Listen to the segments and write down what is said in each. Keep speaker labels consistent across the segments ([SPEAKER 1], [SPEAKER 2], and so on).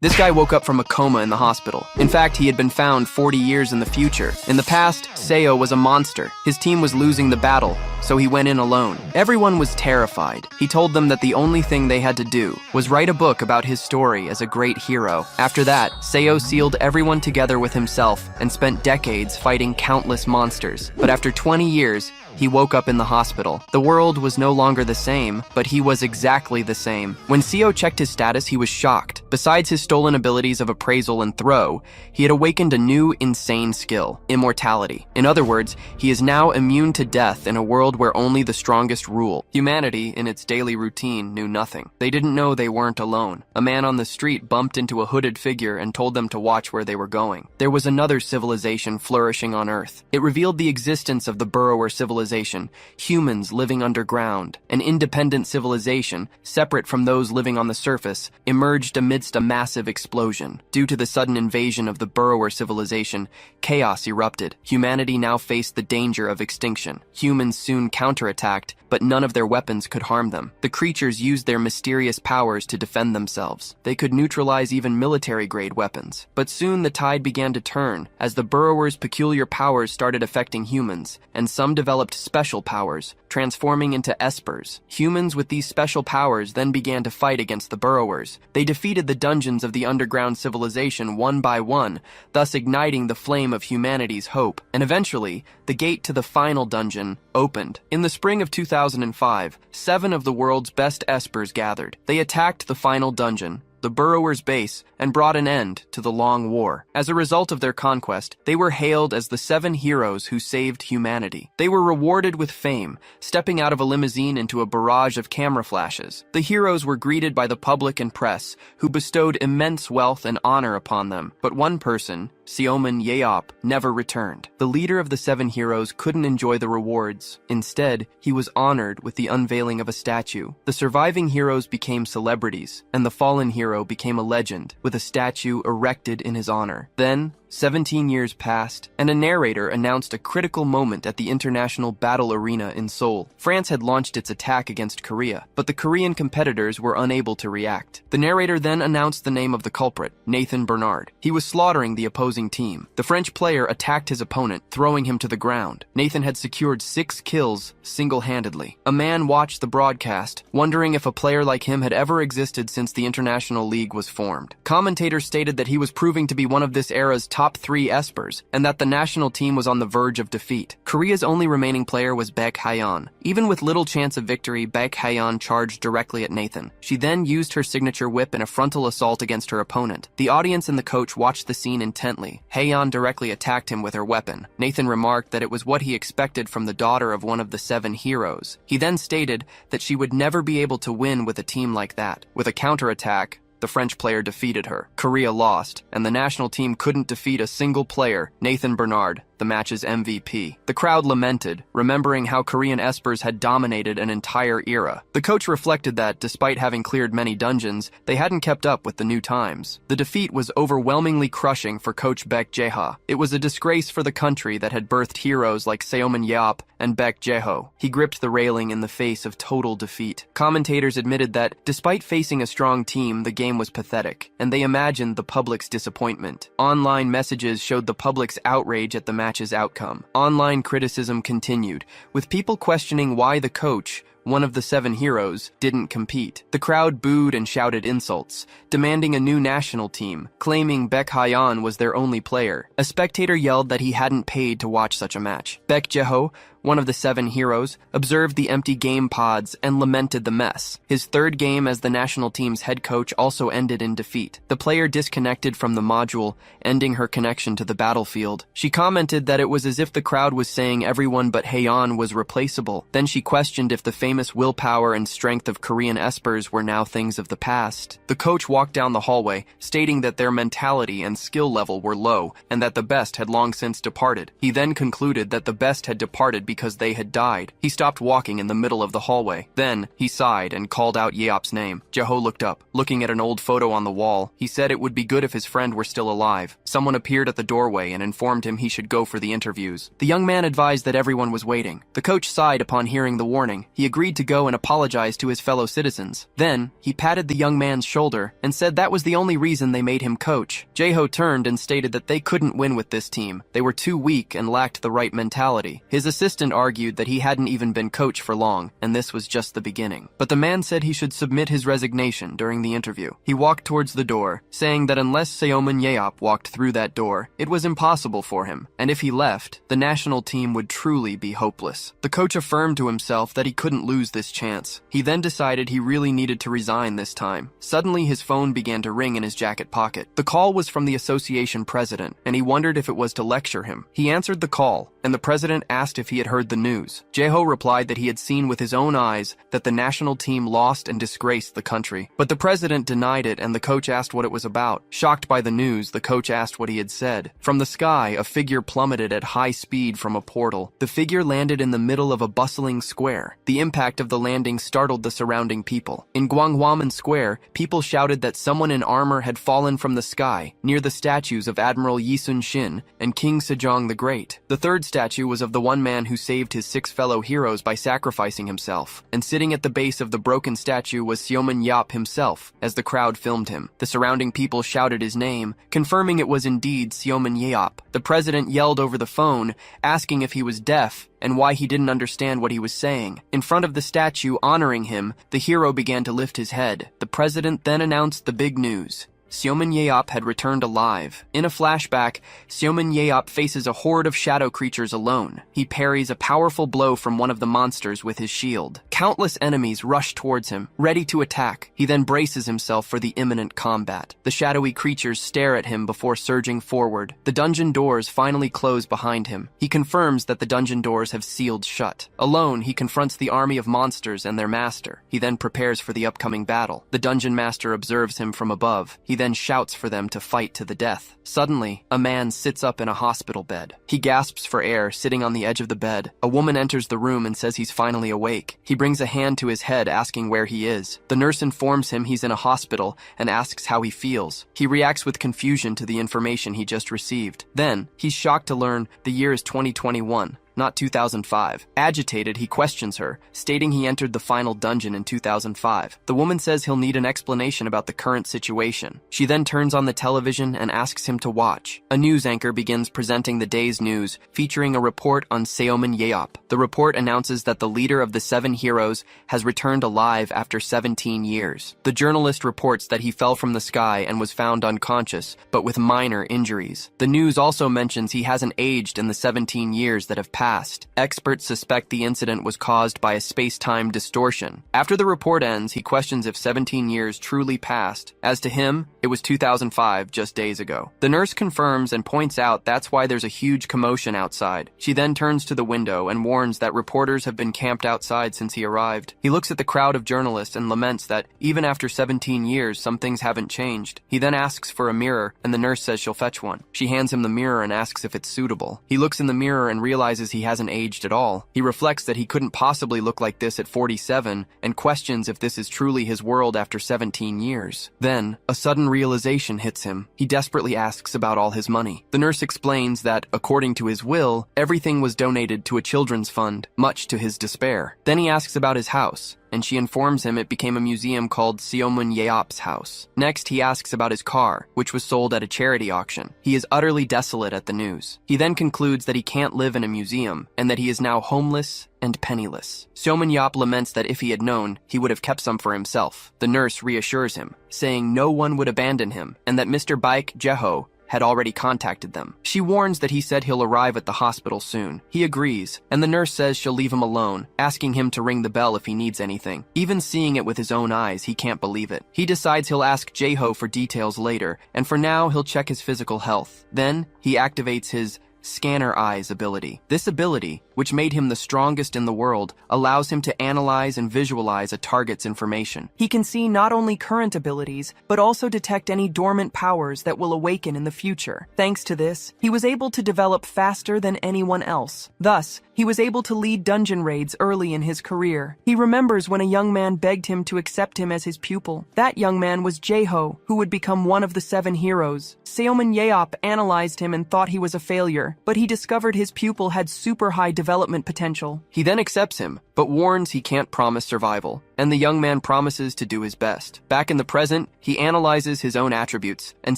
[SPEAKER 1] This guy woke up from a coma in the hospital. In fact, he had been found 40 years in the future. In the past, Seo was a monster. His team was losing the battle, so he went in alone. Everyone was terrified. He told them that the only thing they had to do was write a book about his story as a great hero. After that, Seo sealed everyone together with himself and spent decades fighting countless monsters. But after 20 years, he woke up in the hospital. The world was no longer the same, but he was exactly the same. When Seo checked his status, he was shocked. Besides his stolen abilities of appraisal and throw, he had awakened a new, insane skill: immortality. In other words, he is now immune to death in a world where only the strongest rule. Humanity, in its daily routine, knew nothing. They didn't know they weren't alone. A man on the street bumped into a hooded figure and told them to watch where they were going. There was another civilization flourishing on Earth. It revealed the existence of the burrower civilization, humans living underground. An independent civilization, separate from those living on the surface, emerged amidst a massive explosion. Due to the sudden invasion of the burrower civilization, chaos erupted. Humanity now faced the danger of extinction. Humans soon counterattacked, but none of their weapons could harm them. The creatures used their mysterious powers to defend themselves. They could neutralize even military-grade weapons. But soon the tide began to turn, as the burrowers' peculiar powers started affecting humans, and some developed special powers, transforming into espers. Humans with these special powers then began to fight against the burrowers. They defeated the dungeons of the underground civilization one by one, thus igniting the flame of humanity's hope. And eventually, the gate to the final dungeon opened. In the spring of 2005, 7 of the world's best espers gathered. They attacked the final dungeon, the burrowers' base, and brought an end to the long war. As a result of their conquest, they were hailed as the 7 heroes who saved humanity. They were rewarded with fame, stepping out of a limousine into a barrage of camera flashes. The heroes were greeted by the public and press, who bestowed immense wealth and honor upon them. But one person, Seomin Yeop, never returned. The leader of the 7 heroes couldn't enjoy the rewards. Instead, he was honored with the unveiling of a statue. The surviving heroes became celebrities, and the fallen hero became a legend, with a statue erected in his honor. Then, 17 years passed, and a narrator announced a critical moment at the International Battle Arena in Seoul. France had launched its attack against Korea, but the Korean competitors were unable to react. The narrator then announced the name of the culprit, Nathan Bernard. He was slaughtering the opposing team. The French player attacked his opponent, throwing him to the ground. Nathan had secured 6 kills single-handedly. A man watched the broadcast, wondering if a player like him had ever existed since the International League was formed. Commentators stated that he was proving to be one of this era's top 3 espers, and that the national team was on the verge of defeat. Korea's only remaining player was Baek Hyeon. Even with little chance of victory, Baek Hyeon charged directly at Nathan. She then used her signature whip in a frontal assault against her opponent. The audience and the coach watched the scene intently. Hyeon directly attacked him with her weapon. Nathan remarked that it was what he expected from the daughter of one of the 7 heroes. He then stated that she would never be able to win with a team like that. With a counterattack, the French player defeated her. Korea lost, and the national team couldn't defeat a single player, Nathan Bernard, the match's MVP. The crowd lamented, remembering how Korean espers had dominated an entire era. The coach reflected that, despite having cleared many dungeons, they hadn't kept up with the new times. The defeat was overwhelmingly crushing for coach Baek Jae-ha. It was a disgrace for the country that had birthed heroes like Seomin Yeop and Baek Jae-ho. He gripped the railing in the face of total defeat. Commentators admitted that, despite facing a strong team, the game was pathetic, and they imagined the public's disappointment. Online messages showed the public's outrage at the match's outcome. Online criticism continued, with people questioning why the coach, one of the 7 heroes, didn't compete. The crowd booed and shouted insults, demanding a new national team, claiming Baek Hyeon was their only player. A spectator yelled that he hadn't paid to watch such a match. Baek Jae-ho, one of the 7 heroes, observed the empty game pods and lamented the mess. His 3rd game as the national team's head coach also ended in defeat. The player disconnected from the module, ending her connection to the battlefield. She commented that it was as if the crowd was saying everyone but Haeyeon was replaceable. Then she questioned if the famous willpower and strength of Korean espers were now things of the past. The coach walked down the hallway, stating that their mentality and skill level were low, and that the best had long since departed. He then concluded that the best had departed because they had died. He stopped walking in the middle of the hallway. Then, he sighed and called out Yeop's name. Jaeho looked up. Looking at an old photo on the wall, he said it would be good if his friend were still alive. Someone appeared at the doorway and informed him he should go for the interviews. The young man advised that everyone was waiting. The coach sighed upon hearing the warning. He agreed to go and apologize to his fellow citizens. Then, he patted the young man's shoulder and said that was the only reason they made him coach. Jaeho turned and stated that they couldn't win with this team. They were too weak and lacked the right mentality. His assistant argued that he hadn't even been coach for long, and this was just the beginning. But the man said he should submit his resignation during the interview. He walked towards the door, saying that unless Seomin Yeop walked through that door, it was impossible for him, and if he left, the national team would truly be hopeless. The coach affirmed to himself that he couldn't lose this chance. He then decided he really needed to resign this time. Suddenly, his phone began to ring in his jacket pocket. The call was from the association president, and he wondered if it was to lecture him. He answered the call, and the president asked if he had heard the news. Jaeho replied that he had seen with his own eyes that the national team lost and disgraced the country. But the president denied it, and the coach asked what it was about. Shocked by the news, the coach asked what he had said. From the sky, a figure plummeted at high speed from a portal. The figure landed in the middle of a bustling square. The impact of the landing startled the surrounding people. In Gwanghwamun Square, people shouted that someone in armor had fallen from the sky, near the statues of Admiral Yi Sun-shin and King Sejong the Great. The third statue was of the one man who saved his 6 fellow heroes by sacrificing himself, and sitting at the base of the broken statue was Seomin Yeop himself, as the crowd filmed him. The surrounding people shouted his name, confirming it was indeed Seomin Yeop. The president yelled over the phone, asking if he was deaf and why he didn't understand what he was saying. In front of the statue honoring him, the hero began to lift his head. The president then announced the big news. Seomin Yeop had returned alive. In a flashback, Seomin Yeop faces a horde of shadow creatures alone. He parries a powerful blow from one of the monsters with his shield. Countless enemies rush towards him, ready to attack. He then braces himself for the imminent combat. The shadowy creatures stare at him before surging forward. The dungeon doors finally close behind him. He confirms that the dungeon doors have sealed shut. Alone, he confronts the army of monsters and their master. He then prepares for the upcoming battle. The dungeon master observes him from above. He then shouts for them to fight to the death. Suddenly, a man sits up in a hospital bed. He gasps for air, sitting on the edge of the bed. A woman enters the room and says he's finally awake. He brings a hand to his head, asking where he is. The nurse informs him he's in a hospital and asks how he feels. He reacts with confusion to the information he just received. Then, he's shocked to learn the year is 2021. Not 2005. Agitated, he questions her, stating he entered the final dungeon in 2005. The woman says he'll need an explanation about the current situation. She then turns on the television and asks him to watch. A news anchor begins presenting the day's news, featuring a report on Seomin Yeop. The report announces that the leader of the 7 heroes has returned alive after 17 years. The journalist reports that he fell from the sky and was found unconscious, but with minor injuries. The news also mentions he hasn't aged in the 17 years that have passed. Experts suspect the incident was caused by a space-time distortion. After the report ends, he questions if 17 years truly passed. As to him, it was 2005, just days ago. The nurse confirms and points out that's why there's a huge commotion outside. She then turns to the window and warns that reporters have been camped outside since he arrived. He looks at the crowd of journalists and laments that even after 17 years, some things haven't changed. He then asks for a mirror, and the nurse says she'll fetch one. She hands him the mirror and asks if it's suitable. He looks in the mirror and realizes he hasn't aged at all. He reflects that he couldn't possibly look like this at 47 and questions if this is truly his world after 17 years. Then, a sudden realization hits him. He desperately asks about all his money. The nurse explains that, according to his will, everything was donated to a children's fund, much to his despair. Then he asks about his house, and she informs him it became a museum called Seomin Yeop's house. Next, he asks about his car, which was sold at a charity auction. He is utterly desolate at the news. He then concludes that he can't live in a museum, and that he is now homeless and penniless. Seomin Yeop laments that if he had known, he would have kept some for himself. The nurse reassures him, saying no one would abandon him, and that Mr. Baek Jaeho had already contacted them. She warns that he said he'll arrive at the hospital soon. He agrees, and the nurse says she'll leave him alone, asking him to ring the bell if he needs anything. Even seeing it with his own eyes, he can't believe it. He decides he'll ask Jaeho for details later, and for now, he'll check his physical health. Then, he activates his Scanner Eyes ability. This ability, which made him the strongest in the world, allows him to analyze and visualize a target's information. He can see not only current abilities, but also detect any dormant powers that will awaken in the future. Thanks to this, he was able to develop faster than anyone else. Thus, he was able to lead dungeon raids early in his career. He remembers when a young man begged him to accept him as his pupil. That young man was Jae-ho, who would become one of the 7 heroes. Seoman Yeop analyzed him and thought he was a failure, but he discovered his pupil had super high development potential. He then accepts him, but warns he can't promise survival, and the young man promises to do his best. Back in the present, he analyzes his own attributes and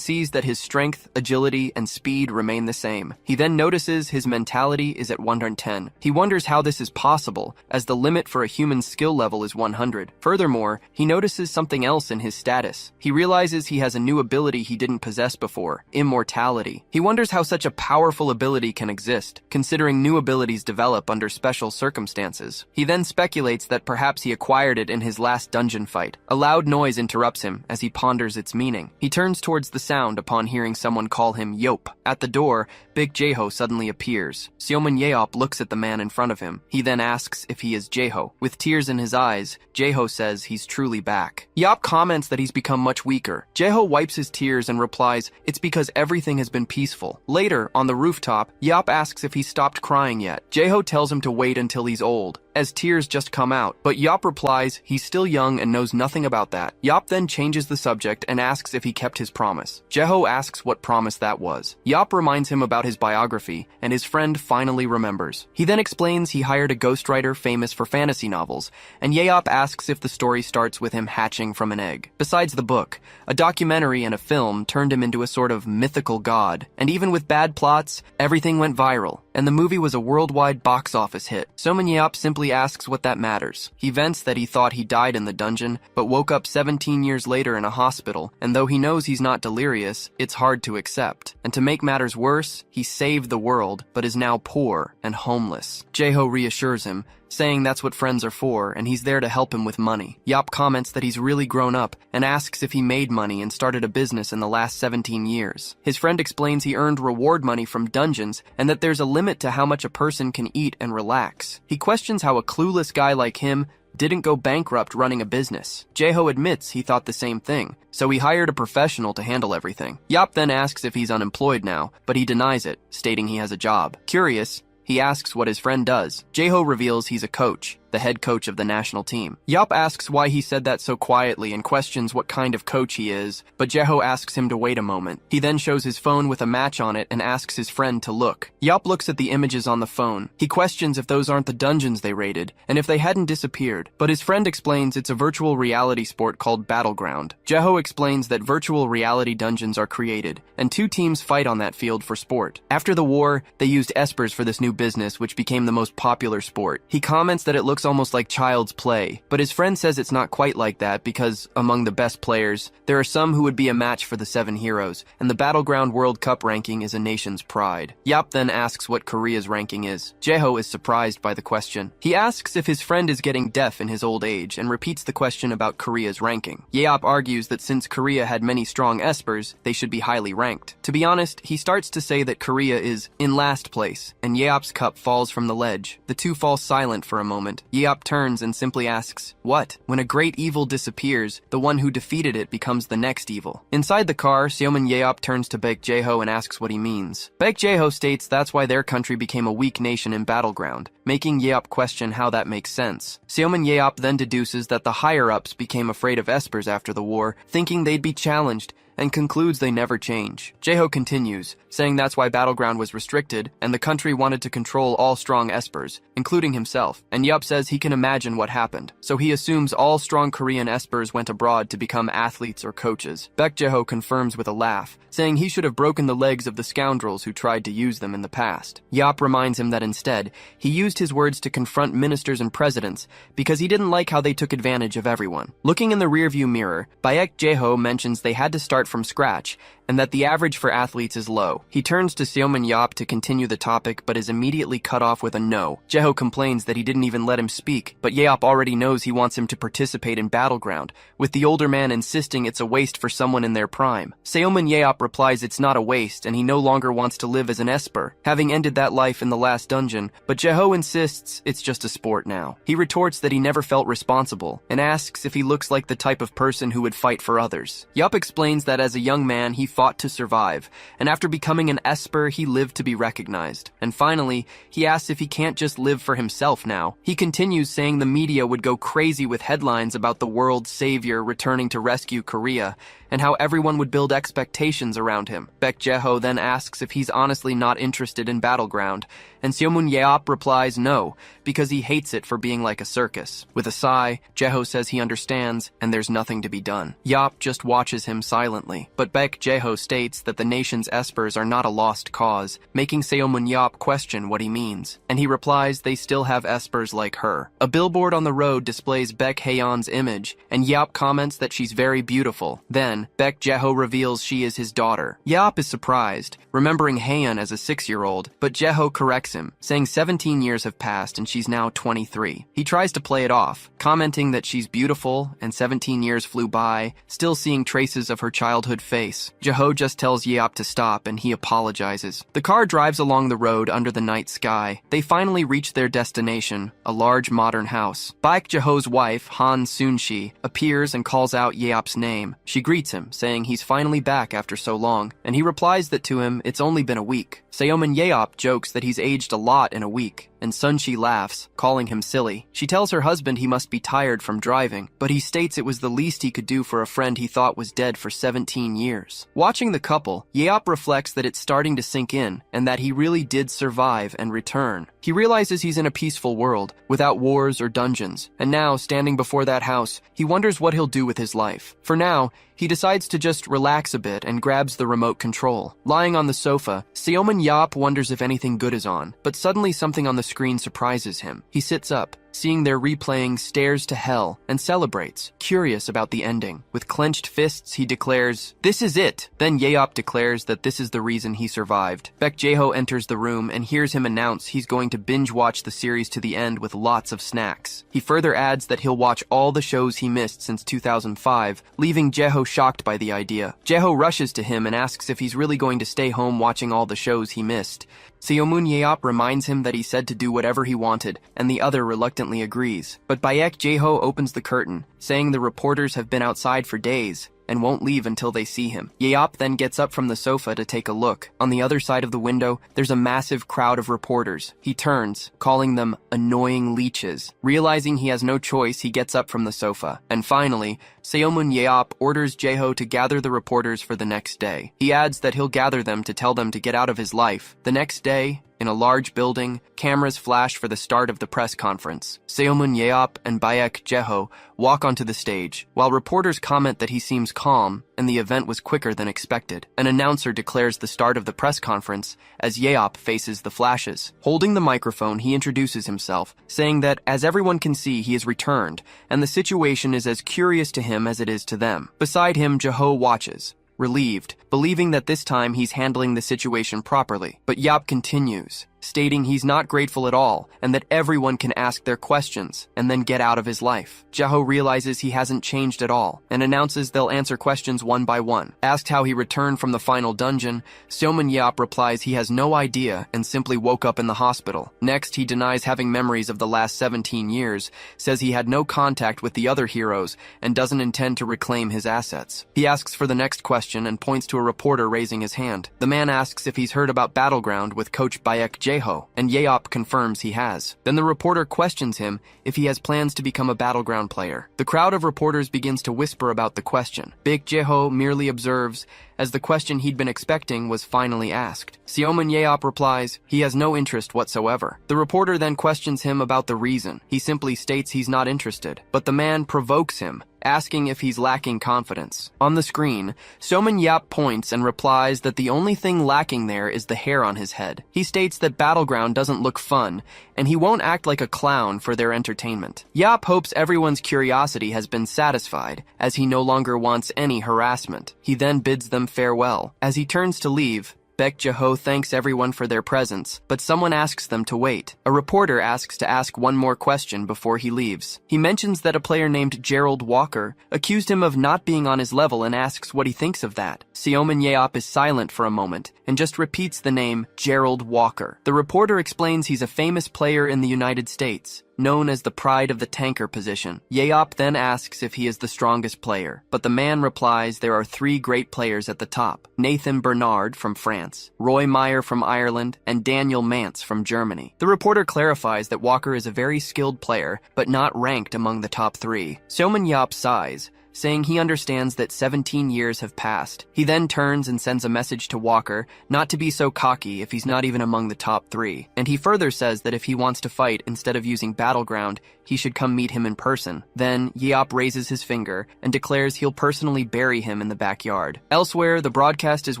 [SPEAKER 1] sees that his strength, agility, and speed remain the same. He then notices his mentality is at 110. He wonders how this is possible, as the limit for a human's skill level is 100. Furthermore, he notices something else in his status. He realizes he has a new ability he didn't possess before, immortality. He wonders how such a powerful ability can exist, considering new abilities develop under special circumstances. He then speculates that perhaps he acquired it in his last dungeon fight. A loud noise interrupts him as he ponders its meaning. He turns towards the sound upon hearing someone call him Yop. At the door, Big Jae-ho suddenly appears. Seoman Yeop looks at the man in front of him. He then asks if he is Jae-ho. With tears in his eyes, Jae-ho says he's truly back. Yeop comments that he's become much weaker. Jae-ho wipes his tears and replies, it's because everything has been peaceful. Later, on the rooftop, Yeop asks if he stopped crying yet. Jae-ho tells him to wait until he's old, as tears just come out, but Yeop replies he's still young and knows nothing about that. Yeop then changes the subject and asks if he kept his promise. Jae-ho asks what promise that was. Yeop reminds him about his biography, and his friend finally remembers. He then explains he hired a ghostwriter famous for fantasy novels, and Yeop asks if the story starts with him hatching from an egg. Besides the book, a documentary and a film turned him into a sort of mythical god, and even with bad plots, everything went viral, and the movie was a worldwide box office hit. Seoman Yeop simply asks what that matters. He vents that he thought he died in the dungeon, but woke up 17 years later in a hospital, and though he knows he's not delirious, it's hard to accept. And to make matters worse, he saved the world, but is now poor and homeless. Jae-ho reassures him, saying that's what friends are for, and he's there to help him with money. Yeop comments that he's really grown up, and asks if he made money and started a business in the last 17 years. His friend explains he earned reward money from dungeons, and that there's a limit to how much a person can eat and relax. He questions how a clueless guy like him didn't go bankrupt running a business. Jae-ho admits he thought the same thing, so he hired a professional to handle everything. Yeop then asks if he's unemployed now, but he denies it, stating he has a job. Curious, he asks what his friend does. Jae-ho reveals he's a coach, the head coach of the national team. Yeop asks why he said that so quietly and questions what kind of coach he is, but Jae-ho asks him to wait a moment. He then shows his phone with a match on it and asks his friend to look. Yeop looks at the images on the phone. He questions if those aren't the dungeons they raided, and if they hadn't disappeared, but his friend explains it's a virtual reality sport called Battleground. Jae-ho explains that virtual reality dungeons are created, and 2 teams fight on that field for sport. After the war, they used espers for this new business, which became the most popular sport. He comments that it looks almost like child's play, but his friend says it's not quite like that because, among the best players, there are some who would be a match for the 7 heroes, and the Battleground World Cup ranking is a nation's pride. Yeop then asks what Korea's ranking is. Jae-ho is surprised by the question. He asks if his friend is getting deaf in his old age and repeats the question about Korea's ranking. Yeop argues that since Korea had many strong espers, they should be highly ranked. To be honest, he starts to say that Korea is in last place, and Yeop's cup falls from the ledge. The two fall silent for a moment. Yeop turns and simply asks, what? When a great evil disappears, the one who defeated it becomes the next evil. Inside the car, Seoman Yeop turns to Baek Jae-ho and asks what he means. Baek Jae-ho states that's why their country became a weak nation in Battleground, making Yeop question how that makes sense. Seoman Yeop then deduces that the higher-ups became afraid of espers after the war, thinking they'd be challenged, and concludes they never change. Jae-ho continues, saying that's why Battleground was restricted, and the country wanted to control all strong espers, including himself, and Yeop says he can imagine what happened, so he assumes all strong Korean espers went abroad to become athletes or coaches. Baek Jae-ho confirms with a laugh, saying he should have broken the legs of the scoundrels who tried to use them in the past. Yeop reminds him that instead, he used his words to confront ministers and presidents because he didn't like how they took advantage of everyone. Looking in the rearview mirror, Baek Jae-ho mentions they had to start start from scratch, and that the average for athletes is low. He turns to Seomin Yop to continue the topic, but is immediately cut off with a no. Jeho complains that he didn't even let him speak, but Yeop already knows he wants him to participate in Battleground, with the older man insisting it's a waste for someone in their prime. Seomin Yeop replies it's not a waste, and he no longer wants to live as an esper, having ended that life in the last dungeon, but Jeho insists it's just a sport now. He retorts that he never felt responsible, and asks if he looks like the type of person who would fight for others. Yop explains that as a young man he fought to survive, and after becoming an esper he lived to be recognized. And finally, he asks if he can't just live for himself now. He continues saying the media would go crazy with headlines about the world's savior returning to rescue Korea, and how everyone would build expectations around him. Baek Jeho then asks if he's honestly not interested in Battleground, and Seomun Yeop replies no, because he hates it for being like a circus. With a sigh, Jeho says he understands, and there's nothing to be done. Yeop just watches him silently, but Baek Jeho states that the nation's espers are not a lost cause, making Seomun Yeop question what he means, and he replies they still have espers like her. A billboard on the road displays Baek Haeyeon's image, and Yeop comments that she's very beautiful. Then, Baek Jeho reveals she is his daughter. Yeop is surprised, remembering Haeyeon as a 6-year-old, but Jeho corrects him, saying 17 years have passed and she's now 23. He tries to play it off, commenting that she's beautiful and 17 years flew by, still seeing traces of her childhood face. Jeho just tells Yeop to stop and he apologizes. The car drives along the road under the night sky. They finally reach their destination, a large modern house. Baek Jeho's wife, Han Soon-shi, appears and calls out Yeop's name. She greets him, saying he's finally back after so long, and he replies that to him it's only been a week. Seomin Yeop jokes that he's aged a lot in a week, and Sun-shi laughs, calling him silly. She tells her husband he must be tired from driving, but he states it was the least he could do for a friend he thought was dead for 17 years. Watching the couple, Yeop reflects that it's starting to sink in, and that he really did survive and return. He realizes he's in a peaceful world, without wars or dungeons, and now, standing before that house, he wonders what he'll do with his life. For now, he decides to just relax a bit and grabs the remote control. Lying on the sofa, Seomin Yeop wonders if anything good is on, but suddenly something on the screen surprises him. He sits up, seeing their replaying Stairs to Hell, and celebrates, curious about the ending. With clenched fists, he declares, "This is it!" Then Yeop declares that this is the reason he survived. Baek Jeho enters the room and hears him announce he's going to binge-watch the series to the end with lots of snacks. He further adds that he'll watch all the shows he missed since 2005, leaving Jeho shocked by the idea. Jeho rushes to him and asks if he's really going to stay home watching all the shows he missed. Seomun Yeop reminds him that he said to do whatever he wanted, and the other reluctantly agrees. But Baek Jeho opens the curtain, saying the reporters have been outside for days, and won't leave until they see him. Yeop then gets up from the sofa to take a look. On the other side of the window, there's a massive crowd of reporters. He turns, calling them annoying leeches. Realizing he has no choice, he gets up from the sofa. And finally, Seomun Yeop orders Jeho to gather the reporters for the next day. He adds that he'll gather them to tell them to get out of his life. The next day, in a large building, cameras flash for the start of the press conference. Seomun Yeop and Baek Jeho walk onto the stage, while reporters comment that he seems calm and the event was quicker than expected. An announcer declares the start of the press conference as Yeop faces the flashes. Holding the microphone, he introduces himself, saying that, as everyone can see, he has returned, and the situation is as curious to him as it is to them. Beside him, Jeho watches, relieved, believing that this time he's handling the situation properly. But Yeop continues, stating he's not grateful at all, and that everyone can ask their questions, and then get out of his life. Jeho realizes he hasn't changed at all, and announces they'll answer questions one by one. Asked how he returned from the final dungeon, Seomun Yeop replies he has no idea and simply woke up in the hospital. Next, he denies having memories of the last 17 years, says he had no contact with the other heroes, and doesn't intend to reclaim his assets. He asks for the next question and points to a reporter raising his hand. The man asks if he's heard about Battleground with Coach Baek Jeho, and Yeop confirms he has. Then the reporter questions him if he has plans to become a Battleground player. The crowd of reporters begins to whisper about the question. Baek Jeho merely observes, as the question he'd been expecting was finally asked. Seomun Yeop replies he has no interest whatsoever. The reporter then questions him about the reason. He simply states he's not interested, but the man provokes him, asking if he's lacking confidence. On the screen, Seomin Yap points and replies that the only thing lacking there is the hair on his head. He states that Battleground doesn't look fun, and he won't act like a clown for their entertainment. Yap hopes everyone's curiosity has been satisfied, as he no longer wants any harassment. He then bids them farewell. As he turns to leave, Baek Jae-ho thanks everyone for their presence, but someone asks them to wait. A reporter asks to ask one more question before he leaves. He mentions that a player named Gerald Walker accused him of not being on his level and asks what he thinks of that. Seomin Yeop is silent for a moment and just repeats the name Gerald Walker. The reporter explains he's a famous player in the United States, known as the pride of the tanker position. Yeop then asks if he is the strongest player, but the man replies there are 3 great players at the top: Nathan Bernard from France, Roy Meyer from Ireland, and Daniel Mance from Germany. The reporter clarifies that Walker is a very skilled player, but not ranked among the top 3. Seomin Yeop sighs, saying he understands that 17 years have passed. He then turns and sends a message to Walker not to be so cocky if he's not even among the top 3. And he further says that if he wants to fight instead of using Battleground, he should come meet him in person. Then Yeop raises his finger and declares he'll personally bury him in the backyard. Elsewhere, the broadcast is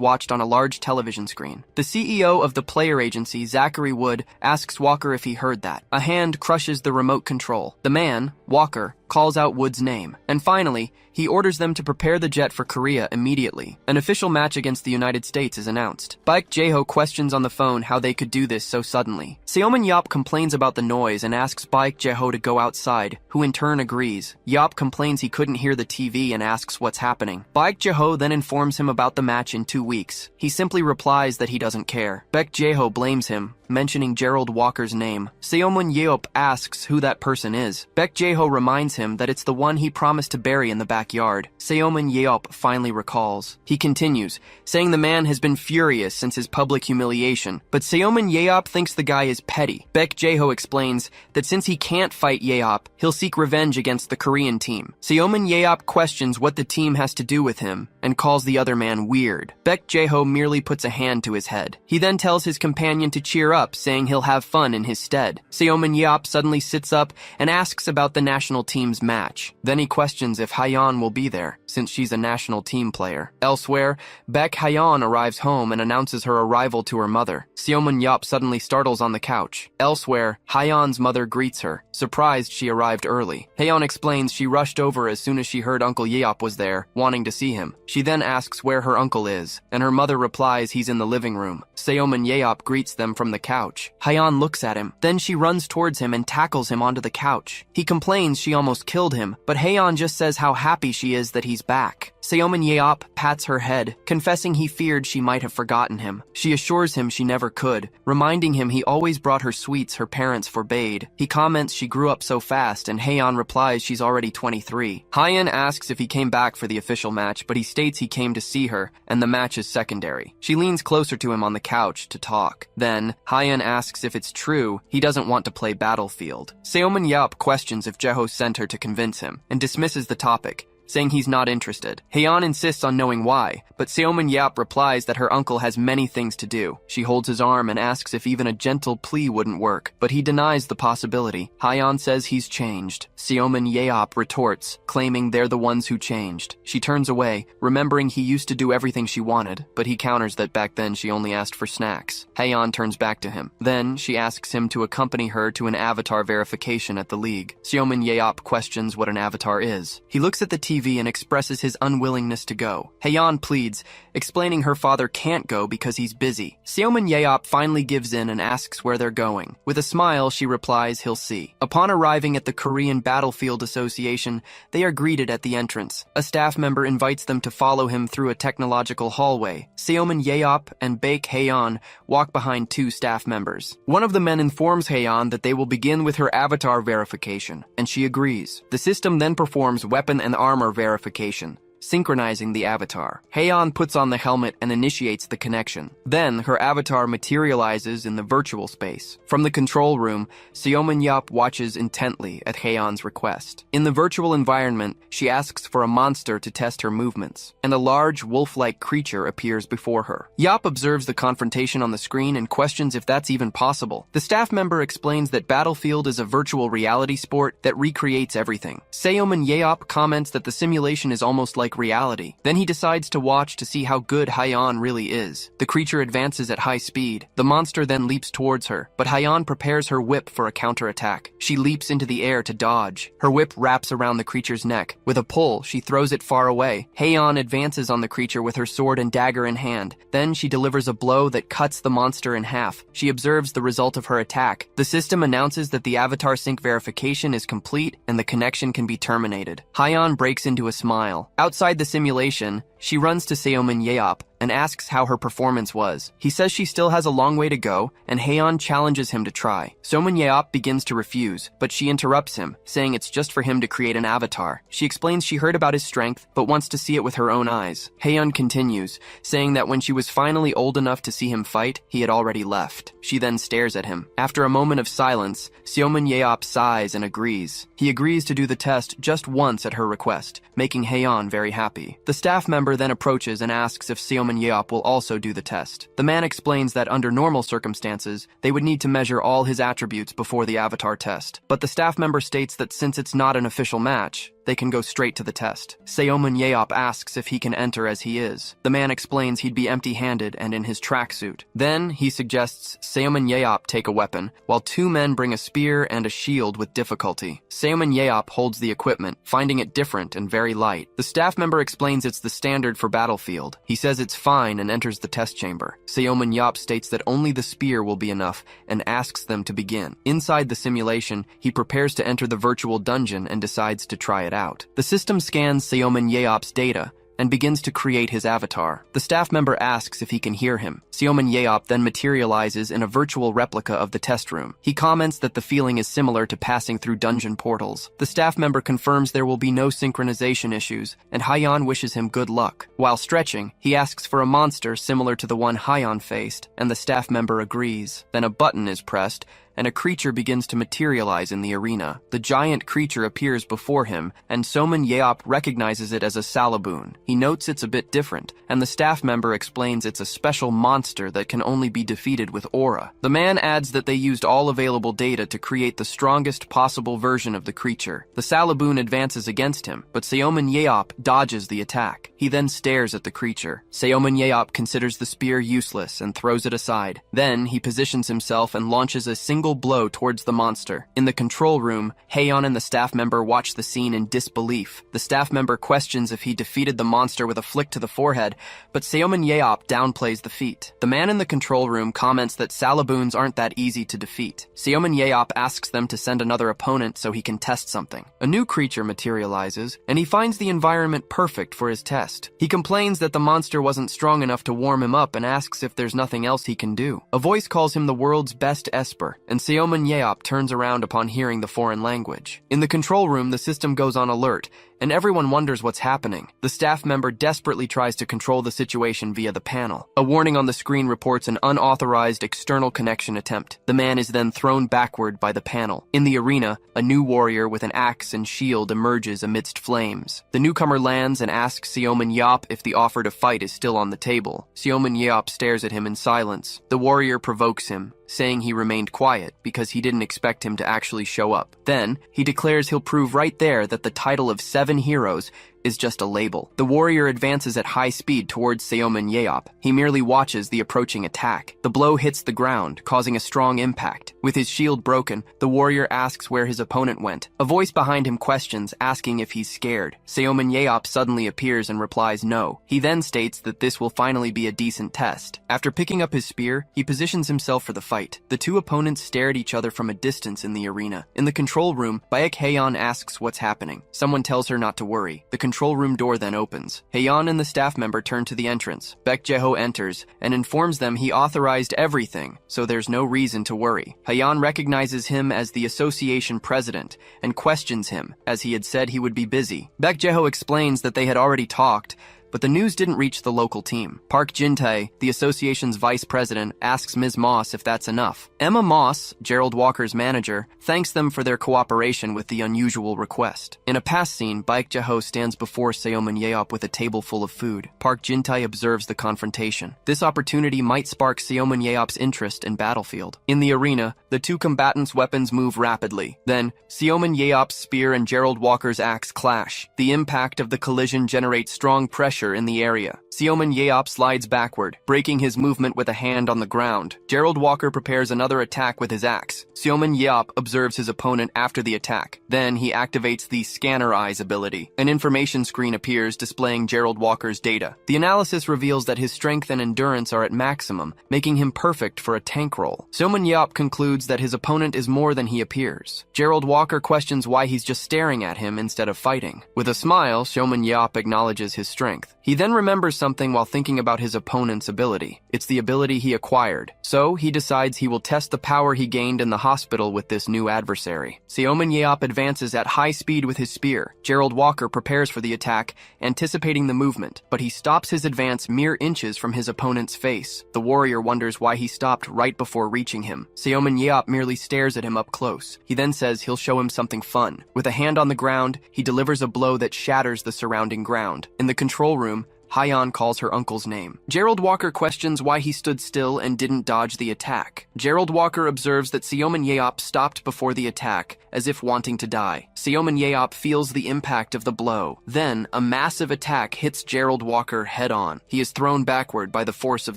[SPEAKER 1] watched on a large television screen. The CEO of the player agency, Zachary Wood, asks Walker if he heard that. A hand crushes the remote control. The man, Walker, calls out Wood's name. And finally, he orders them to prepare the jet for Korea immediately. An official match against the United States is announced. Baek Jae-ho questions on the phone how they could do this so suddenly. Seomin Yeop complains about the noise and asks Baek Jae-ho to go outside, who in turn agrees. Yeop complains he couldn't hear the TV and asks what's happening. Baek Jae-ho then informs him about the match in 2 weeks. He simply replies that he doesn't care. Baek Jae-ho blames him, mentioning Gerald Walker's name. Seomin Yeop asks who that person is. Baek Jae-ho reminds him that it's the one he promised to bury in the backyard. Seomin Yeop finally recalls. He continues, saying the man has been furious since his public humiliation, but Seomin Yeop thinks the guy is petty. Baek Jae-ho explains that since he can't fight Yeop, he'll seek revenge against the Korean team. Seomin Yeop questions what the team has to do with him and calls the other man weird. Baek Jae-ho merely puts a hand to his head. He then tells his companion to cheer up, saying he'll have fun in his stead. Seomin Yeop suddenly sits up and asks about the national team's match. Then he questions if Hayeon will be there, since she's a national team player. Elsewhere, Baek Hayeon arrives home and announces her arrival to her mother. Seomin Yeop suddenly startles on the couch. Elsewhere, Hayeon's mother greets her, surprised she arrived early. Hayeon explains she rushed over as soon as she heard Uncle Yeop was there, wanting to see him. She then asks where her uncle is, and her mother replies he's in the living room. Seomin Yeop greets them from the couch. Hayeon looks at him. Then she runs towards him and tackles him onto the couch. He complains she almost killed him, but Hayeon just says how happy she is that he's back. Seomin Yeop pats her head, confessing he feared she might have forgotten him. She assures him she never could, reminding him he always brought her sweets her parents forbade. He comments she grew up so fast, and Hayeon replies she's already 23. Hayeon asks if he came back for the official match, but he states he came to see her, and the match is secondary. She leans closer to him on the couch to talk. Then, Hayeon asks if it's true he doesn't want to play Battlefield. Seomin Yeop questions if Jae-ho sent her to convince him, and dismisses the topic, saying he's not interested. Hayeon insists on knowing why, but Seomin Yeop replies that her uncle has many things to do. She holds his arm and asks if even a gentle plea wouldn't work, but he denies the possibility. Hayeon says he's changed. Seomin Yeop retorts, claiming they're the ones who changed. She turns away, remembering he used to do everything she wanted, but he counters that back then she only asked for snacks. Hayeon turns back to him. Then, she asks him to accompany her to an avatar verification at the league. Seomin Yeop questions what an avatar is. He looks at the TV and expresses his unwillingness to go. Hayeon pleads, explaining her father can't go because he's busy. Seomin Yeop finally gives in and asks where they're going. With a smile, she replies he'll see. Upon arriving at the Korean Battlefield Association, they are greeted at the entrance. A staff member invites them to follow him through a technological hallway. Seomin Yeop and Baek Hayeon walk behind 2 staff members. One of the men informs Hayeon that they will begin with her avatar verification, and she agrees. The system then performs weapon and armor verification. synchronizing the avatar. Haeyeon puts on the helmet and initiates the connection. Then, her avatar materializes in the virtual space. From the control room, Seomin-yeop watches intently at Haeyeon's request. In the virtual environment, she asks for a monster to test her movements, and a large wolf-like creature appears before her. Yeop observes the confrontation on the screen and questions if that's even possible. The staff member explains that Battlefield is a virtual reality sport that recreates everything. Seomin-yeop comments that the simulation is almost like reality. Then he decides to watch to see how good Haeyeon really is. The creature advances at high speed. The monster then leaps towards her, but Haeyeon prepares her whip for a counterattack. She leaps into the air to dodge. Her whip wraps around the creature's neck. With a pull, she throws it far away. Haeyeon advances on the creature with her sword and dagger in hand. Then she delivers a blow that cuts the monster in half. She observes the result of her attack. The system announces that the avatar sync verification is complete and the connection can be terminated. Haeyeon breaks into a smile. Outside the simulation, she runs to Seomin-yeop and asks how her performance was. He says she still has a long way to go, and Haeyeon challenges him to try. Seomin-yeop begins to refuse, but she interrupts him, saying it's just for him to create an avatar. She explains she heard about his strength, but wants to see it with her own eyes. Haeyeon continues, saying that when she was finally old enough to see him fight, he had already left. She then stares at him. After a moment of silence, Seomin-yeop sighs and agrees. He agrees to do the test just once at her request, making Haeyeon very happy. The staff member then approaches and asks if Seomin-yeop will also do the test. The man explains that under normal circumstances, they would need to measure all his attributes before the avatar test. But the staff member states that since it's not an official match, they can go straight to the test. Seomin-yeop asks if he can enter as he is. The man explains he'd be empty-handed and in his tracksuit. Then, he suggests Seomin-yeop take a weapon, while two men bring a spear and a shield with difficulty. Seomin-yeop holds the equipment, finding it different and very light. The staff member explains it's the standard for Battlefield. He says it's fine and enters the test chamber. Seomin-yeop states that only the spear will be enough and asks them to begin. Inside the simulation, he prepares to enter the virtual dungeon and decides to try it out. The system scans Seomin-yeop's data and begins to create his avatar. The staff member asks if he can hear him. Seomin-yeop then materializes in a virtual replica of the test room. He comments that the feeling is similar to passing through dungeon portals. The staff member confirms there will be no synchronization issues, and Haeyeon wishes him good luck. While stretching, he asks for a monster similar to the one Haeyeon faced, and the staff member agrees. Then a button is pressed, and a creature begins to materialize in the arena. The giant creature appears before him, and Seomin-yeop recognizes it as a Saloboon. He notes it's a bit different, and the staff member explains it's a special monster that can only be defeated with aura. The man adds that they used all available data to create the strongest possible version of the creature. The Saloboon advances against him, but Seomin-yeop dodges the attack. He then stares at the creature. Seomin-yeop considers the spear useless and throws it aside. Then he positions himself and launches a single blow towards the monster. In the control room, Haeyeon and the staff member watch the scene in disbelief. The staff member questions if he defeated the monster with a flick to the forehead, but Seomin-yeop downplays the feat. The man in the control room comments that Saloboons aren't that easy to defeat. Seomin-yeop asks them to send another opponent so he can test something. A new creature materializes, and he finds the environment perfect for his test. He complains that the monster wasn't strong enough to warm him up and asks if there's nothing else he can do. A voice calls him the world's best esper, and Seomin-yeop turns around upon hearing the foreign language. In the control room, the system goes on alert, and everyone wonders what's happening. The staff member desperately tries to control the situation via the panel. A warning on the screen reports an unauthorized external connection attempt. The man is then thrown backward by the panel. In the arena, a new warrior with an axe and shield emerges amidst flames. The newcomer lands and asks Seomin-yeop if the offer to fight is still on the table. Seomin-yeop stares at him in silence. The warrior provokes him, saying he remained quiet because he didn't expect him to actually show up. Then, he declares he'll prove right there that the title of 7 heroes is just a label. The warrior advances at high speed towards Seomin-yeop. He merely watches the approaching attack. The blow hits the ground, causing a strong impact. With his shield broken, the warrior asks where his opponent went. A voice behind him questions, asking if he's scared. Seomin-yeop suddenly appears and replies no. He then states that this will finally be a decent test. After picking up his spear, he positions himself for the fight. The two opponents stare at each other from a distance in the arena. In the control room, Baek Haeyeon asks what's happening. Someone tells her not to worry. The control room door then opens. Haeyeon and the staff member turn to the entrance. Baek Jae-ho enters and informs them he authorized everything, so there's no reason to worry. Haeyeon recognizes him as the association president and questions him, as he had said he would be busy. Baek Jae-ho explains that they had already talked, but the news didn't reach the local team. Park Jin-tae, the association's vice president, asks Ms. Moss if that's enough. Emma Moss, Gerald Walker's manager, thanks them for their cooperation with the unusual request. In a past scene, Baek Jae-ho stands before Seomin Yeop with a table full of food. Park Jin-tae observes the confrontation. This opportunity might spark Seomin Yeop's interest in battlefield. In the arena, the two combatants' weapons move rapidly. Then, Seomin Yeop's spear and Gerald Walker's axe clash. The impact of the collision generates strong pressure in the area. Seomin Yeop slides backward, breaking his movement with a hand on the ground. Gerald Walker prepares another attack with his axe. Seomin Yeop observes his opponent after the attack. Then he activates the Scanner Eyes ability. An information screen appears displaying Gerald Walker's data. The analysis reveals that his strength and endurance are at maximum, making him perfect for a tank role. Seomin Yeop concludes that his opponent is more than he appears. Gerald Walker questions why he's just staring at him instead of fighting. With a smile, Seomin Yeop acknowledges his strength. He then remembers something while thinking about his opponent's ability. It's the ability he acquired. So he decides he will test the power he gained in the hospital with this new adversary. Seomin Yeop advances at high speed with his spear. Gerald Walker prepares for the attack, anticipating the movement, but he stops his advance mere inches from his opponent's face. The warrior wonders why he stopped right before reaching him. Seomin Yeop merely stares at him up close. He then says he'll show him something fun. With a hand on the ground, he delivers a blow that shatters the surrounding ground. In the control room, Haeyeon calls her uncle's name. Gerald Walker questions why he stood still and didn't dodge the attack. Gerald Walker observes that Seomin Yeop stopped before the attack, as if wanting to die. Seomin Yeop feels the impact of the blow. Then, a massive attack hits Gerald Walker head-on. He is thrown backward by the force of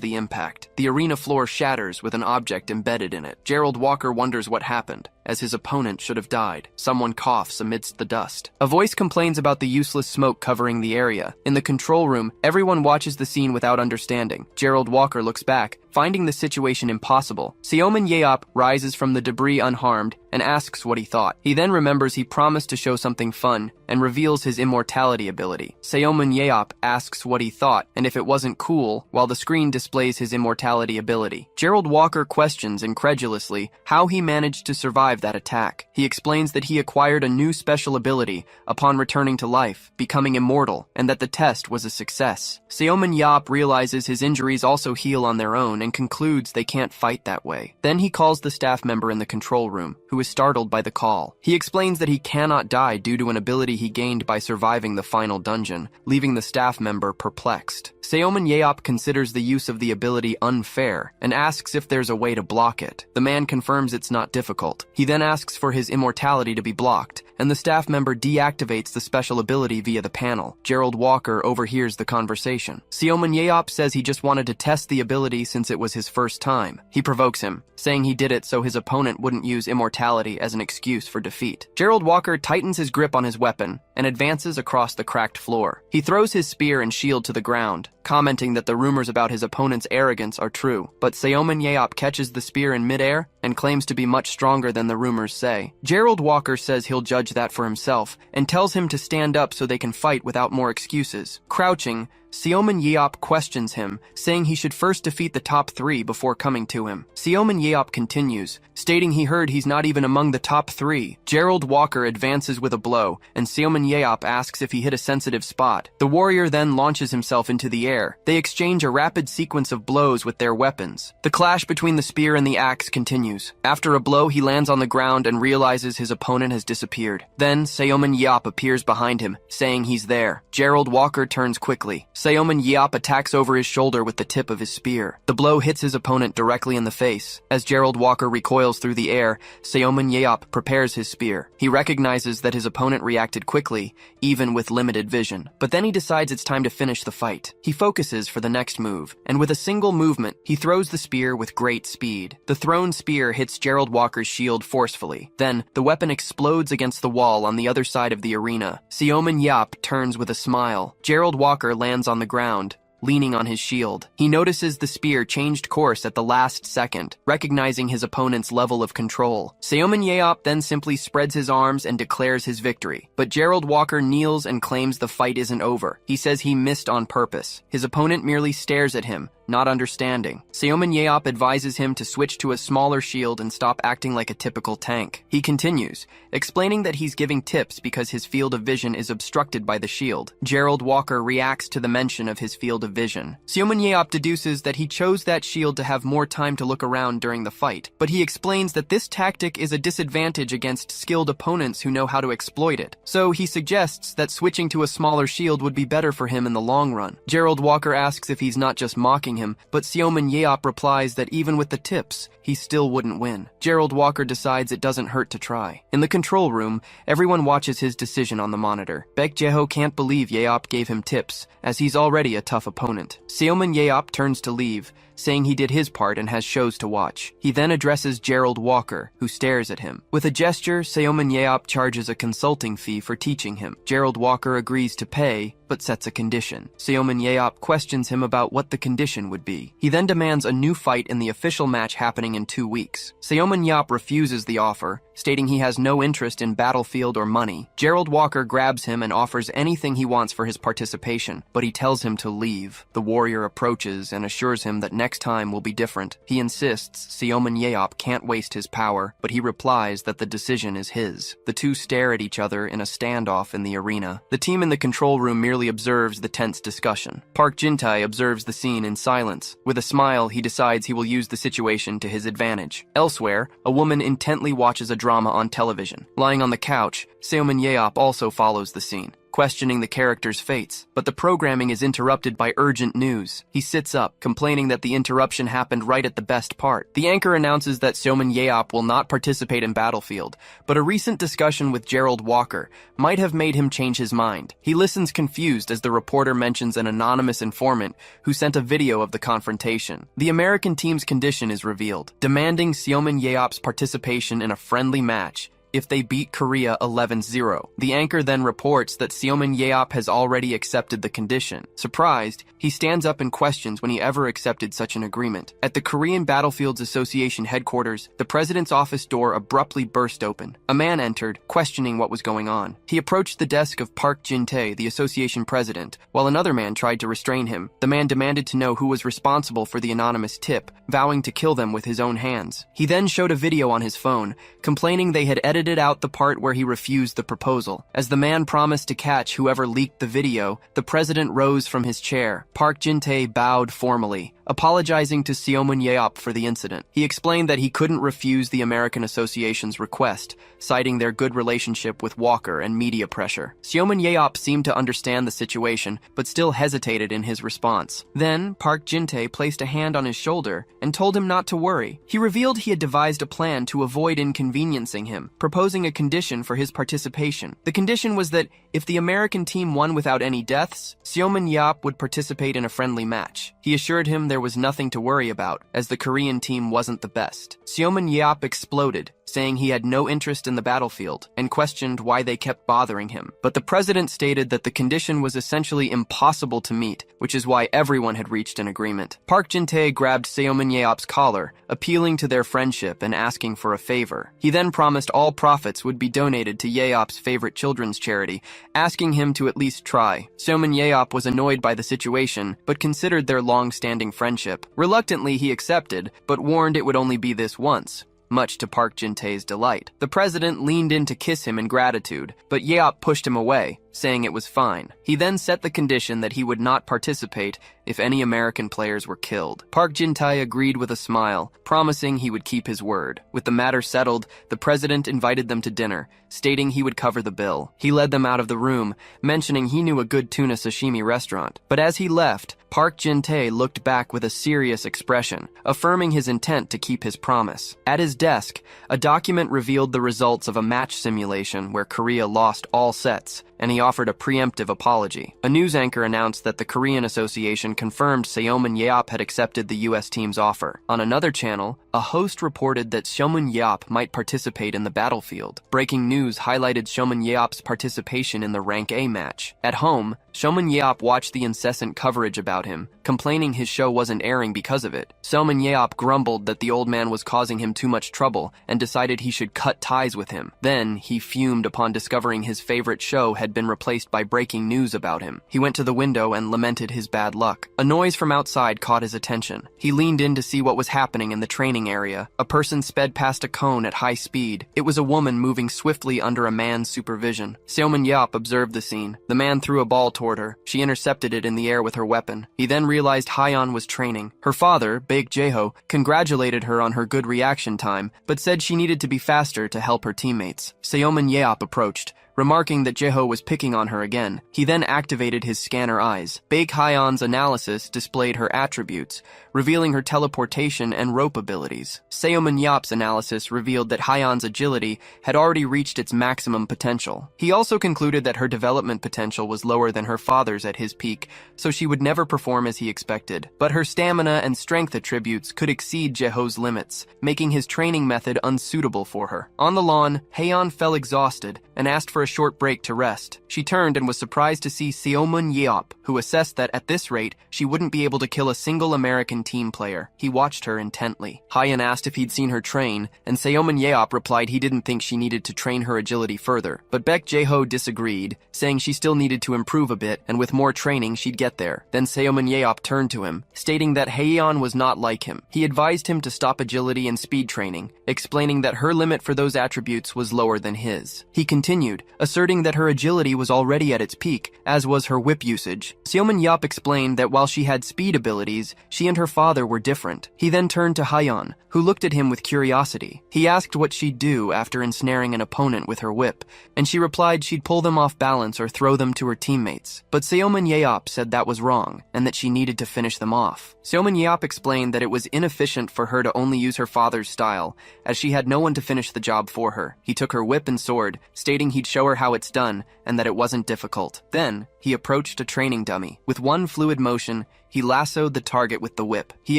[SPEAKER 1] the impact. The arena floor shatters with an object embedded in it. Gerald Walker wonders what happened, as his opponent should have died. Someone coughs amidst the dust. A voice complains about the useless smoke covering the area. In the control room, everyone watches the scene without understanding. Gerald Walker looks back, finding the situation impossible. Seomin Yeop rises from the debris unharmed and asks what he thought. He then remembers he promised to show something fun and reveals his immortality ability. Seomin Yeop asks what he thought and if it wasn't cool, while the screen displays his immortality ability. Gerald Walker questions incredulously how he managed to survive that attack. He explains that he acquired a new special ability upon returning to life, becoming immortal, and that the test was a success. Seomin Yeop realizes his injuries also heal on their own and concludes they can't fight that way. Then he calls the staff member in the control room, who is startled by the call. He explains that he cannot die due to an ability he gained by surviving the final dungeon, leaving the staff member perplexed. Seomin Yeop considers the use of the ability unfair and asks if there's a way to block it. The man confirms it's not difficult. He then asks for his immortality to be blocked, and the staff member deactivates the special ability via the panel. Gerald Walker overhears the conversation. Seomin Yeop says he just wanted to test the ability since it was his first time. He provokes him, saying he did it so his opponent wouldn't use immortality as an excuse for defeat. Gerald Walker tightens his grip on his weapon and advances across the cracked floor. He throws his spear and shield to the ground, commenting that the rumors about his opponent's arrogance are true. But Seomin Yeop catches the spear in midair and claims to be much stronger than the rumors say. Gerald Walker says he'll judge that for himself and tells him to stand up so they can fight without more excuses. Crouching, Seomin Yeop questions him, saying he should first defeat the top 3 before coming to him. Seomin Yeop continues, stating he heard he's not even among the top 3. Gerald Walker advances with a blow, and Seomin Yeop asks if he hit a sensitive spot. The warrior then launches himself into the air. They exchange a rapid sequence of blows with their weapons. The clash between the spear and the axe continues. After a blow, he lands on the ground and realizes his opponent has disappeared. Then, Seomin Yeop appears behind him, saying he's there. Gerald Walker turns quickly. Seomin Yeop attacks over his shoulder with the tip of his spear. The blow hits his opponent directly in the face. As Gerald Walker recoils through the air, Seomin Yeop prepares his spear. He recognizes that his opponent reacted quickly, even with limited vision. But then he decides it's time to finish the fight. He focuses for the next move, and with a single movement, he throws the spear with great speed. The thrown spear hits Gerald Walker's shield forcefully. Then, the weapon explodes against the wall on the other side of the arena. Seomin Yeop turns with a smile. Gerald Walker lands on the ground, leaning on his shield. He notices the spear changed course at the last second, recognizing his opponent's level of control. Seomin Yeop then simply spreads his arms and declares his victory. But Gerald Walker kneels and claims the fight isn't over. He says he missed on purpose. His opponent merely stares at him, not understanding. Seomin Yeop advises him to switch to a smaller shield and stop acting like a typical tank. He continues, explaining that he's giving tips because his field of vision is obstructed by the shield. Gerald Walker reacts to the mention of his field of vision. Seomin Yeop deduces that he chose that shield to have more time to look around during the fight, but he explains that this tactic is a disadvantage against skilled opponents who know how to exploit it. So he suggests that switching to a smaller shield would be better for him in the long run. Gerald Walker asks if he's not just mocking him, but Seomin Yeop replies that even with the tips, he still wouldn't win. Gerald Walker decides it doesn't hurt to try. In the control room, everyone watches his decision on the monitor. Baek Jae-ho can't believe Yeop gave him tips, as he's already a tough opponent. Seomin Yeop turns to leave, saying he did his part and has shows to watch. He then addresses Gerald Walker, who stares at him. With a gesture, Seomin Yeop charges a consulting fee for teaching him. Gerald Walker agrees to pay, but sets a condition. Seomin Yeop questions him about what the condition would be. He then demands a new fight in the official match happening in 2 weeks. Seomin Yeop refuses the offer, stating he has no interest in battlefield or money. Gerald Walker grabs him and offers anything he wants for his participation, but he tells him to leave. The warrior approaches and assures him that next time will be different. He insists Seomin Yeop can't waste his power, but he replies that the decision is his. The two stare at each other in a standoff in the arena. The team in the control room merely observes the tense discussion. Park Jin-tae observes the scene in silence. With a smile, he decides he will use the situation to his advantage. Elsewhere, a woman intently watches a drama on television. Lying on the couch, Seomin Yeop also follows the scene, questioning the characters' fates, but the programming is interrupted by urgent news. He sits up, complaining that the interruption happened right at the best part. The anchor announces that Seomin Yeop will not participate in Battlefield, but a recent discussion with Gerald Walker might have made him change his mind. He listens confused as the reporter mentions an anonymous informant who sent a video of the confrontation. The American team's condition is revealed, demanding Seomin Yeop's participation in a friendly match if they beat Korea 11-0. The anchor then reports that Seomin Yeop has already accepted the condition. Surprised, he stands up and questions when he ever accepted such an agreement. At the Korean Battlefields Association headquarters, the president's office door abruptly burst open. A man entered, questioning what was going on. He approached the desk of Park Jin-tae, the association president, while another man tried to restrain him. The man demanded to know who was responsible for the anonymous tip, vowing to kill them with his own hands. He then showed a video on his phone, complaining they had edited out the part where he refused the proposal. As the man promised to catch whoever leaked the video, the president rose from his chair. Park Jin-tae bowed formally, apologizing to Seomin Yeop for the incident. He explained that he couldn't refuse the American Association's request, citing their good relationship with Walker and media pressure. Seomin Yeop seemed to understand the situation, but still hesitated in his response. Then, Park Jin-tae placed a hand on his shoulder and told him not to worry. He revealed he had devised a plan to avoid inconveniencing him, proposing a condition for his participation. The condition was that if the American team won without any deaths, Seomin Yeop would participate in a friendly match. He assured him there was nothing to worry about, as the Korean team wasn't the best. Seomin Yeop exploded, saying he had no interest in the battlefield, and questioned why they kept bothering him. But the president stated that the condition was essentially impossible to meet, which is why everyone had reached an agreement. Park Jin-tae grabbed Seomin Yeop's collar, appealing to their friendship and asking for a favor. He then promised all profits would be donated to Yeop's favorite children's charity, asking him to at least try. Seomin Yeop was annoyed by the situation, but considered their long-standing friendship. Reluctantly, he accepted, but warned it would only be this once, much to Park Jin-tae's delight. The president leaned in to kiss him in gratitude, but Yeop pushed him away, saying it was fine. He then set the condition that he would not participate if any American players were killed. Park Jin-tae agreed with a smile, promising he would keep his word. With the matter settled, the president invited them to dinner, stating he would cover the bill. He led them out of the room, mentioning he knew a good tuna sashimi restaurant. But as he left, Park Jin-tae looked back with a serious expression, affirming his intent to keep his promise. At his desk, a document revealed the results of a match simulation where Korea lost all sets, and he offered a preemptive apology. A news anchor announced that the Korean Association confirmed Seomin Yeop had accepted the U.S. team's offer. On another channel, a host reported that Seomun Yeop might participate in the battlefield. Breaking news highlighted Seomun Yeop's participation in the Rank A match. At home, Seomun Yeop watched the incessant coverage about him, complaining his show wasn't airing because of it. Seomun Yeop grumbled that the old man was causing him too much trouble and decided he should cut ties with him. Then, he fumed upon discovering his favorite show had been replaced by breaking news about him. He went to the window and lamented his bad luck. A noise from outside caught his attention. He leaned in to see what was happening in the training area. A person sped past a cone at high speed. It was a woman moving swiftly under a man's supervision. Seomun Yeop observed the scene. The man threw a ball toward her. She intercepted it in the air with her weapon. He then realized Hyeon was training. Her father, Baek Jae-ho, congratulated her on her good reaction time, but said she needed to be faster to help her teammates. Seomun Yeop approached, remarking that Jae-ho was picking on her again. He then activated his scanner eyes. Baek Hyeon's analysis displayed her attributes, revealing her teleportation and rope abilities. Seomun Yeop's analysis revealed that Hyeon's agility had already reached its maximum potential. He also concluded that her development potential was lower than her father's at his peak, so she would never perform as he expected. But her stamina and strength attributes could exceed Jae-ho's limits, making his training method unsuitable for her. On the lawn, Hyeon fell exhausted and asked for a short break to rest. She turned and was surprised to see Seomun Yeop, who assessed that at this rate, she wouldn't be able to kill a single American team player. He watched her intently. Hyeon asked if he'd seen her train, and Seomun Yeop replied he didn't think she needed to train her agility further. But Baek Jae-ho disagreed, saying she still needed to improve a bit, and with more training she'd get there. Then Seomun Yeop turned to him, stating that Hyeon was not like him. He advised him to stop agility and speed training, explaining that her limit for those attributes was lower than his. He continued, asserting that her agility was already at its peak, as was her whip usage. Seomun Yeop explained that while she had speed abilities, she and her father were different. He then turned to Hyeon, who looked at him with curiosity. He asked what she'd do after ensnaring an opponent with her whip, and she replied she'd pull them off balance or throw them to her teammates. But Seomun Yeop said that was wrong, and that she needed to finish them off. Seomun Yeop explained that it was inefficient for her to only use her father's style, as she had no one to finish the job for her. He took her whip and sword, stating he'd show her how it's done, and that it wasn't difficult. Then, he approached a training dummy. With one fluid motion, he lassoed the target with the whip. He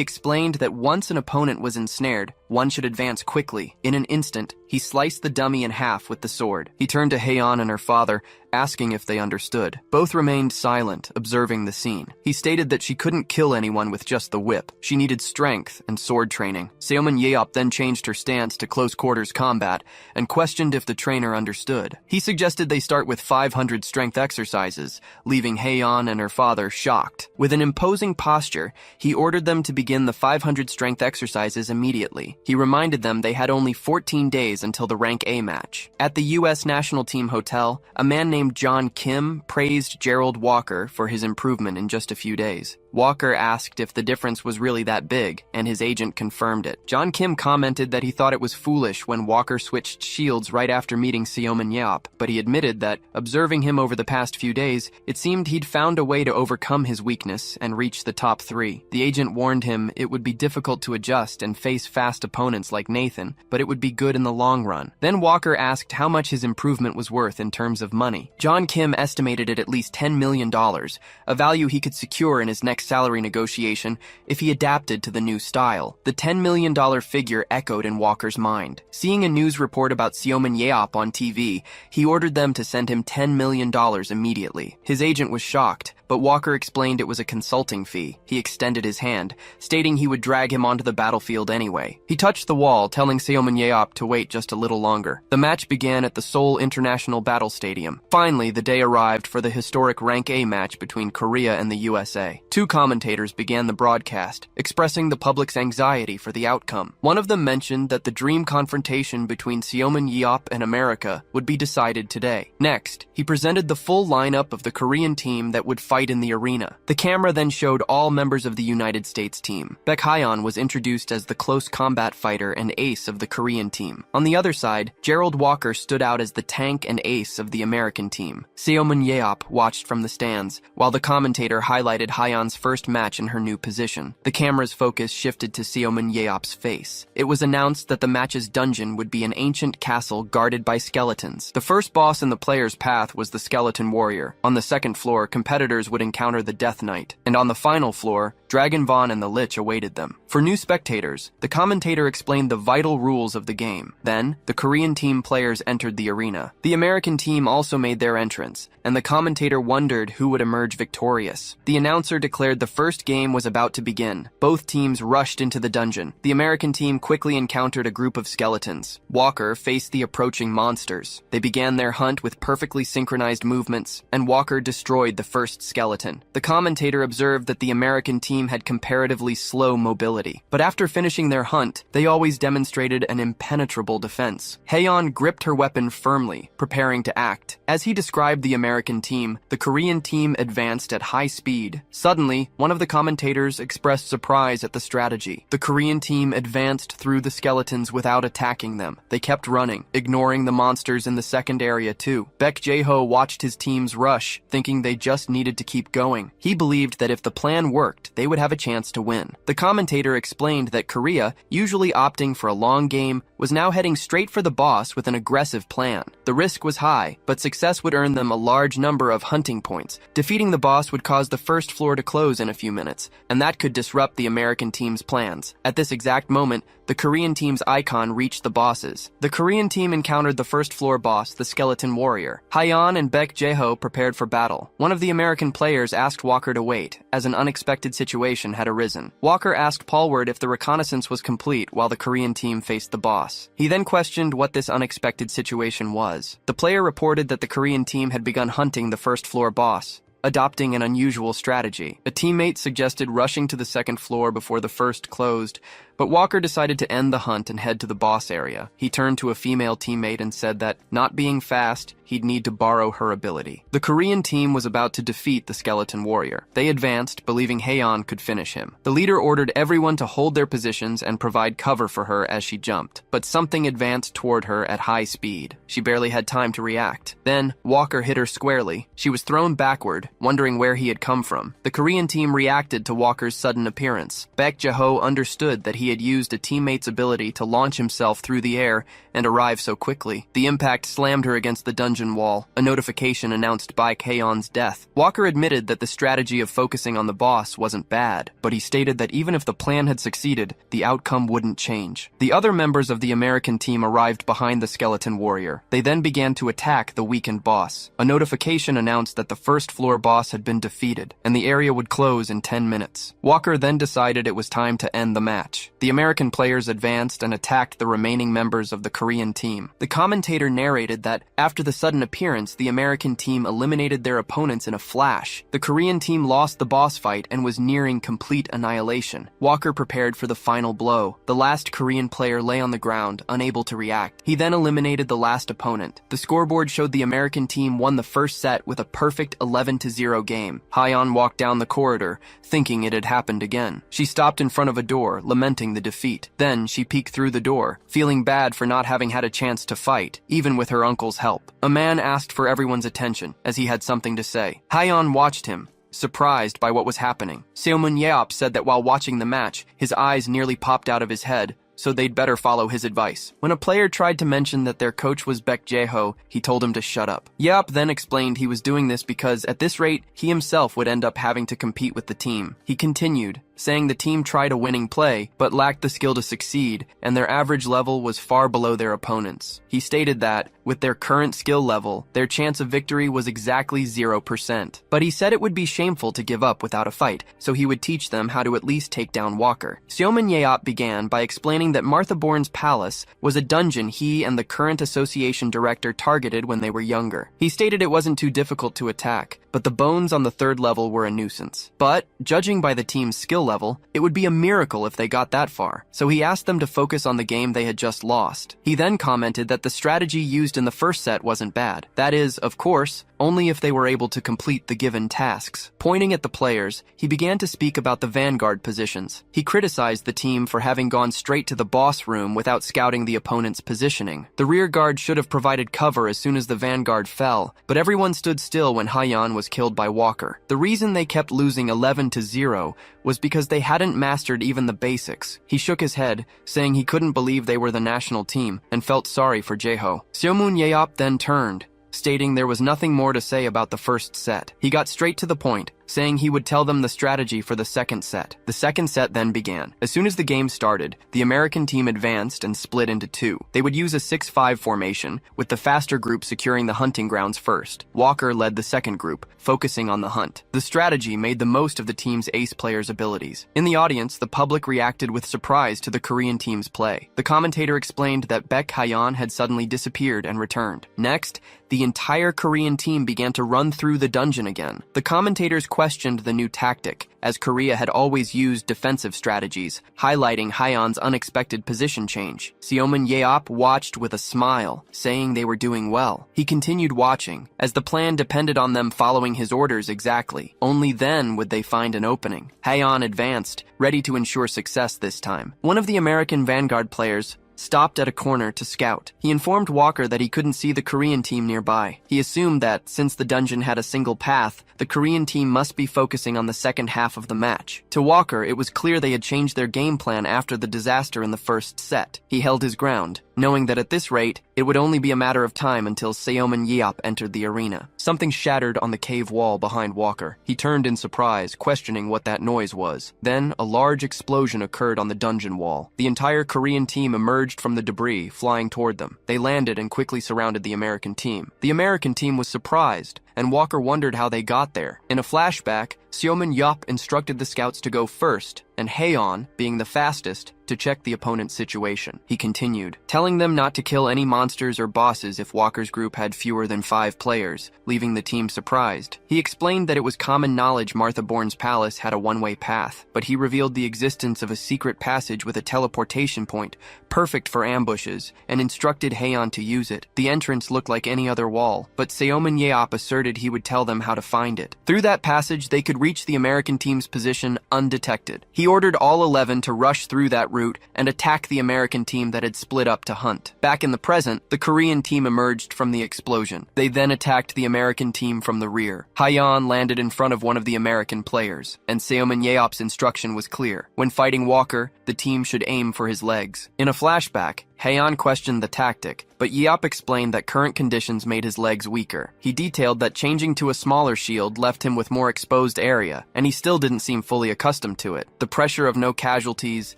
[SPEAKER 1] explained that once an opponent was ensnared, one should advance quickly. In an instant, he sliced the dummy in half with the sword. He turned to Hyeon and her father, asking if they understood. Both remained silent, observing the scene. He stated that she couldn't kill anyone with just the whip. She needed strength and sword training. Seomun Yeop then changed her stance to close-quarters combat and questioned if the trainer understood. He suggested they start with 500 strength exercises, leaving Hyeon and her father shocked. With an imposing posture, he ordered them to begin the 500 strength exercises immediately. He reminded them they had only 14 days until the Rank A match. At the U.S. national team hotel, a man named John Kim praised Gerald Walker for his improvement in just a few days. Walker asked if the difference was really that big, and his agent confirmed it. John Kim commented that he thought it was foolish when Walker switched shields right after meeting Seomun Yeop, but he admitted that, observing him over the past few days, it seemed he'd found a way to overcome his weakness and reach the top 3. The agent warned him it would be difficult to adjust and face fast opponents like Nathan, but it would be good in the long run. Then Walker asked how much his improvement was worth in terms of money. John Kim estimated it at least $10 million, a value he could secure in his next salary negotiation if he adapted to the new style. The $10 million figure echoed in Walker's mind. Seeing a news report about Seomun Yeop on TV, he ordered them to send him $10 million immediately. His agent was shocked, but Walker explained it was a consulting fee. He extended his hand, stating he would drag him onto the battlefield anyway. He touched the wall, telling Seomun Yeop to wait just a little longer. The match began at the Seoul International Battle Stadium. Finally, the day arrived for the historic Rank A match between Korea and the USA. Two commentators began the broadcast, expressing the public's anxiety for the outcome. One of them mentioned that the dream confrontation between Seomun Yeop and America would be decided today. Next, he presented the full lineup of the Korean team that would fight in the arena. The camera then showed all members of the United States team. Baek Hyeon was introduced as the close combat fighter and ace of the Korean team. On the other side, Gerald Walker stood out as the tank and ace of the American team. Seomun Yeop watched from the stands, while the commentator highlighted Hyeon's first match in her new position. The camera's focus shifted to Seomun Yeop's face. It was announced that the match's dungeon would be an ancient castle guarded by skeletons. The first boss in the player's path was the Skeleton Warrior. On the second floor, competitors would encounter the Death Knight, and on the final floor, Dragon Vaughn and the Lich awaited them. For new spectators, the commentator explained the vital rules of the game. Then, the Korean team players entered the arena. The American team also made their entrance, and the commentator wondered who would emerge victorious. The announcer declared the first game was about to begin. Both teams rushed into the dungeon. The American team quickly encountered a group of skeletons. Walker faced the approaching monsters. They began their hunt with perfectly synchronized movements, and Walker destroyed the first skeleton. The commentator observed that the American team had comparatively slow mobility, but after finishing their hunt, they always demonstrated an impenetrable defense. Haeyeon gripped her weapon firmly, preparing to act. As he described the American team, the Korean team advanced at high speed. Suddenly, one of the commentators expressed surprise at the strategy. The Korean team advanced through the skeletons without attacking them. They kept running, ignoring the monsters in the second area too. Baek Jae-ho watched his teams rush, thinking they just needed to keep going. He believed that if the plan worked, they would have a chance to win. The commentator explained that Korea, usually opting for a long game, was now heading straight for the boss with an aggressive plan. The risk was high, but success would earn them a large number of hunting points. Defeating the boss would cause the first floor to close in a few minutes, and that could disrupt the American team's plans. At this exact moment, the Korean team's icon reached the bosses. The Korean team encountered the first floor boss, the Skeleton Warrior. Haeyeon and Baek Jae-ho prepared for battle. One of the American players asked Walker to wait, as an unexpected situation had arisen. Walker asked Paulward if the reconnaissance was complete while the Korean team faced the boss. He then questioned what this unexpected situation was. The player reported that the Korean team had begun hunting the first floor boss, adopting an unusual strategy. A teammate suggested rushing to the second floor before the first closed, but Walker decided to end the hunt and head to the boss area. He turned to a female teammate and said that, not being fast, he'd need to borrow her ability. The Korean team was about to defeat the Skeleton Warrior. They advanced, believing Haeyeon could finish him. The leader ordered everyone to hold their positions and provide cover for her as she jumped, but something advanced toward her at high speed. She barely had time to react. Then, Walker hit her squarely. She was thrown backward, wondering where he had come from. The Korean team reacted to Walker's sudden appearance. Baek Jae-ho understood that he had used a teammate's ability to launch himself through the air and arrive so quickly. The impact slammed her against the dungeon wall. A notification announced Baek Haeyeon's death. Walker admitted that the strategy of focusing on the boss wasn't bad, but he stated that even if the plan had succeeded, the outcome wouldn't change. The other members of the American team arrived behind the Skeleton Warrior. They then began to attack the weakened boss. A notification announced that the first floor boss had been defeated, and the area would close in 10 minutes. Walker then decided it was time to end the match. The American players advanced and attacked the remaining members of the Korean team. The commentator narrated that, after the sudden appearance, the American team eliminated their opponents in a flash. The Korean team lost the boss fight and was nearing complete annihilation. Walker prepared for the final blow. The last Korean player lay on the ground, unable to react. He then eliminated the last opponent. The scoreboard showed the American team won the first set with a perfect 11-0 game. Haeyeon walked down the corridor, thinking it had happened again. She stopped in front of a door, lamenting the defeat. Then she peeked through the door, feeling bad for not having had a chance to fight, even with her uncle's help. A man asked for everyone's attention, as he had something to say. Haeyeon watched him, surprised by what was happening. Seomun Yeop said that while watching the match, his eyes nearly popped out of his head, so they'd better follow his advice. When a player tried to mention that their coach was Baek Jae-ho, he told him to shut up. Yeop then explained he was doing this because, at this rate, he himself would end up having to compete with the team. He continued, saying the team tried a winning play, but lacked the skill to succeed, and their average level was far below their opponents. He stated that, with their current skill level, their chance of victory was exactly 0%. But he said it would be shameful to give up without a fight, so he would teach them how to at least take down Walker. Seomun Yeop began by explaining that Martha Bourne's palace was a dungeon he and the current association director targeted when they were younger. He stated it wasn't too difficult to attack, but the bones on the third level were a nuisance. But, judging by the team's skill level, it would be a miracle if they got that far, so he asked them to focus on the game they had just lost. He then commented that the strategy used in the first set wasn't bad. That is, of course, only if they were able to complete the given tasks. Pointing at the players, he began to speak about the vanguard positions. He criticized the team for having gone straight to the boss room without scouting the opponent's positioning. The rear guard should have provided cover as soon as the vanguard fell, but everyone stood still when Haeyeon was killed by Walker. The reason they kept losing 11-0 was because they hadn't mastered even the basics. He shook his head, saying he couldn't believe they were the national team, and felt sorry for Jae-ho. Seomun Yeop then turned, stating there was nothing more to say about the first set. He got straight to the point, saying he would tell them the strategy for the second set. The second set then began. As soon as the game started, the American team advanced and split into two. They would use a 6-5 formation, with the faster group securing the hunting grounds first. Walker led the second group, focusing on the hunt. The strategy made the most of the team's ace players' abilities. In the audience, the public reacted with surprise to the Korean team's play. The commentator explained that Baek Hyeon had suddenly disappeared and returned. Next, the entire Korean team began to run through the dungeon again. The commentators questioned the new tactic, as Korea had always used defensive strategies, highlighting Hyeon's unexpected position change. Seomin Yeop watched with a smile, saying they were doing well. He continued watching, as the plan depended on them following his orders exactly. Only then would they find an opening. Hyeon advanced, ready to ensure success this time. One of the American Vanguard players stopped at a corner to scout. He informed Walker that he couldn't see the Korean team nearby. He assumed that, since the dungeon had a single path, the Korean team must be focusing on the second half of the match. To Walker, it was clear they had changed their game plan after the disaster in the first set. He held his ground, knowing that at this rate, it would only be a matter of time until Seomin Yeop entered the arena. Something shattered on the cave wall behind Walker. He turned in surprise, questioning what that noise was. Then, a large explosion occurred on the dungeon wall. The entire Korean team emerged from the debris, flying toward them. They landed and quickly surrounded the American team. The American team was surprised, and Walker wondered how they got there. In a flashback, Seomin Yeop instructed the scouts to go first, and Haeon, being the fastest, to check the opponent's situation. He continued, telling them not to kill any monsters or bosses if Walker's group had fewer than 5 players, leaving the team surprised. He explained that it was common knowledge Martha Bourne's palace had a one-way path, but he revealed the existence of a secret passage with a teleportation point, perfect for ambushes, and instructed Haeon to use it. The entrance looked like any other wall, but Seomin Yeop asserted he would tell them how to find it. Through that passage, they could reach the American team's position undetected. He ordered all 11 to rush through that route and attack the American team that had split up to hunt. Back in the present, the Korean team emerged from the explosion. They then attacked the American team from the rear. Hyeon landed in front of one of the American players, and Seomin Yeop's instruction was clear. When fighting Walker, the team should aim for his legs. In a flashback, Haeon questioned the tactic, but Yeop explained that current conditions made his legs weaker. He detailed that changing to a smaller shield left him with more exposed area, and he still didn't seem fully accustomed to it. The pressure of no casualties,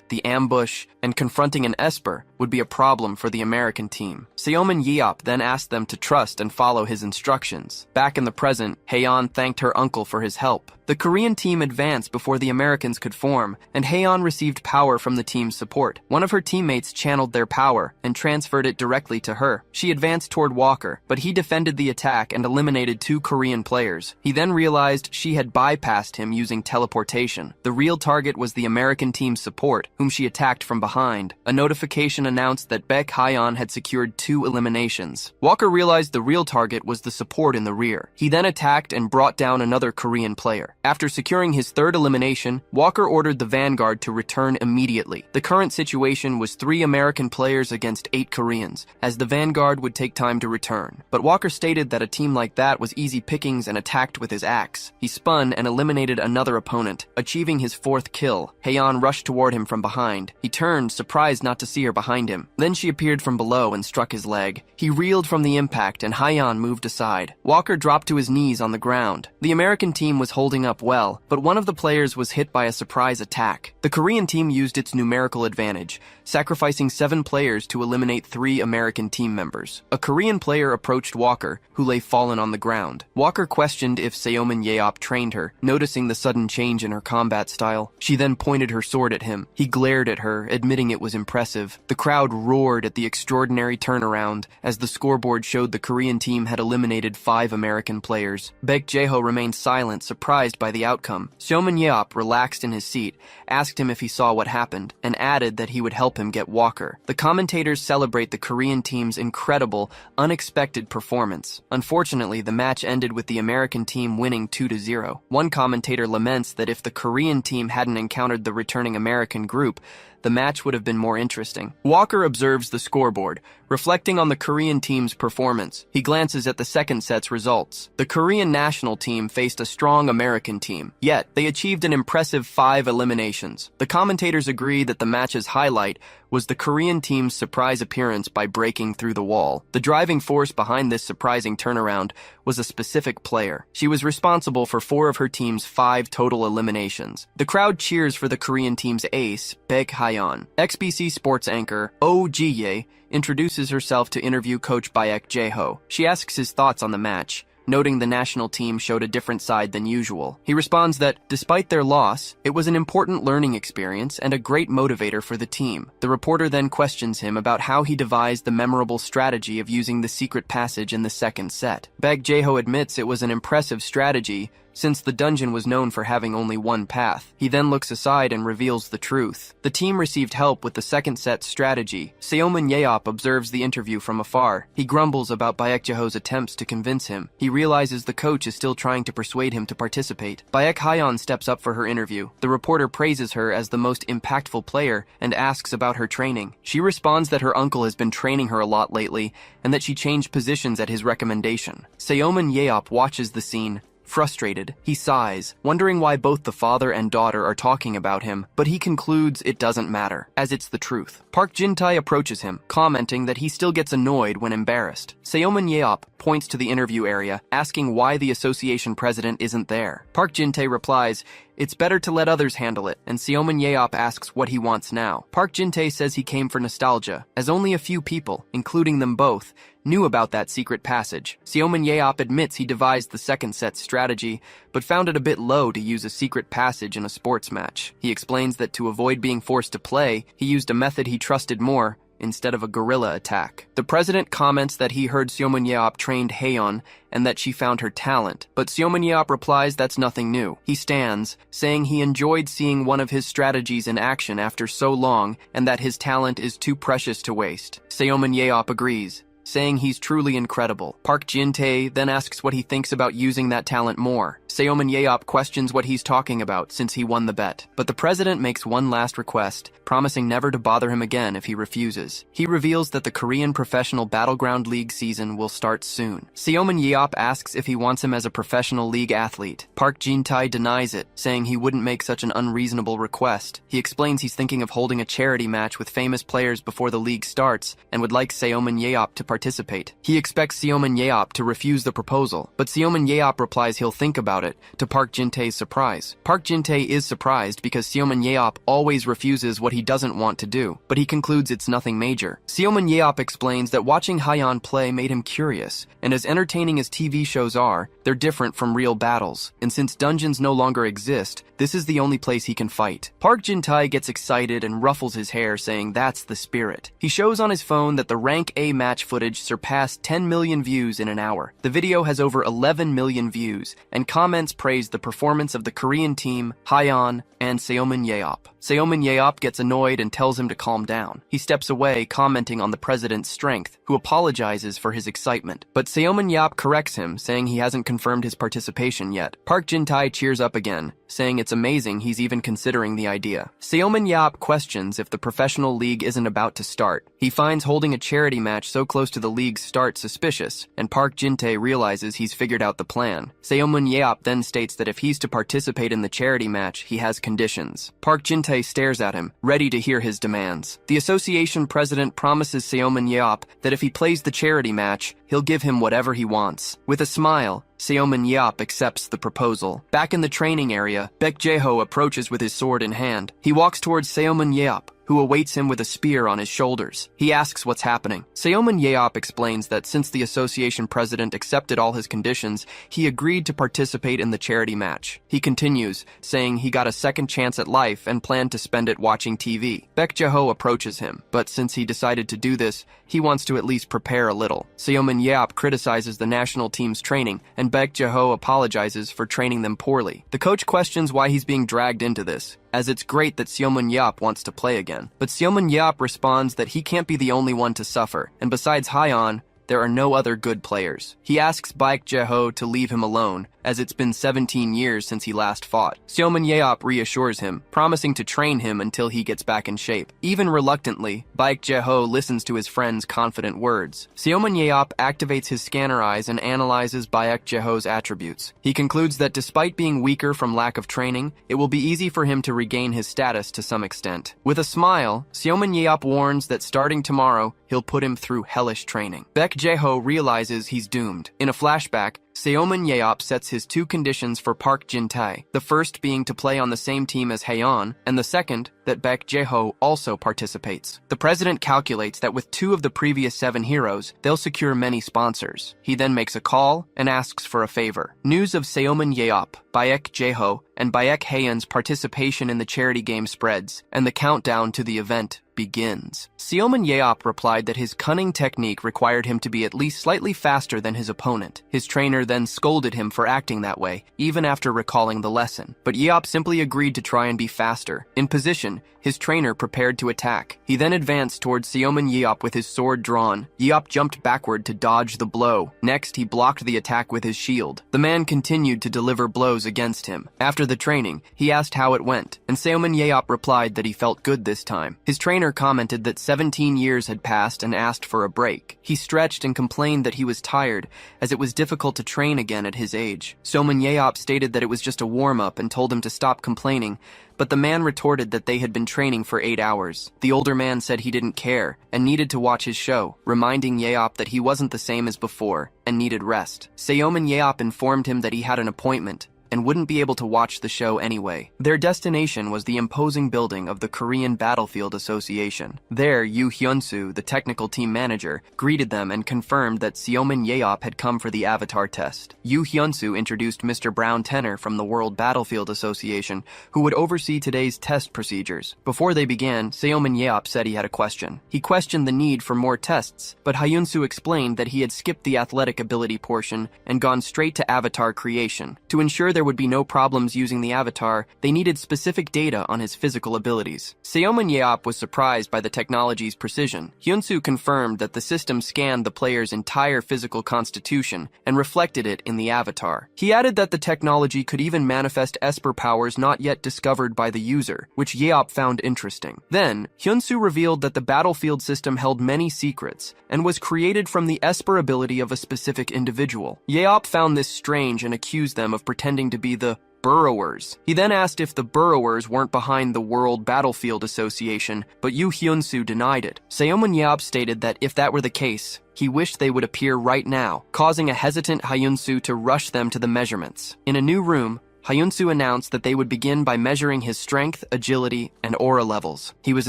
[SPEAKER 1] the ambush, and confronting an Esper would be a problem for the American team. Seomin Yeop then asked them to trust and follow his instructions. Back in the present, Haeon thanked her uncle for his help. The Korean team advanced before the Americans could form, and Haeon received power from the team's support. One of her teammates channeled their power and transferred it directly to her. She advanced toward Walker, but he defended the attack and eliminated 2 Korean players. He then realized she had bypassed him using teleportation. The real target was the American team's support, whom she attacked from behind. A notification announced that Baek Hyeon had secured 2 eliminations. Walker realized the real target was the support in the rear. He then attacked and brought down another Korean player. After securing his 3rd elimination, Walker ordered the Vanguard to return immediately. The current situation was 3 American players against 8 Koreans, as the Vanguard would take time to return. But Walker stated that a team like that was easy pickings and attacked with his axe. He spun and eliminated another opponent, achieving his 4th kill. Haeon rushed toward him from behind. He turned, surprised not to see her behind him. Then she appeared from below and struck his leg. He reeled from the impact and Haeon moved aside. Walker dropped to his knees on the ground. The American team was holding up well, but one of the players was hit by a surprise attack. The Korean team used its numerical advantage, sacrificing 7 players to eliminate 3 American team members. A Korean player approached Walker, who lay fallen on the ground. Walker questioned if Seomin Yeop trained her, noticing the sudden change in her combat style. She then pointed her sword at him. He glared at her, admitting it was impressive. The crowd roared at the extraordinary turnaround, as the scoreboard showed the Korean team had eliminated 5 American players. Baek Jae-ho remained silent, surprised by the outcome. Seomin Yeop relaxed in his seat, asked him if he saw what happened, and added that he would help him get Walker. The commentators celebrate the Korean team's incredible, unexpected performance. Unfortunately, the match ended with the American team winning 2-0. One commentator laments that if the Korean team hadn't encountered the returning American group, the match would have been more interesting. Walker observes the scoreboard, reflecting on the Korean team's performance. He glances at the second set's results. The Korean national team faced a strong American team, yet they achieved an impressive 5 eliminations. The commentators agree that the match's highlight was the Korean team's surprise appearance by breaking through the wall. The driving force behind this surprising turnaround was a specific player. She was responsible for 4 of her team's 5 total eliminations. The crowd cheers for the Korean team's ace, Baek Hyeon. XBC sports anchor Oh Ji-ye introduces herself to interview coach Baek Jae-ho. She asks his thoughts on the match, noting the national team showed a different side than usual. He responds that, despite their loss, it was an important learning experience and a great motivator for the team. The reporter then questions him about how he devised the memorable strategy of using the secret passage in the second set. Baek Jae-ho admits it was an impressive strategy, since the dungeon was known for having only one path. He then looks aside and reveals the truth. The team received help with the second set strategy. Seomin Yeop observes the interview from afar. He grumbles about Baek Jae-ho's attempts to convince him. He realizes the coach is still trying to persuade him to participate. Baek Hyeon steps up for her interview. The reporter praises her as the most impactful player and asks about her training. She responds that her uncle has been training her a lot lately and that she changed positions at his recommendation. Seomin Yeop watches the scene. Frustrated, he sighs, wondering why both the father and daughter are talking about him, but he concludes it doesn't matter, as it's the truth. Park Jin-tae approaches him, commenting that he still gets annoyed when embarrassed. Seomin Yeop points to the interview area, asking why the association president isn't there. Park Jin-tae replies, "It's better to let others handle it," and Seomin Yeop asks what he wants now. Park Jin-tae says he came for nostalgia, as only a few people, including them both, knew about that secret passage. Seomin Yeop admits he devised the second set strategy, but found it a bit low to use a secret passage in a sports match. He explains that to avoid being forced to play, he used a method he trusted more, instead of a guerrilla attack. The president comments that he heard Seomin Yeop trained Haeon and that she found her talent, but Seomin Yeop replies that's nothing new. He stands, saying he enjoyed seeing one of his strategies in action after so long and that his talent is too precious to waste. Seomin Yeop agrees, saying he's truly incredible. Park Jin-tae then asks what he thinks about using that talent more. Seomin Yeop questions what he's talking about since he won the bet, but the president makes one last request, promising never to bother him again if he refuses. He reveals that the Korean Professional Battleground League season will start soon. Seomin Yeop asks if he wants him as a professional league athlete. Park Jin-tae denies it, saying he wouldn't make such an unreasonable request. He explains he's thinking of holding a charity match with famous players before the league starts and would like Seomin Yeop to participate. He expects Seomin Yeop to refuse the proposal, but Seomin Yeop replies he'll think about it, to Park Jin-tae's surprise. Park Jin-tae is surprised because Seomin Yeop always refuses what he doesn't want to do, but he concludes it's nothing major. Seomin Yeop explains that watching Hyeon play made him curious, and as entertaining as TV shows are, they're different from real battles, and since dungeons no longer exist, this is the only place he can fight. Park Jin-tae gets excited and ruffles his hair, saying that's the spirit. He shows on his phone that the Rank A match footage surpassed 10 million views in an hour. The video has over 11 million views, and comments praise the performance of the Korean team, Hyeon, and Seomin Yeop. Seomin Yeop gets annoyed and tells him to calm down. He steps away, commenting on the president's strength, who apologizes for his excitement. But Seomin Yeop corrects him, saying he hasn't confirmed his participation yet. Park Jin-tae cheers up again, saying it's amazing he's even considering the idea. Seomin Yeop questions if the professional league isn't about to start. He finds holding a charity match so close to the league's start suspicious, and Park Jin-tae realizes he's figured out the plan. Seomin Yeop then states that if he's to participate in the charity match, he has conditions. Park Jin-tae stares at him, ready to hear his demands. The association president promises Seomin Yeop that if he plays the charity match, he'll give him whatever he wants. With a smile, Seomin Yeop accepts the proposal. Back in the training area, Baek Jae-ho approaches with his sword in hand. He walks towards Seomin Yeop, who awaits him with a spear on his shoulders. He asks what's happening. Seomin Yeop explains that since the association president accepted all his conditions, he agreed to participate in the charity match. He continues, saying he got a second chance at life and planned to spend it watching TV. Baek Jae-ho approaches him, but since he decided to do this, he wants to at least prepare a little. Seomin Yeop criticizes the national team's training, and Baek Jae-ho apologizes for training them poorly. The coach questions why he's being dragged into this, as it's great that Seomin Yeop wants to play again. But Seomin Yeop responds that he can't be the only one to suffer, and besides Hyeon, there are no other good players. He asks Baek Jae-ho to leave him alone, as it's been 17 years since he last fought. Seomin Yeop reassures him, promising to train him until he gets back in shape. Even reluctantly, Baek Jae-ho listens to his friend's confident words. Seomin Yeop activates his scanner eyes and analyzes Baek Jae-ho's attributes. He concludes that despite being weaker from lack of training, it will be easy for him to regain his status to some extent. With a smile, Seomin Yeop warns that starting tomorrow, he'll put him through hellish training. Baek Jae-ho realizes he's doomed. In a flashback, Seomin Yeop sets his two conditions for Park Jin-tae, the first being to play on the same team as Haeon, and the second, that Baek Jae-ho also participates. The president calculates that with 2 of the previous 7 heroes, they'll secure many sponsors. He then makes a call and asks for a favor. News of Seomin Yeop, Baek Jae-ho, and Baek Haeon's participation in the charity game spreads, and the countdown to the event begins. Seomin Yeop replied that his cunning technique required him to be at least slightly faster than his opponent. His trainer then scolded him for acting that way, even after recalling the lesson. But Yeop simply agreed to try and be faster. In position, his trainer prepared to attack. He then advanced towards Seomin Yeop with his sword drawn. Yeop jumped backward to dodge the blow. Next, he blocked the attack with his shield. The man continued to deliver blows against him. After the training, he asked how it went, and Seomin Yeop replied that he felt good this time. His trainer commented that 17 years had passed and asked for a break. He stretched and complained that he was tired, as it was difficult to train again at his age. Seomin Yeop stated that it was just a warm-up and told him to stop complaining, but the man retorted that they had been training for 8 hours. The older man said he didn't care and needed to watch his show, reminding Yeop that he wasn't the same as before and needed rest. Seomin Yeop informed him that he had an appointment and wouldn't be able to watch the show anyway. Their destination was the imposing building of the Korean Battlefield Association. There, Yoo Hyun-soo, the technical team manager, greeted them and confirmed that Seomin Yeop had come for the avatar test. Yoo Hyun-soo introduced Mr. Brown Tenor from the World Battlefield Association, who would oversee today's test procedures. Before they began, Seomin Yeop said he had a question. He questioned the need for more tests, but Hyun-soo explained that he had skipped the athletic ability portion and gone straight to avatar creation. To ensure there would be no problems using the avatar, they needed specific data on his physical abilities. Seomin Yeop was surprised by the technology's precision. Hyun-soo confirmed that the system scanned the player's entire physical constitution and reflected it in the avatar. He added that the technology could even manifest Esper powers not yet discovered by the user, which Yeop found interesting. Then, Hyun-soo revealed that the battlefield system held many secrets and was created from the Esper ability of a specific individual. Yeop found this strange and accused them of pretending to be the Burrowers. He then asked if the Burrowers weren't behind the World Battlefield Association, but Yoo Hyun-soo denied it. Seomin Yeop stated that if that were the case, he wished they would appear right now, causing a hesitant Hyun-soo to rush them to the measurements. In a new room, Hyun-soo announced that they would begin by measuring his strength, agility, and aura levels. He was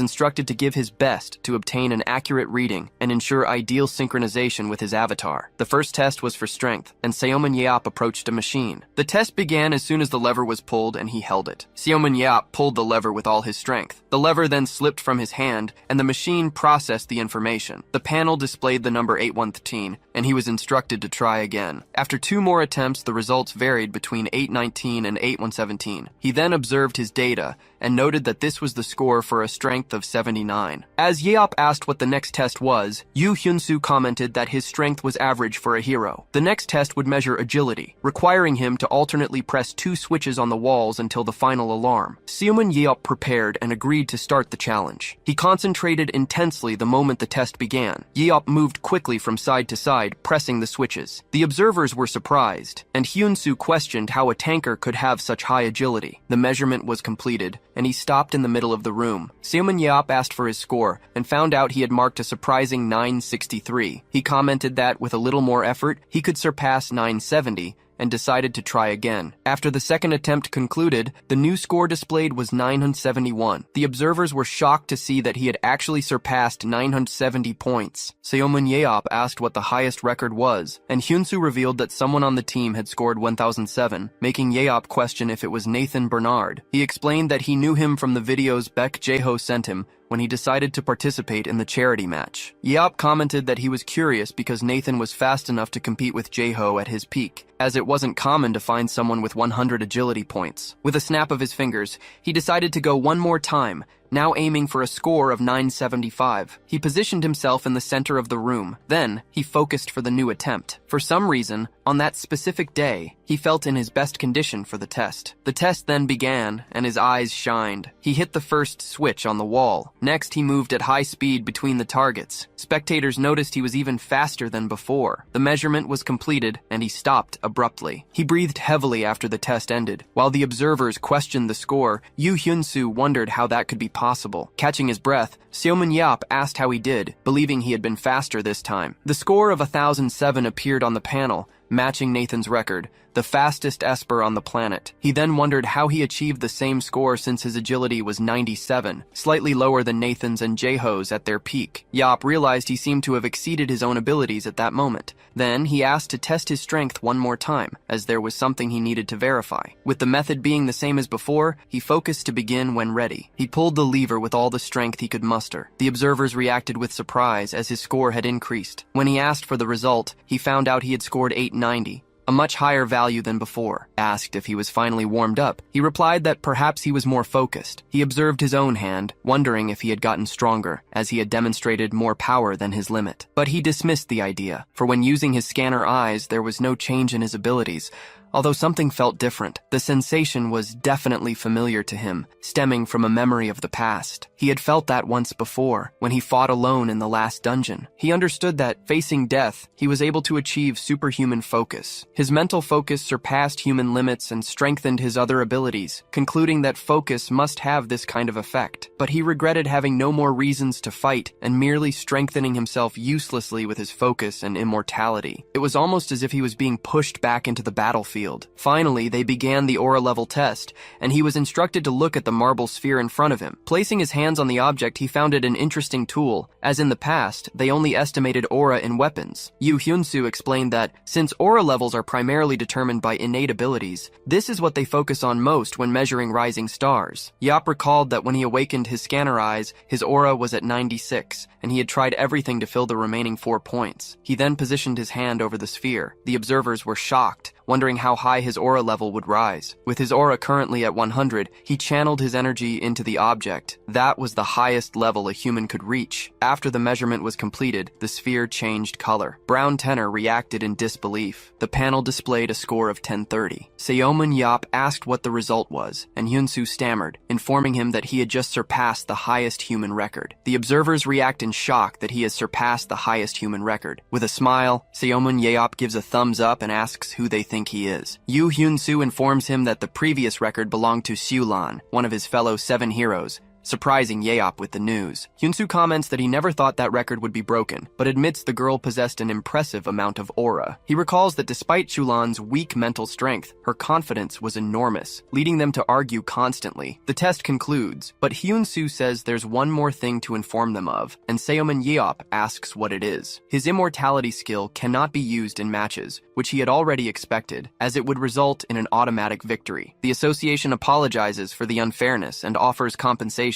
[SPEAKER 1] instructed to give his best to obtain an accurate reading and ensure ideal synchronization with his avatar. The first test was for strength, and Seomin Yeop approached a machine. The test began as soon as the lever was pulled and he held it. Seomin Yeop pulled the lever with all his strength. The lever then slipped from his hand, and the machine processed the information. The panel displayed the number 813, and he was instructed to try again. After 2 more attempts, the results varied between 819 and 8117. He then observed his data and noted that this was the score for a strength of 79. As Yeop asked what the next test was, Yoo Hyun-soo commented that his strength was average for a hero. The next test would measure agility, requiring him to alternately press 2 switches on the walls until the final alarm. Seomin Yeop prepared and agreed to start the challenge. He concentrated intensely the moment the test began. Yeop moved quickly from side to side, pressing the switches. The observers were surprised, and Hyun-soo questioned how a tanker could have such high agility. The measurement was completed, and he stopped in the middle of the room. Seomin Yeop asked for his score and found out he had marked a surprising 963. He commented that, with a little more effort, he could surpass 970, and decided to try again. After the second attempt concluded, the new score displayed was 971. The observers were shocked to see that he had actually surpassed 970 points. Seomin Yeop asked what the highest record was, and Hyun-soo revealed that someone on the team had scored 1007, making Yeop question if it was Nathan Bernard. He explained that he knew him from the videos Baek Jae-ho sent him when he decided to participate in the charity match. Yeop commented that he was curious because Nathan was fast enough to compete with Jae-ho at his peak, as it wasn't common to find someone with 100 agility points. With a snap of his fingers, he decided to go one more time, now aiming for a score of 975. He positioned himself in the center of the room. Then, he focused for the new attempt. For some reason, on that specific day, he felt in his best condition for the test. The test then began, and his eyes shined. He hit the first switch on the wall. Next, he moved at high speed between the targets. Spectators noticed he was even faster than before. The measurement was completed, and he stopped abruptly. He breathed heavily after the test ended. While the observers questioned the score, Yu Hyun-soo wondered how that could be possible. Catching his breath, Seo-min Yap asked how he did, believing he had been faster this time. The score of 1007 appeared on the panel, matching Nathan's record, the fastest Esper on the planet. He then wondered how he achieved the same score since his agility was 97, slightly lower than Nathan's and Jaeho's at their peak. Yap realized he seemed to have exceeded his own abilities at that moment. Then, he asked to test his strength one more time, as there was something he needed to verify. With the method being the same as before, he focused to begin when ready. He pulled the lever with all the strength he could muster. The observers reacted with surprise as his score had increased. When he asked for the result, he found out he had scored 890. A much higher value than before. Asked if he was finally warmed up, he replied that perhaps he was more focused. He observed his own hand, wondering if he had gotten stronger, as he had demonstrated more power than his limit. But he dismissed the idea, for when using his scanner eyes, there was no change in his abilities. Although something felt different, the sensation was definitely familiar to him, stemming from a memory of the past. He had felt that once before, when he fought alone in the last dungeon. He understood that, facing death, he was able to achieve superhuman focus. His mental focus surpassed human limits and strengthened his other abilities, concluding that focus must have this kind of effect. But he regretted having no more reasons to fight and merely strengthening himself uselessly with his focus and immortality. It was almost as if he was being pushed back into the battlefield. Finally, they began the aura level test, and he was instructed to look at the marble sphere in front of him. Placing his hands on the object, he found it an interesting tool. As in the past, they only estimated aura in weapons. Yu Hyun-soo explained that, since aura levels are primarily determined by innate abilities, this is what they focus on most when measuring rising stars. Yap recalled that when he awakened his scanner eyes, his aura was at 96, and he had tried everything to fill the remaining 4 points. He then positioned his hand over the sphere. The observers were shocked, wondering how high his aura level would rise. With his aura currently at 100, he channeled his energy into the object. That was the highest level a human could reach. After the measurement was completed, the sphere changed color. Brown Tenor reacted in disbelief. The panel displayed a score of 1030. Seo-min Yap asked what the result was, and Hyun-soo stammered, informing him that he had just surpassed the highest human record. The observers react in shock that he has surpassed the highest human record. With a smile, Seo-min Yap gives a thumbs up and asks who they think he is. Yu Hyun-soo informs him that the previous record belonged to Siulan, one of his fellow 7 heroes, surprising Yeop with the news. Hyun-soo comments that he never thought that record would be broken, but admits the girl possessed an impressive amount of aura. He recalls that despite Shulan's weak mental strength, her confidence was enormous, leading them to argue constantly. The test concludes, but Hyun-soo says there's one more thing to inform them of, and Seo-min Yeop asks what it is. His immortality skill cannot be used in matches, which he had already expected, as it would result in an automatic victory. The association apologizes for the unfairness and offers compensation,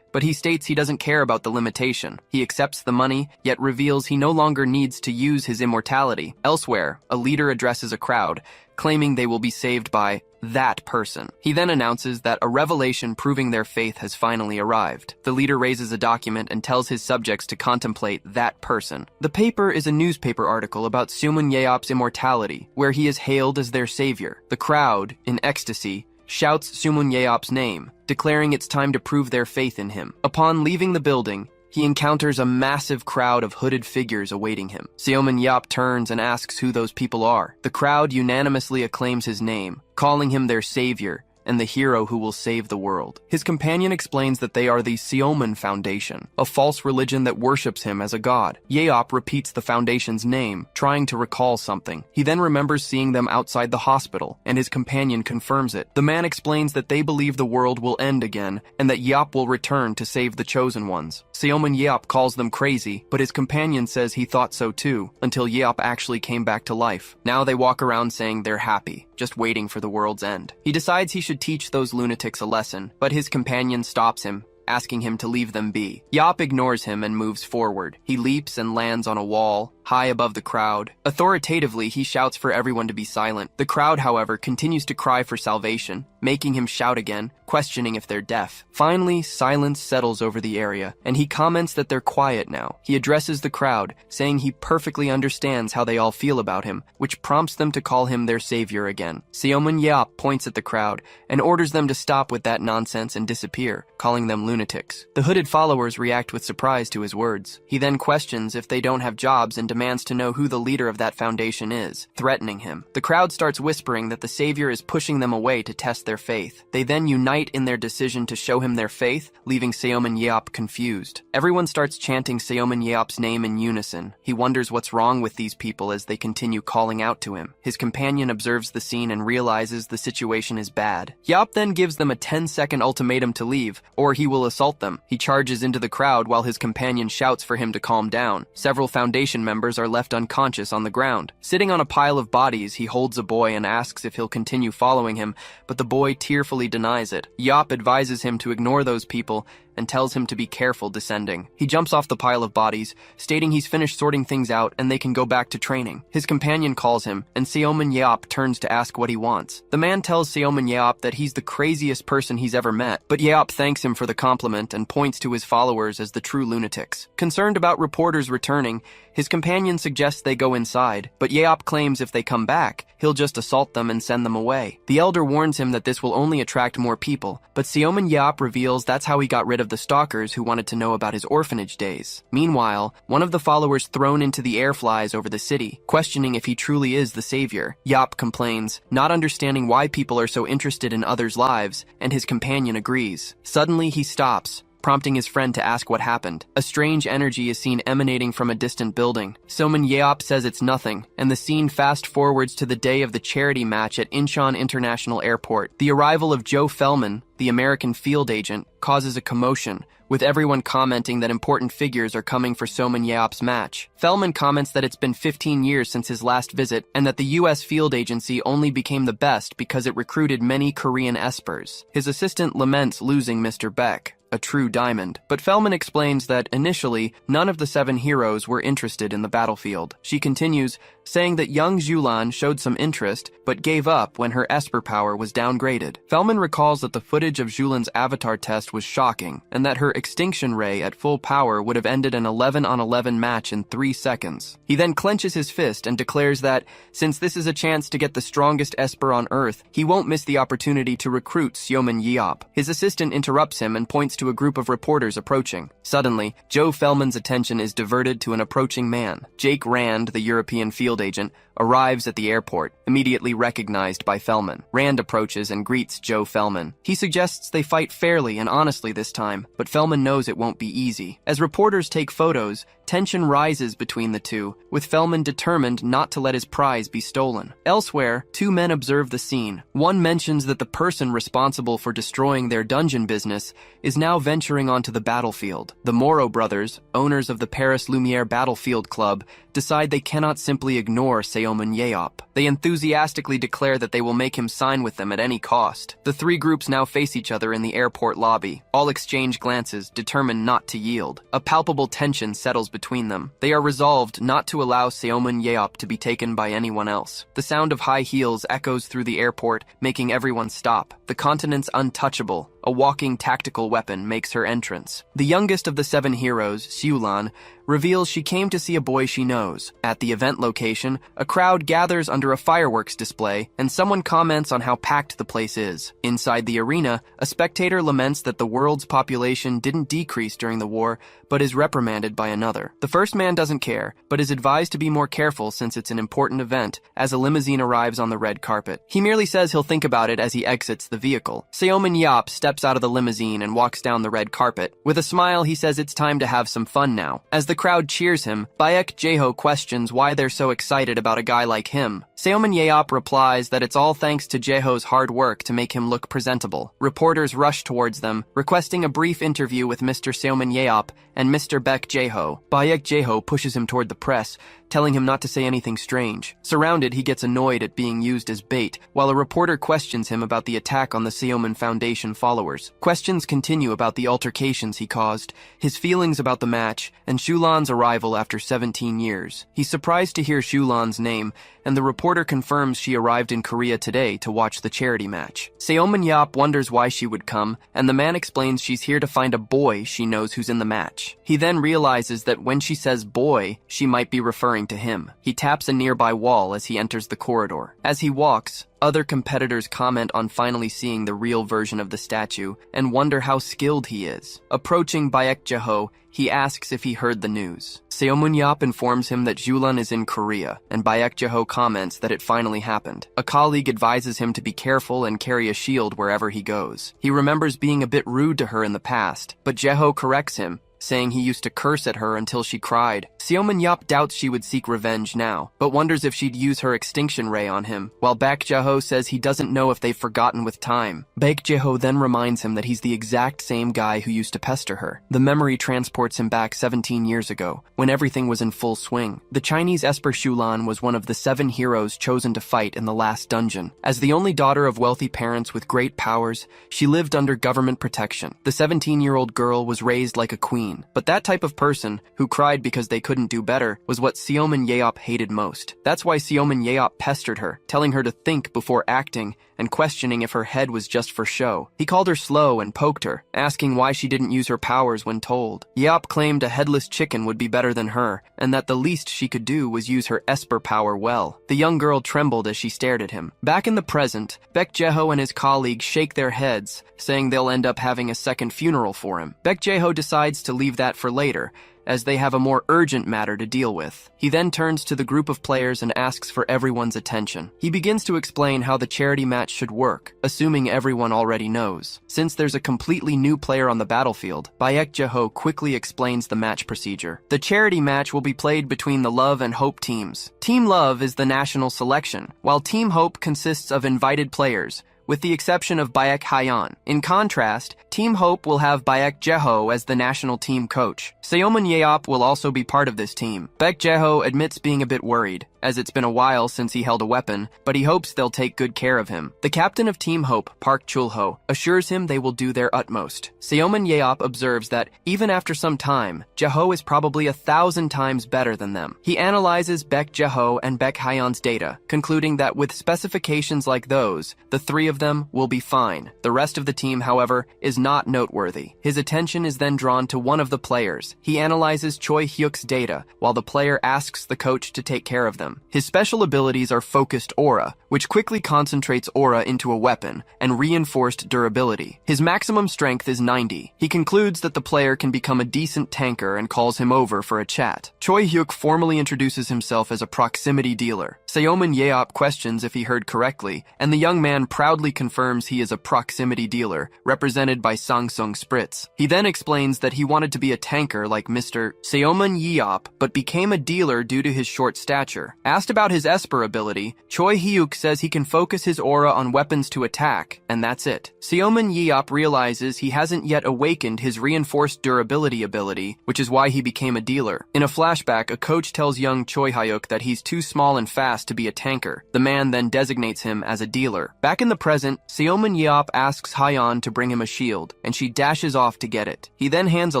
[SPEAKER 1] but he states he doesn't care about the limitation. He accepts the money, yet reveals he no longer needs to use his immortality. Elsewhere, a leader addresses a crowd, claiming they will be saved by that person. He then announces that a revelation proving their faith has finally arrived. The leader raises a document and tells his subjects to contemplate that person. The paper is a newspaper article about Seo-min Yeop's immortality, where he is hailed as their savior. The crowd, in ecstasy, shouts Seo-min Yeop's name, declaring it's time to prove their faith in him. Upon leaving the building, he encounters a massive crowd of hooded figures awaiting him. Seo-min Yeop turns and asks who those people are. The crowd unanimously acclaims his name, calling him their savior and the hero who will save the world. His companion explains that they are the Seo-min Foundation, a false religion that worships him as a god. Yeop repeats the foundation's name, trying to recall something. He then remembers seeing them outside the hospital, and his companion confirms it. The man explains that they believe the world will end again, and that Yeop will return to save the chosen ones. Seo-min Yeop calls them crazy, but his companion says he thought so too, until Yeop actually came back to life. Now they walk around saying they're happy, just waiting for the world's end. He decides he should teach those lunatics a lesson, but his companion stops him, asking him to leave them be. Yeop ignores him and moves forward. He leaps and lands on a wall, high above the crowd. Authoritatively, he shouts for everyone to be silent. The crowd, however, continues to cry for salvation, making him shout again, questioning if they're deaf. Finally, silence settles over the area, and he comments that they're quiet now. He addresses the crowd, saying he perfectly understands how they all feel about him, which prompts them to call him their savior again. Seomun Yeop points at the crowd and orders them to stop with that nonsense and disappear, calling them lunatics. The hooded followers react with surprise to his words. He then questions if they don't have jobs and demands to know who the leader of that foundation is, threatening him. The crowd starts whispering that the savior is pushing them away to test their faith. They then unite in their decision to show him their faith, leaving Seomun Yeop confused. Everyone starts chanting Seomun Yeop's name in unison. He wonders what's wrong with these people as they continue calling out to him. His companion observes the scene and realizes the situation is bad. Yeop then gives them a 10-second ultimatum to leave, or he will assault them. He charges into the crowd while his companion shouts for him to calm down. Several Foundation members are left unconscious on the ground. Sitting on a pile of bodies, he holds a boy and asks if he'll continue following him, but the boy tearfully denies it. Yeop advises him to ignore those people and tells him to be careful descending. He jumps off the pile of bodies, stating he's finished sorting things out and they can go back to training. His companion calls him, and Seomun Yeop turns to ask what he wants. The man tells Seomun Yeop that he's the craziest person he's ever met, but Yeop thanks him for the compliment and points to his followers as the true lunatics. Concerned about reporters returning, his companion suggests they go inside, but Yeop claims if they come back, he'll just assault them and send them away. The elder warns him that this will only attract more people, but Seomun Yeop reveals that's how he got rid of the stalkers who wanted to know about his orphanage days. Meanwhile, one of the followers thrown into the air flies over the city, questioning if he truly is the savior. Yeop complains, not understanding why people are so interested in others' lives, and his companion agrees. Suddenly, he stops, prompting his friend to ask what happened. A strange energy is seen emanating from a distant building. Seomun Yeop says it's nothing, and the scene fast-forwards to the day of the charity match at Incheon International Airport. The arrival of Joe Fellman, the American field agent, causes a commotion, with everyone commenting that important figures are coming for Seomun Yeop's match. Fellman comments that it's been 15 years since his last visit, and that the U.S. field agency only became the best because it recruited many Korean espers. His assistant laments losing Mr. Beck, a true diamond. But Fellman explains that, initially, none of the 7 heroes were interested in the battlefield. She continues, saying that young Julan showed some interest, but gave up when her Esper power was downgraded. Fellman recalls that the footage of Julan's avatar test was shocking, and that her extinction ray at full power would have ended an 11-on-11 match in 3 seconds. He then clenches his fist and declares that, since this is a chance to get the strongest Esper on Earth, he won't miss the opportunity to recruit Seomun Yeop. His assistant interrupts him and points to a group of reporters approaching. Suddenly, Joe Fellman's attention is diverted to an approaching man. Jake Rand, the European field agent, arrives at the airport, immediately recognized by Fellman. Rand approaches and greets Joe Fellman. He suggests they fight fairly and honestly this time, but Fellman knows it won't be easy. As reporters take photos, tension rises between the two, with Fellman determined not to let his prize be stolen. Elsewhere, 2 men observe the scene. One mentions that the person responsible for destroying their dungeon business is now venturing onto the battlefield. The Morrow brothers, owners of the Paris Lumiere Battlefield Club, decide they cannot simply ignore Seomun Yeop. They enthusiastically declare that they will make him sign with them at any cost. The 3 groups now face each other in the airport lobby. All exchange glances, determined not to yield. A palpable tension settles between them. They are resolved not to allow Seomun Yeop to be taken by anyone else. The sound of high heels echoes through the airport, making everyone stop. The continent's untouchable, a walking tactical weapon, makes her entrance. The youngest of the 7 heroes, Siulan, reveals she came to see a boy she knows. At the event location, a crowd gathers under a fireworks display, and someone comments on how packed the place is. Inside the arena, a spectator laments that the world's population didn't decrease during the war, but is reprimanded by another. The first man doesn't care, but is advised to be more careful since it's an important event, as a limousine arrives on the red carpet. He merely says he'll think about it as he exits the vehicle. Seomun Yeop steps out of the limousine and walks down the red carpet. With a smile, he says it's time to have some fun now. As the crowd cheers him, Baek Jae-ho questions why they're so excited about a guy like him. Seomun Yeop replies that it's all thanks to Jae-ho's hard work to make him look presentable. Reporters rush towards them, requesting a brief interview with Mr. Seomun Yeop and Mr. Baek Jae-ho. Baek Jae-ho pushes him toward the press, telling him not to say anything strange. Surrounded, he gets annoyed at being used as bait, while a reporter questions him about the attack on the Seoman Foundation followers. Questions continue about the altercations he caused, his feelings about the match, and Shulan's arrival after 17 years. He's surprised to hear Shulan's name, and the reporter confirms she arrived in Korea today to watch the charity match. Seoman Yap wonders why she would come, and the man explains she's here to find a boy she knows who's in the match. He then realizes that when she says boy, she might be referring to him. He taps a nearby wall as he enters the corridor. As he walks, other competitors comment on finally seeing the real version of the statue and wonder how skilled he is. Approaching Baek Jeho, he asks if he heard the news. Seomun Yap informs him that Julan is in Korea, and Baek Jeho comments that it finally happened. A colleague advises him to be careful and carry a shield wherever he goes. He remembers being a bit rude to her in the past, but Jeho corrects him, saying he used to curse at her until she cried. Seoman Yap doubts she would seek revenge now, but wonders if she'd use her extinction ray on him, while Baek Jeho says he doesn't know if they've forgotten with time. Baek Jeho then reminds him that he's the exact same guy who used to pester her. The memory transports him back 17 years ago, when everything was in full swing. The Chinese Esper Shulan was one of the 7 heroes chosen to fight in the last dungeon. As the only daughter of wealthy parents with great powers, she lived under government protection. The 17-year-old girl was raised like a queen. But that type of person, who cried because they couldn't do better, was what Seoman Yeop hated most. That's why Seoman Yeop pestered her, telling her to think before acting and questioning if her head was just for show. He called her slow and poked her, asking why she didn't use her powers when told. Yeop claimed a headless chicken would be better than her, and that the least she could do was use her Esper power well. The young girl trembled as she stared at him. Back in the present, Baek Jeho and his colleague shake their heads, saying they'll end up having a second funeral for him. Baek Jeho decides to leave that for later, as they have a more urgent matter to deal with. He then turns to the group of players and asks for everyone's attention. He begins to explain how the charity match should work, assuming everyone already knows. Since there's a completely new player on the battlefield, Baek Jeho quickly explains the match procedure. The charity match will be played between the Love and Hope teams. Team Love is the national selection, while Team Hope consists of invited players, with the exception of Baek Hayan. In contrast, Team Hope will have Baek Jeho as the national team coach. Seoman Yeop will also be part of this team. Baek Jeho admits being a bit worried, as it's been a while since he held a weapon, but he hopes they'll take good care of him. The captain of Team Hope, Park Chulho, assures him they will do their utmost. Seoman Yeop observes that, even after some time, Jeho is probably 1,000 times better than them. He analyzes Baek Jeho and Baek Hayan's data, concluding that with specifications like those, the 3 of them will be fine. The rest of the team, however, is not noteworthy. His attention is then drawn to one of the players. He analyzes Choi Hyuk's data, while the player asks the coach to take care of them. His special abilities are Focused Aura, which quickly concentrates aura into a weapon, and Reinforced Durability. His maximum strength is 90. He concludes that the player can become a decent tanker and calls him over for a chat. Choi Hyuk formally introduces himself as a proximity dealer. Seoman Yeop questions if he heard correctly, and the young man proudly confirms he is a proximity dealer, represented by Sangsung Spritz. He then explains that he wanted to be a tanker like Mr. Seoman Yeop, but became a dealer due to his short stature. Asked about his Esper ability, Choi Hyuk says he can focus his aura on weapons to attack, and that's it. Seoman Yeop realizes he hasn't yet awakened his Reinforced Durability ability, which is why he became a dealer. In a flashback, a coach tells young Choi Hyuk that he's too small and fast to be a tanker. The man then designates him as a dealer. Back in the present, Seoman Yeop asks Hayan to bring him a shield, and she dashes off to get it. He then hands a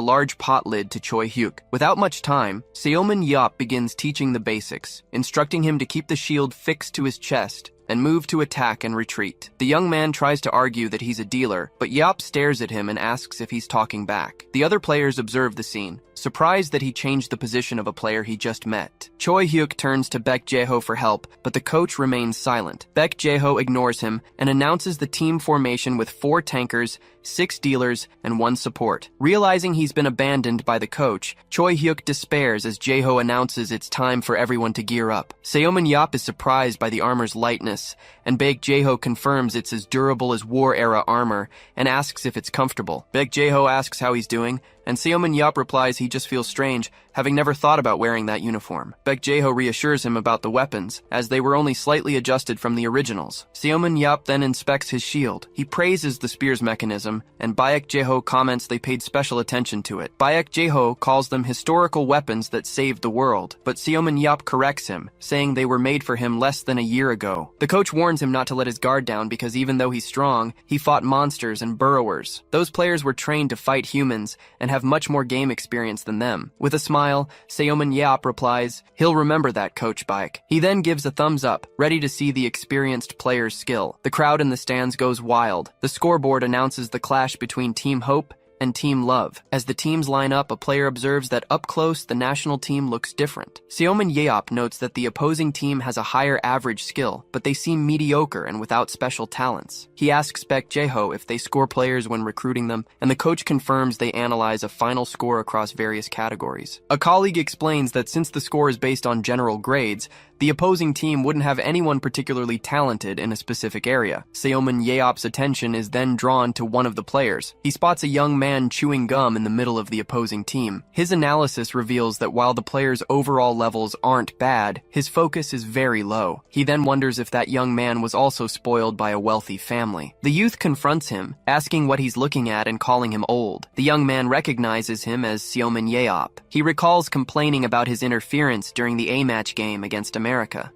[SPEAKER 1] large pot lid to Choi Hyuk. Without much time, Seoman Yeop begins teaching the basics, instructing him to keep the shield fixed to his chest and move to attack and retreat. The young man tries to argue that he's a dealer, but Yeop stares at him and asks if he's talking back. The other players observe the scene, surprised that he changed the position of a player he just met. Choi Hyuk turns to Baek Jeho for help, but the coach remains silent. Baek Jeho ignores him and announces the team formation with 4 tankers, 6 dealers, and 1 support. Realizing he's been abandoned by the coach, Choi Hyuk despairs as Jeho announces it's time for everyone to gear up. Seoman Yeop is surprised by the armor's lightness, and Baek Jeho confirms it's as durable as war-era armor and asks if it's comfortable. Baek Jeho asks how he's doing, and Seomin Yup replies he just feels strange, having never thought about wearing that uniform. Baek Jae-ho reassures him about the weapons, as they were only slightly adjusted from the originals. Seomin Yup then inspects his shield. He praises the spear's mechanism, and Baek Jae-ho comments they paid special attention to it. Baek Jae-ho calls them historical weapons that saved the world, but Seomin Yup corrects him, saying they were made for him less than a year ago. The coach warns him not to let his guard down because even though he's strong, he fought monsters and burrowers. Those players were trained to fight humans and have much more game experience than them. With a smile, Seomin Yup replies, "He'll remember that, Coach Baek." He then gives a thumbs up, ready to see the experienced player's skill. The crowd in the stands goes wild. The scoreboard announces the clash between Team Hope and Team Love. As the teams line up, a player observes that up close, the national team looks different. Seomin Yeop notes that the opposing team has a higher average skill, but they seem mediocre and without special talents. He asks Baek Jae-ho if they score players when recruiting them, and the coach confirms they analyze a final score across various categories. A colleague explains that since the score is based on general grades, the opposing team wouldn't have anyone particularly talented in a specific area. Seomin Yeop's attention is then drawn to one of the players. He spots a young man chewing gum in the middle of the opposing team. His analysis reveals that while the player's overall levels aren't bad, his focus is very low. He then wonders if that young man was also spoiled by a wealthy family. The youth confronts him, asking what he's looking at and calling him old. The young man recognizes him as Seomin Yeop. He recalls complaining about his interference during the A-match game against America.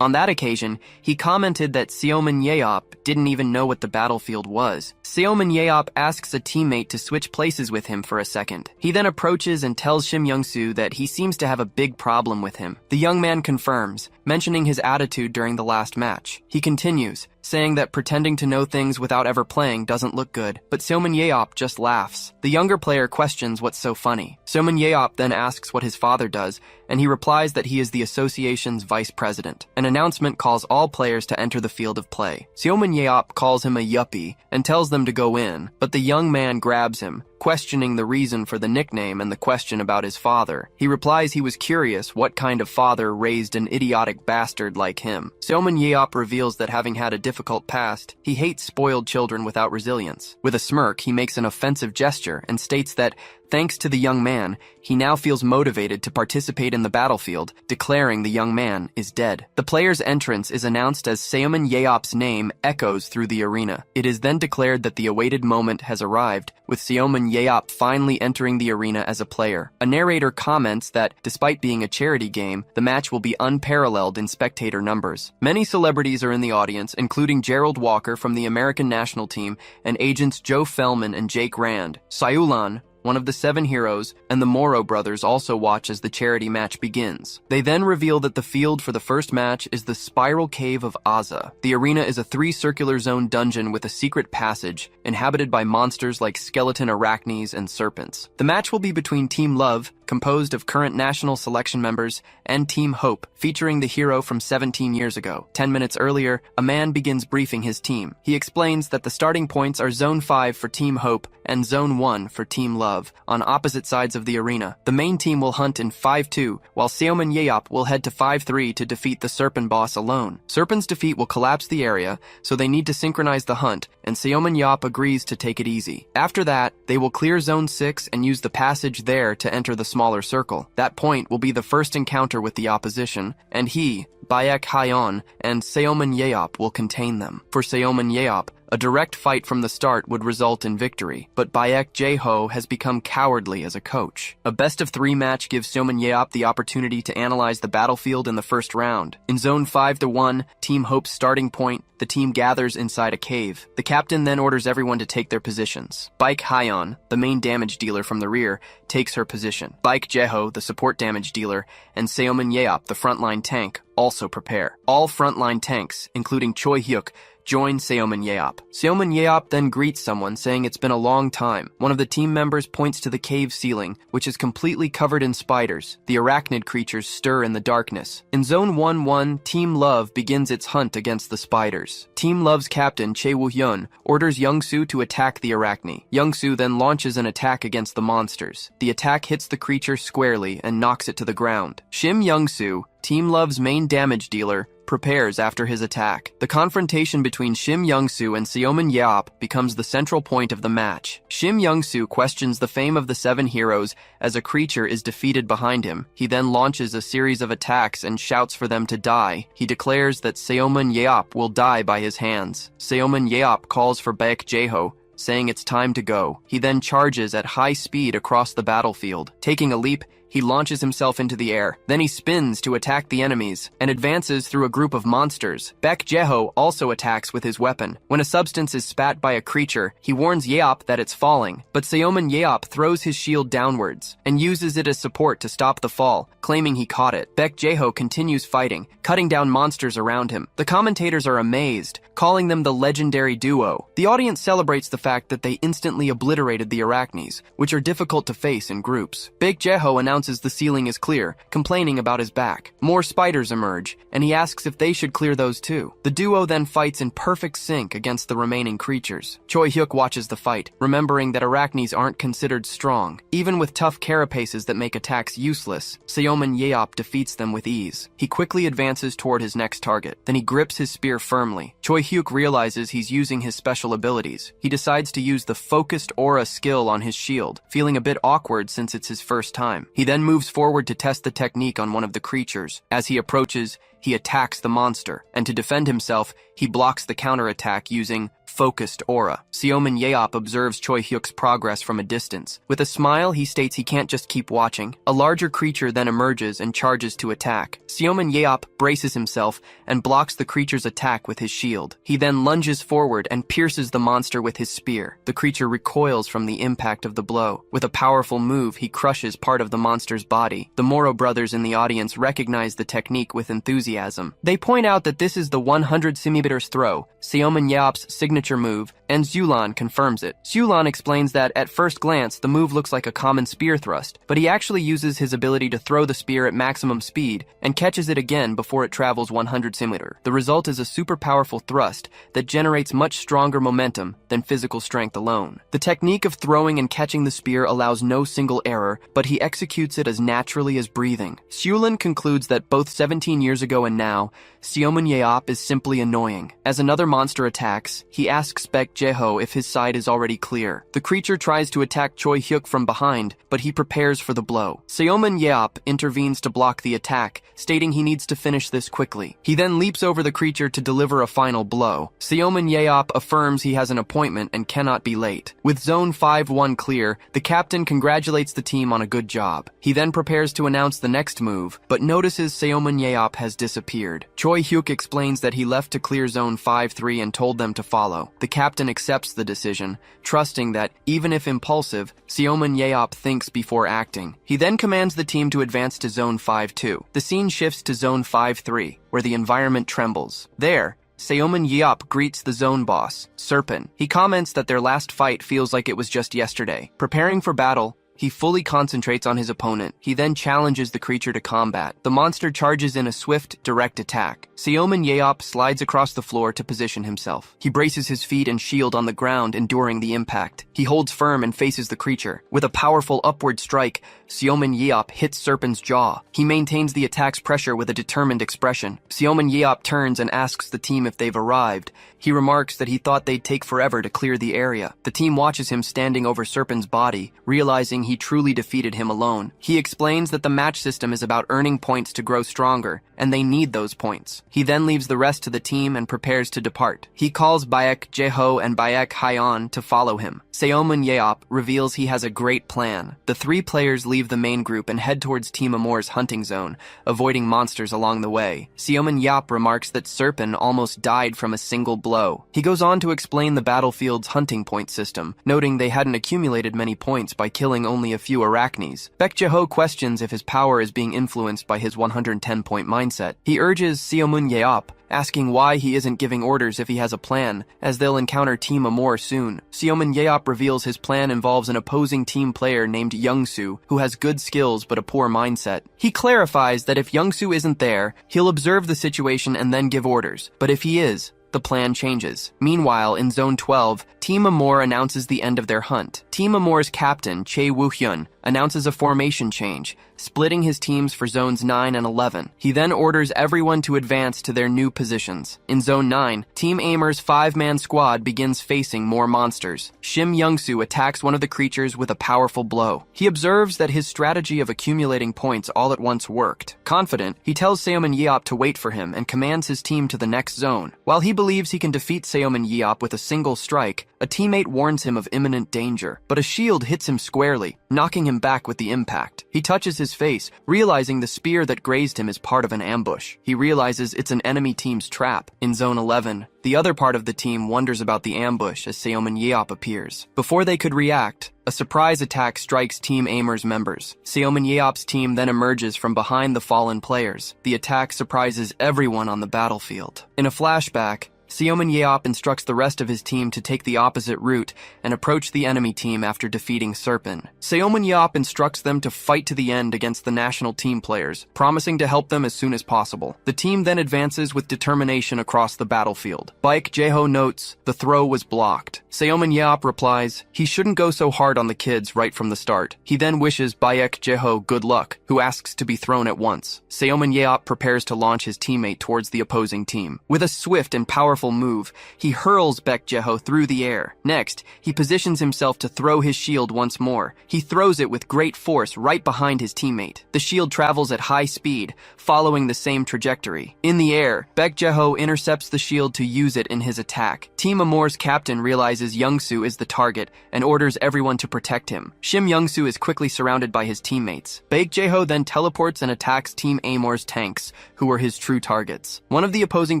[SPEAKER 1] On that occasion, he commented that Seomin Yeop didn't even know what the battlefield was. Seomin Yeop asks a teammate to switch places with him for a second. He then approaches and tells Shim Young-soo that he seems to have a big problem with him. The young man confirms, mentioning his attitude during the last match. He continues, saying that pretending to know things without ever playing doesn't look good, but Seomin Yeop just laughs. The younger player questions what's so funny. Seomin Yeop then asks what his father does, and he replies that he is the association's vice president. An announcement calls all players to enter the field of play. Seomin Yeop calls him a yuppie and tells them to go in, but the young man grabs him, questioning the reason for the nickname and the question about his father. He replies he was curious what kind of father raised an idiotic bastard like him. Seomin Yeop reveals that having had a difficult past, he hates spoiled children without resilience. With a smirk, he makes an offensive gesture and states that, thanks to the young man, he now feels motivated to participate in the battlefield, declaring the young man is dead. The player's entrance is announced as Seomin Yeop's name echoes through the arena. It is then declared that the awaited moment has arrived, with Seomin Yeop finally entering the arena as a player. A narrator comments that, despite being a charity game, the match will be unparalleled in spectator numbers. Many celebrities are in the audience, including Gerald Walker from the American national team and agents Joe Fellman and Jake Rand. Sayulan, one of the 7 heroes, and the Moro brothers also watch as the charity match begins. They then reveal that the field for the first match is the Spiral Cave of Aza. The arena is a 3-circular zone dungeon with a secret passage, inhabited by monsters like skeleton arachnes and serpents. The match will be between Team Love, composed of current national selection members, and Team Hope, featuring the hero from 17 years ago. 10 minutes earlier, a man begins briefing his team. He explains that the starting points are Zone 5 for Team Hope and Zone 1 for Team Love, on opposite sides of the arena. The main team will hunt in 5-2, while Seomin Yeop will head to 5-3 to defeat the Serpent boss alone. Serpent's defeat will collapse the area, so they need to synchronize the hunt, and Seomin Yeop agrees to take it easy. After that, they will clear Zone 6 and use the passage there to enter the smaller circle. That point will be the first encounter with the opposition, and he, Baek Hyeon, and Seomin Yeop will contain them. For Seomin Yeop, a direct fight from the start would result in victory, but Baek Jae-ho has become cowardly as a coach. A best-of-3 match gives Seomin Yeop the opportunity to analyze the battlefield in the first round. In Zone 5-1, Team Hope's starting point, the team gathers inside a cave. The captain then orders everyone to take their positions. Baek Hyeon, the main damage dealer from the rear, takes her position. Baek Jae-ho, the support damage dealer, and Seomin Yeop, the frontline tank, also prepare. All frontline tanks, including Choi Hyuk, join Seomin Yeop. Seomin Yeop then greets someone, saying it's been a long time. One of the team members points to the cave ceiling, which is completely covered in spiders. The arachnid creatures stir in the darkness. In Zone 1-1, Team Love begins its hunt against the spiders. Team Love's captain, Chae Woo-hyun, orders Young-soo to attack the arachne. Young-soo then launches an attack against the monsters. The attack hits the creature squarely and knocks it to the ground. Shim Young-soo, Team Love's main damage dealer, prepares after his attack. The confrontation between Shim Young-soo and Seomin Yeop becomes the central point of the match. Shim Young-soo questions the fame of the 7 heroes as a creature is defeated behind him. He then launches a series of attacks and shouts for them to die. He declares that Seomin Yeop will die by his hands. Seomin Yeop calls for Baek Jae-ho, saying it's time to go. He then charges at high speed across the battlefield. Taking a leap, he launches himself into the air. Then he spins to attack the enemies and advances through a group of monsters. Baek Jae-ho also attacks with his weapon. When a substance is spat by a creature, he warns Yeop that it's falling, but Seomin Yeop throws his shield downwards and uses it as support to stop the fall, claiming he caught it. Baek Jae-ho continues fighting, cutting down monsters around him. The commentators are amazed, calling them the legendary duo. The audience celebrates the fact that they instantly obliterated the Arachnes, which are difficult to face in groups. Baek Jae-ho announces the ceiling is clear, complaining about his back. More spiders emerge, and he asks if they should clear those too. The duo then fights in perfect sync against the remaining creatures. Choi Hyuk watches the fight, remembering that Arachnes aren't considered strong. Even with tough carapaces that make attacks useless, Seomin Yeop defeats them with ease. He quickly advances toward his next target. Then he grips his spear firmly. Choi Hyuk realizes he's using his special abilities. He decides to use the focused aura skill on his shield, feeling a bit awkward since it's his first time. He then moves forward to test the technique on one of the creatures. As he approaches, he attacks the monster, and to defend himself, he blocks the counterattack using focused aura. Seomin Yeop observes Choi Hyuk's progress from a distance. With a smile, he states he can't just keep watching. A larger creature then emerges and charges to attack. Seomin Yeop braces himself and blocks the creature's attack with his shield. He then lunges forward and pierces the monster with his spear. The creature recoils from the impact of the blow. With a powerful move, he crushes part of the monster's body. The Moro brothers in the audience recognize the technique with enthusiasm. They point out that this is the 100 centimeters throw, Seomin Yeop's signature move, and Zulan confirms it. Zulan explains that at first glance, the move looks like a common spear thrust, but he actually uses his ability to throw the spear at maximum speed and catches it again before it travels 100 centimeters. The result is a super powerful thrust that generates much stronger momentum than physical strength alone. The technique of throwing and catching the spear allows no single error, but he executes it as naturally as breathing. Zulan concludes that both 17 years ago and now, Seomin Yeop is simply annoying. As another monster attacks, he asks Baek Jae-ho if his side is already clear. The creature tries to attack Choi Hyuk from behind, but he prepares for the blow. Seomin Yeop intervenes to block the attack, stating he needs to finish this quickly. He then leaps over the creature to deliver a final blow. Seomin Yeop affirms he has an appointment and cannot be late. With Zone 5-1 clear, the captain congratulates the team on a good job. He then prepares to announce the next move, but notices Seomin Yeop has disappeared. Choi Hyuk explains that he left to clear Zone 5-3 and told them to follow. The captain accepts the decision, trusting that, even if impulsive, Seomin Yeop thinks before acting. He then commands the team to advance to Zone 5-2. The scene shifts to Zone 5-3, where the environment trembles. There, Seomin Yeop greets the zone boss, Serpent. He comments that their last fight feels like it was just yesterday. Preparing for battle, he fully concentrates on his opponent. He then challenges the creature to combat. The monster charges in a swift, direct attack. Seomin Yeop slides across the floor to position himself. He braces his feet and shield on the ground, enduring the impact. He holds firm and faces the creature. With a powerful upward strike, Seomin Yeop hits Serpent's jaw. He maintains the attack's pressure with a determined expression. Seomin Yeop turns and asks the team if they've arrived. He remarks that he thought they'd take forever to clear the area. The team watches him standing over Serpent's body, realizing he truly defeated him alone. He explains that the match system is about earning points to grow stronger, and they need those points. He then leaves the rest to the team and prepares to depart. He calls Baek Jae-ho and Baek Hyeon to follow him. Seomin Yeop reveals he has a great plan. The 3 players leave the main group and head towards Team Amor's hunting zone, avoiding monsters along the way. Seomin Yeop remarks that Serpent almost died from a single blow. He goes on to explain the battlefield's hunting point system, noting they hadn't accumulated many points by killing only a few Arachnes. Baek Jae-ho questions if his power is being influenced by his 110-point mindset. He urges Seomin Yeop, asking why he isn't giving orders if he has a plan, as they'll encounter Team Amor soon. Seomin Yeop reveals his plan involves an opposing team player named Young-soo, who has good skills but a poor mindset. He clarifies that if Young-soo isn't there, he'll observe the situation and then give orders, but if he is, the plan changes. Meanwhile, in Zone 12, Team Amor announces the end of their hunt. Team Amor's captain, Chae Woo-hyun, announces a formation change, splitting his teams for zones 9 and 11. He then orders everyone to advance to their new positions. In Zone 9, Team Aimer's 5-man squad begins facing more monsters. Shim Young-soo attacks one of the creatures with a powerful blow. He observes that his strategy of accumulating points all at once worked. Confident, he tells Seomin Yeop to wait for him and commands his team to the next zone. While he believes he can defeat Seomin Yeop with a single strike, a teammate warns him of imminent danger, but a shield hits him squarely, knocking him back with the impact. He touches his face, realizing the spear that grazed him is part of an ambush. He realizes it's an enemy team's trap. In Zone 11, the other part of the team wonders about the ambush as Seomin Yeop appears. Before they could react, a surprise attack strikes Team Aimer's members. Seomin Yeop's team then emerges from behind the fallen players. The attack surprises everyone on the battlefield. In a flashback, Seomin Yeop instructs the rest of his team to take the opposite route and approach the enemy team after defeating Serpin. Seomin Yeop instructs them to fight to the end against the national team players, promising to help them as soon as possible. The team then advances with determination across the battlefield. Baek Jae-ho notes, the throw was blocked. Seomin Yeop replies, he shouldn't go so hard on the kids right from the start. He then wishes Baek Jae-ho good luck, who asks to be thrown at once. Seomin Yeop prepares to launch his teammate towards the opposing team. With a swift and powerful move, he hurls Baek Jae-ho through the air. Next, he positions himself to throw his shield once more. He throws it with great force right behind his teammate. The shield travels at high speed, following the same trajectory. In the air, Baek Jae-ho intercepts the shield to use it in his attack. Team Amor's captain realizes Young-soo is the target and orders everyone to protect him. Shim Young-soo is quickly surrounded by his teammates. Baek Jae-ho then teleports and attacks Team Amor's tanks, who are his true targets. One of the opposing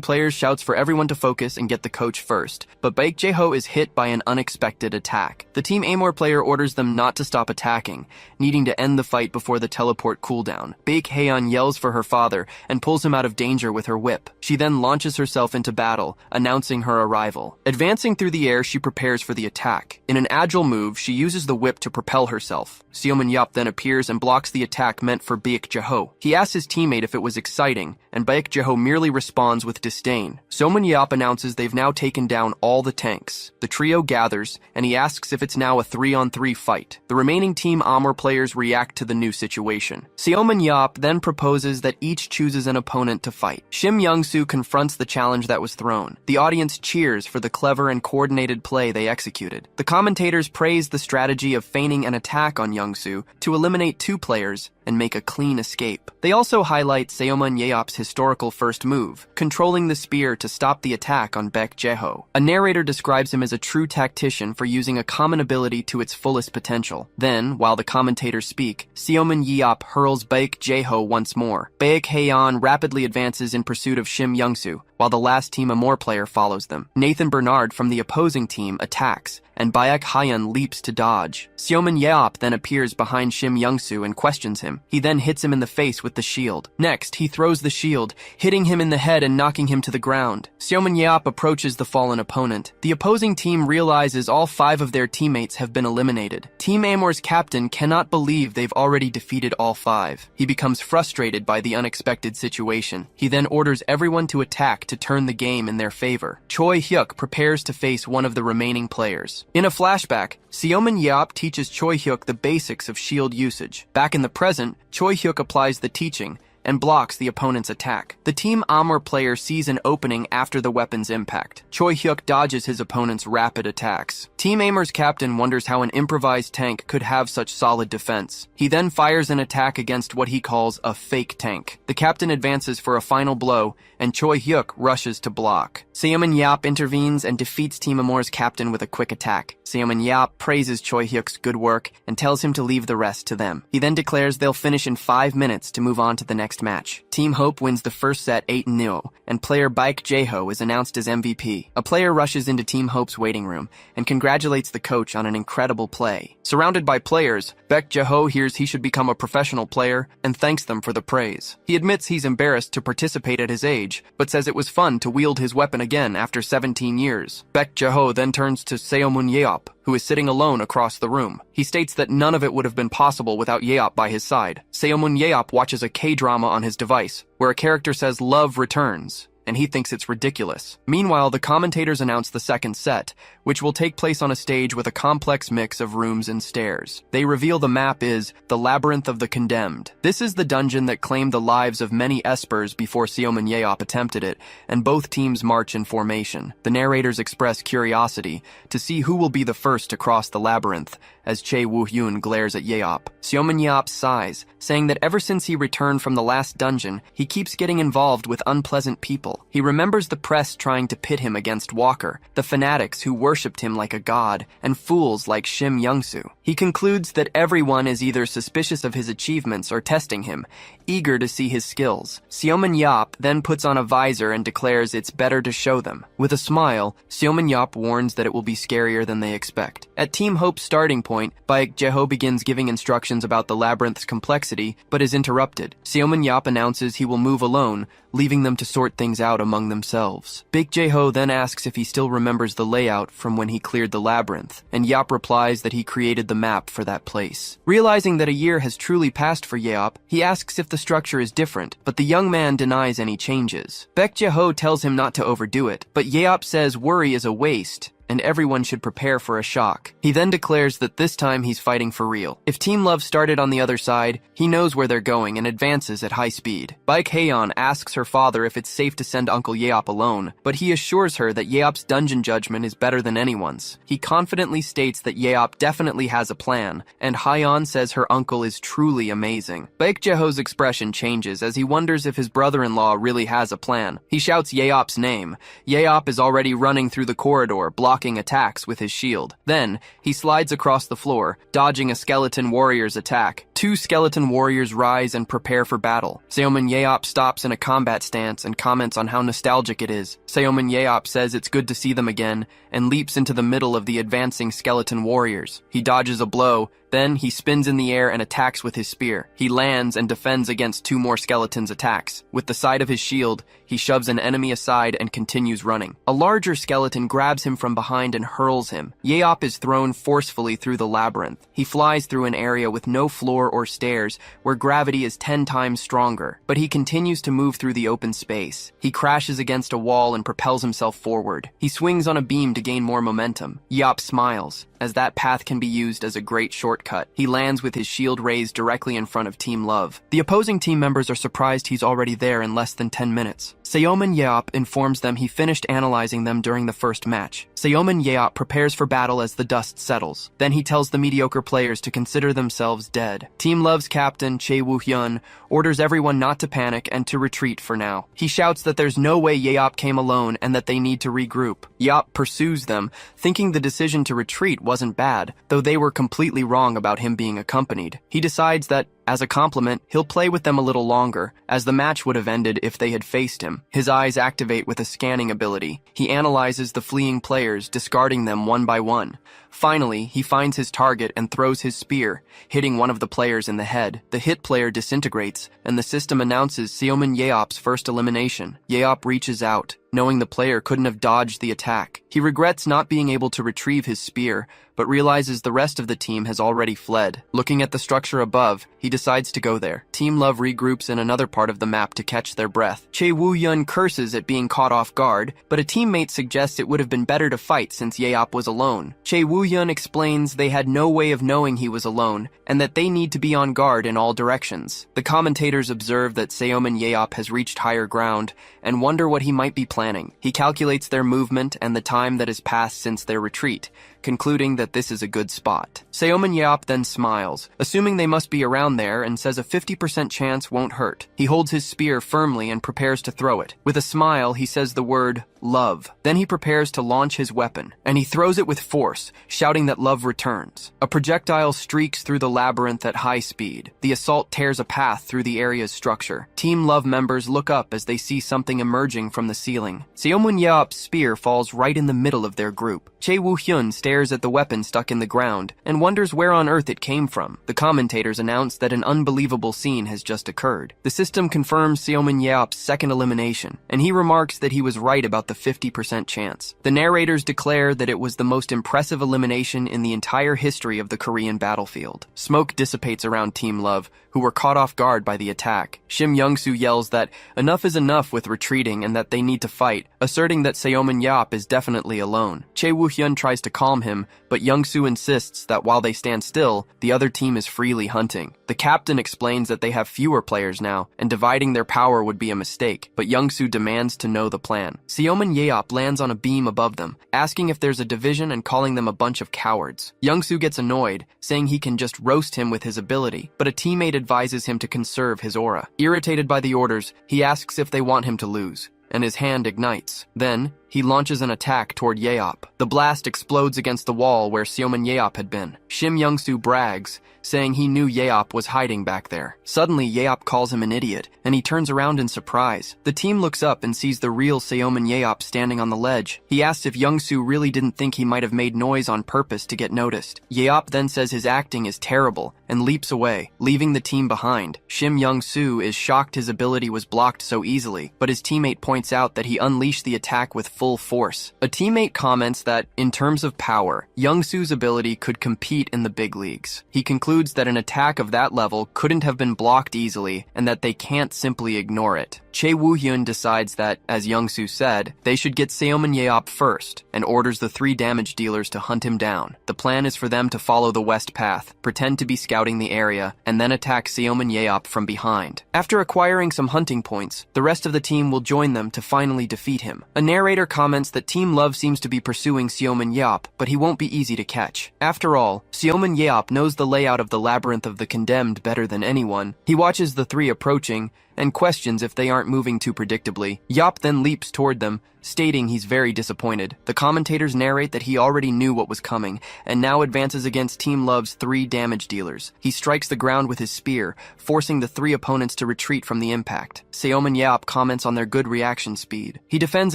[SPEAKER 1] players shouts for everyone to focus and get the coach first, but Baek Jae-ho is hit by an unexpected attack. The Team Amor player orders them not to stop attacking, needing to end the fight before the teleport cooldown. Baek Haeyeon yells for her father and pulls him out of danger with her whip. She then launches herself into battle, announcing her arrival. Advancing through the air, she prepares for the attack. In an agile move, she uses the whip to propel herself. Seomin Yeop then appears and blocks the attack meant for Baek Jae-ho. He asks his teammate if it was exciting, and Baek Jae-ho merely responds with disdain. Seomin Yeop announces they've now taken down all the tanks. The trio gathers, and he asks if it's now a 3-on-3 fight. The remaining Team Amor players react to the new situation. Seomin Yeop then proposes that each chooses an opponent to fight. Shim Young-soo confronts the challenge that was thrown. The audience cheers for the clever and coordinated play they executed. The commentators praise the strategy of feigning an attack on Young-soo to eliminate 2 players and make a clean escape. They also highlight Seomin Yeop's historical first move, controlling the spear to stop the attack on Baek Jae-ho. A narrator describes him as a true tactician for using a common ability to its fullest potential. Then, while the commentators speak, Seomin Yeop hurls Baek Jae-ho once more. Baek Haeyeon rapidly advances in pursuit of Shim Young-soo, while the last Team Amor player follows them. Nathan Bernard from the opposing team attacks, and Baek Haeyeon leaps to dodge. Seomin Yeop then appears behind Shim Young-soo and questions him. He then hits him in the face with the shield. Next, he throws the shield, hitting him in the head and knocking him to the ground. Seomin Yeop approaches the fallen opponent. The opposing team realizes all 5 of their teammates have been eliminated. Team Amor's captain cannot believe they've already defeated all 5. He becomes frustrated by the unexpected situation. He then orders everyone to attack to turn the game in their favor. Choi Hyuk prepares to face one of the remaining players. In a flashback, Seomin Yeop teaches Choi Hyuk the basics of shield usage. Back in the present, Choi Hyuk applies the teaching and blocks the opponent's attack. The Team Amor player sees an opening after the weapon's impact. Choi Hyuk dodges his opponent's rapid attacks. Team Amor's captain wonders how an improvised tank could have such solid defense. He then fires an attack against what he calls a fake tank. The captain advances for a final blow, and Choi Hyuk rushes to block. Seomin Yeop intervenes and defeats Team Amor's captain with a quick attack. Seomin Yeop praises Choi Hyuk's good work and tells him to leave the rest to them. He then declares they'll finish in 5 minutes to move on to the next match. Team Hope wins the first set 8-0, and player Baek Jae-ho is announced as MVP. A player rushes into Team Hope's waiting room and congratulates the coach on an incredible play. Surrounded by players, Baek Jae-ho hears he should become a professional player and thanks them for the praise. He admits he's embarrassed to participate at his age, but says it was fun to wield his weapon again after 17 years. Baek Jae-ho then turns to Seomin Yeop, who is sitting alone across the room. He states that none of it would have been possible without Yeop by his side. Seomin Yeop watches a K-drama on his device, where a character says love returns, and he thinks it's ridiculous. Meanwhile, the commentators announce the second set, which will take place on a stage with a complex mix of rooms and stairs. They reveal the map is the Labyrinth of the Condemned. This is the dungeon that claimed the lives of many espers before Seoman Yeop attempted it, and both teams march in formation. The narrators express curiosity to see who will be the first to cross the labyrinth, as Chae Woo-hyun glares at Yeop. Seoman Yeop sighs, saying that ever since he returned from the last dungeon, he keeps getting involved with unpleasant people. He remembers the press trying to pit him against Walker, the fanatics who worshipped him like a god, and fools like Shim Young-soo. He concludes that everyone is either suspicious of his achievements or testing him, eager to see his skills. Seoman Yeop then puts on a visor and declares it's better to show them. With a smile, Seoman Yeop warns that it will be scarier than they expect. At Team Hope's starting point, Baek Jae-ho begins giving instructions about the labyrinth's complexity, but is interrupted. Seoman Yeop announces he will move alone, leaving them to sort things out among themselves. Baek Jae-ho then asks if he still remembers the layout from when he cleared the labyrinth, and Yeop replies that he created the map for that place. Realizing that a year has truly passed for Yeop, he asks if the structure is different, but the young man denies any changes. Baek Jae-ho tells him not to overdo it, but Yeop says worry is a waste, and everyone should prepare for a shock. He then declares that this time he's fighting for real. If Team Love started on the other side, he knows where they're going and advances at high speed. Baek Haeyeon asks her father if it's safe to send Uncle Yeop alone, but he assures her that Yeop's dungeon judgment is better than anyone's. He confidently states that Yeop definitely has a plan, and Haeyeon says her uncle is truly amazing. Baek Jae-ho's expression changes as he wonders if his brother-in-law really has a plan. He shouts Yeop's name. Yeop is already running through the corridor, blocking attacks with his shield. Then, he slides across the floor, dodging a skeleton warrior's attack. Two skeleton warriors rise and prepare for battle. Seoman Yeop stops in a combat stance and comments on how nostalgic it is. Seoman Yeop says it's good to see them again, and leaps into the middle of the advancing skeleton warriors. He dodges a blow, then he spins in the air and attacks with his spear. He lands and defends against two more skeletons' attacks. With the side of his shield, he shoves an enemy aside and continues running. A larger skeleton grabs him from behind and hurls him. Yeop is thrown forcefully through the labyrinth. He flies through an area with no floor or stairs, where gravity is 10 times stronger, but he continues to move through the open space. He crashes against a wall and propels himself forward. He swings on a beam to gain more momentum. Yeop smiles, as that path can be used as a great shortcut. He lands with his shield raised directly in front of Team Love. The opposing team members are surprised he's already there in less than 10 minutes. Seoman Yeop informs them he finished analyzing them during the first match. Seoman Yeop prepares for battle as the dust settles. Then he tells the mediocre players to consider themselves dead. Team Love's captain, Chae Woo-hyun, orders everyone not to panic and to retreat for now. He shouts that there's no way Yeop came alone and that they need to regroup. Yeop pursues them, thinking the decision to retreat wasn't bad, though they were completely wrong about him being accompanied. He decides that, as a compliment, he'll play with them a little longer, as the match would have ended if they had faced him. His eyes activate with a scanning ability. He analyzes the fleeing players, discarding them one by one. Finally, he finds his target and throws his spear, hitting one of the players in the head. The hit player disintegrates, and the system announces Seoman Yeop's first elimination. Yeop reaches out, knowing the player couldn't have dodged the attack. He regrets not being able to retrieve his spear, but realizes the rest of the team has already fled. Looking at the structure above, he decides to go there. Team Love regroups in another part of the map to catch their breath. Chae Woo-hyun curses at being caught off guard, but a teammate suggests it would have been better to fight since Yeop was alone. Chae Woo-hyun explains they had no way of knowing he was alone, and that they need to be on guard in all directions. The commentators observe that Seoman Yeop has reached higher ground, and wonder what he might be planning. He calculates their movement and the time that has passed since their retreat, concluding that this is a good spot. Seoman Yeop then smiles, assuming they must be around there, and says a 50% chance won't hurt. He holds his spear firmly and prepares to throw it. With a smile, he says the word, love. Then he prepares to launch his weapon, and he throws it with force, shouting that love returns. A projectile streaks through the labyrinth at high speed. The assault tears a path through the area's structure. Team Love members look up as they see something emerging from the ceiling. Seoman Yeop's spear falls right in the middle of their group. Chae Woo-hyun stares at the weapon stuck in the ground and wonders where on earth it came from. The commentators announce that an unbelievable scene has just occurred. The system confirms Seomin Yeop's second elimination, and he remarks that he was right about the 50% chance. The narrators declare that it was the most impressive elimination in the entire history of the Korean battlefield. Smoke dissipates around Team Love, who were caught off guard by the attack. Shim Young-soo yells that enough is enough with retreating and that they need to fight, asserting that Seomin Yeop is definitely alone. Chae Woo-hyun tries to calm him, but Young-soo insists that while they stand still, the other team is freely hunting. The captain explains that they have fewer players now, and dividing their power would be a mistake, but Young-soo demands to know the plan. Seomin Yeop lands on a beam above them, asking if there's a division and calling them a bunch of cowards. Young-soo gets annoyed, saying he can just roast him with his ability, but a teammate advises him to conserve his aura. Irritated by the orders, he asks if they want him to lose, and his hand ignites. Then, he launches an attack toward Yeop. The blast explodes against the wall where Seomin Yeop had been. Shim Young-soo brags, saying he knew Yeop was hiding back there. Suddenly, Yeop calls him an idiot, and he turns around in surprise. The team looks up and sees the real Seomin Yeop standing on the ledge. He asks if Young-soo really didn't think he might have made noise on purpose to get noticed. Yeop then says his acting is terrible and leaps away, leaving the team behind. Shim Young-soo is shocked his ability was blocked so easily, but his teammate points out that he unleashed the attack with full force. A teammate comments that, in terms of power, Young-soo's ability could compete in the big leagues. He concludes that an attack of that level couldn't have been blocked easily and that they can't simply ignore it. Chae Woo-hyun decides that, as Young-soo said, they should get Seomin Yeop first and orders the 3 damage dealers to hunt him down. The plan is for them to follow the west path, pretend to be scouting the area, and then attack Seomin Yeop from behind. After acquiring some hunting points, the rest of the team will join them to finally defeat him. A narrator comments that Team Love seems to be pursuing Seomin Yeop, but he won't be easy to catch. After all, Seomin Yeop knows the layout of the labyrinth of the condemned better than anyone. He watches the 3 approaching and questions if they aren't moving too predictably. Yeop then leaps toward them, stating he's very disappointed. The commentators narrate that he already knew what was coming, and now advances against Team Love's 3 damage dealers. He strikes the ground with his spear, forcing the 3 opponents to retreat from the impact. Seomin Yeop comments on their good reaction speed. He defends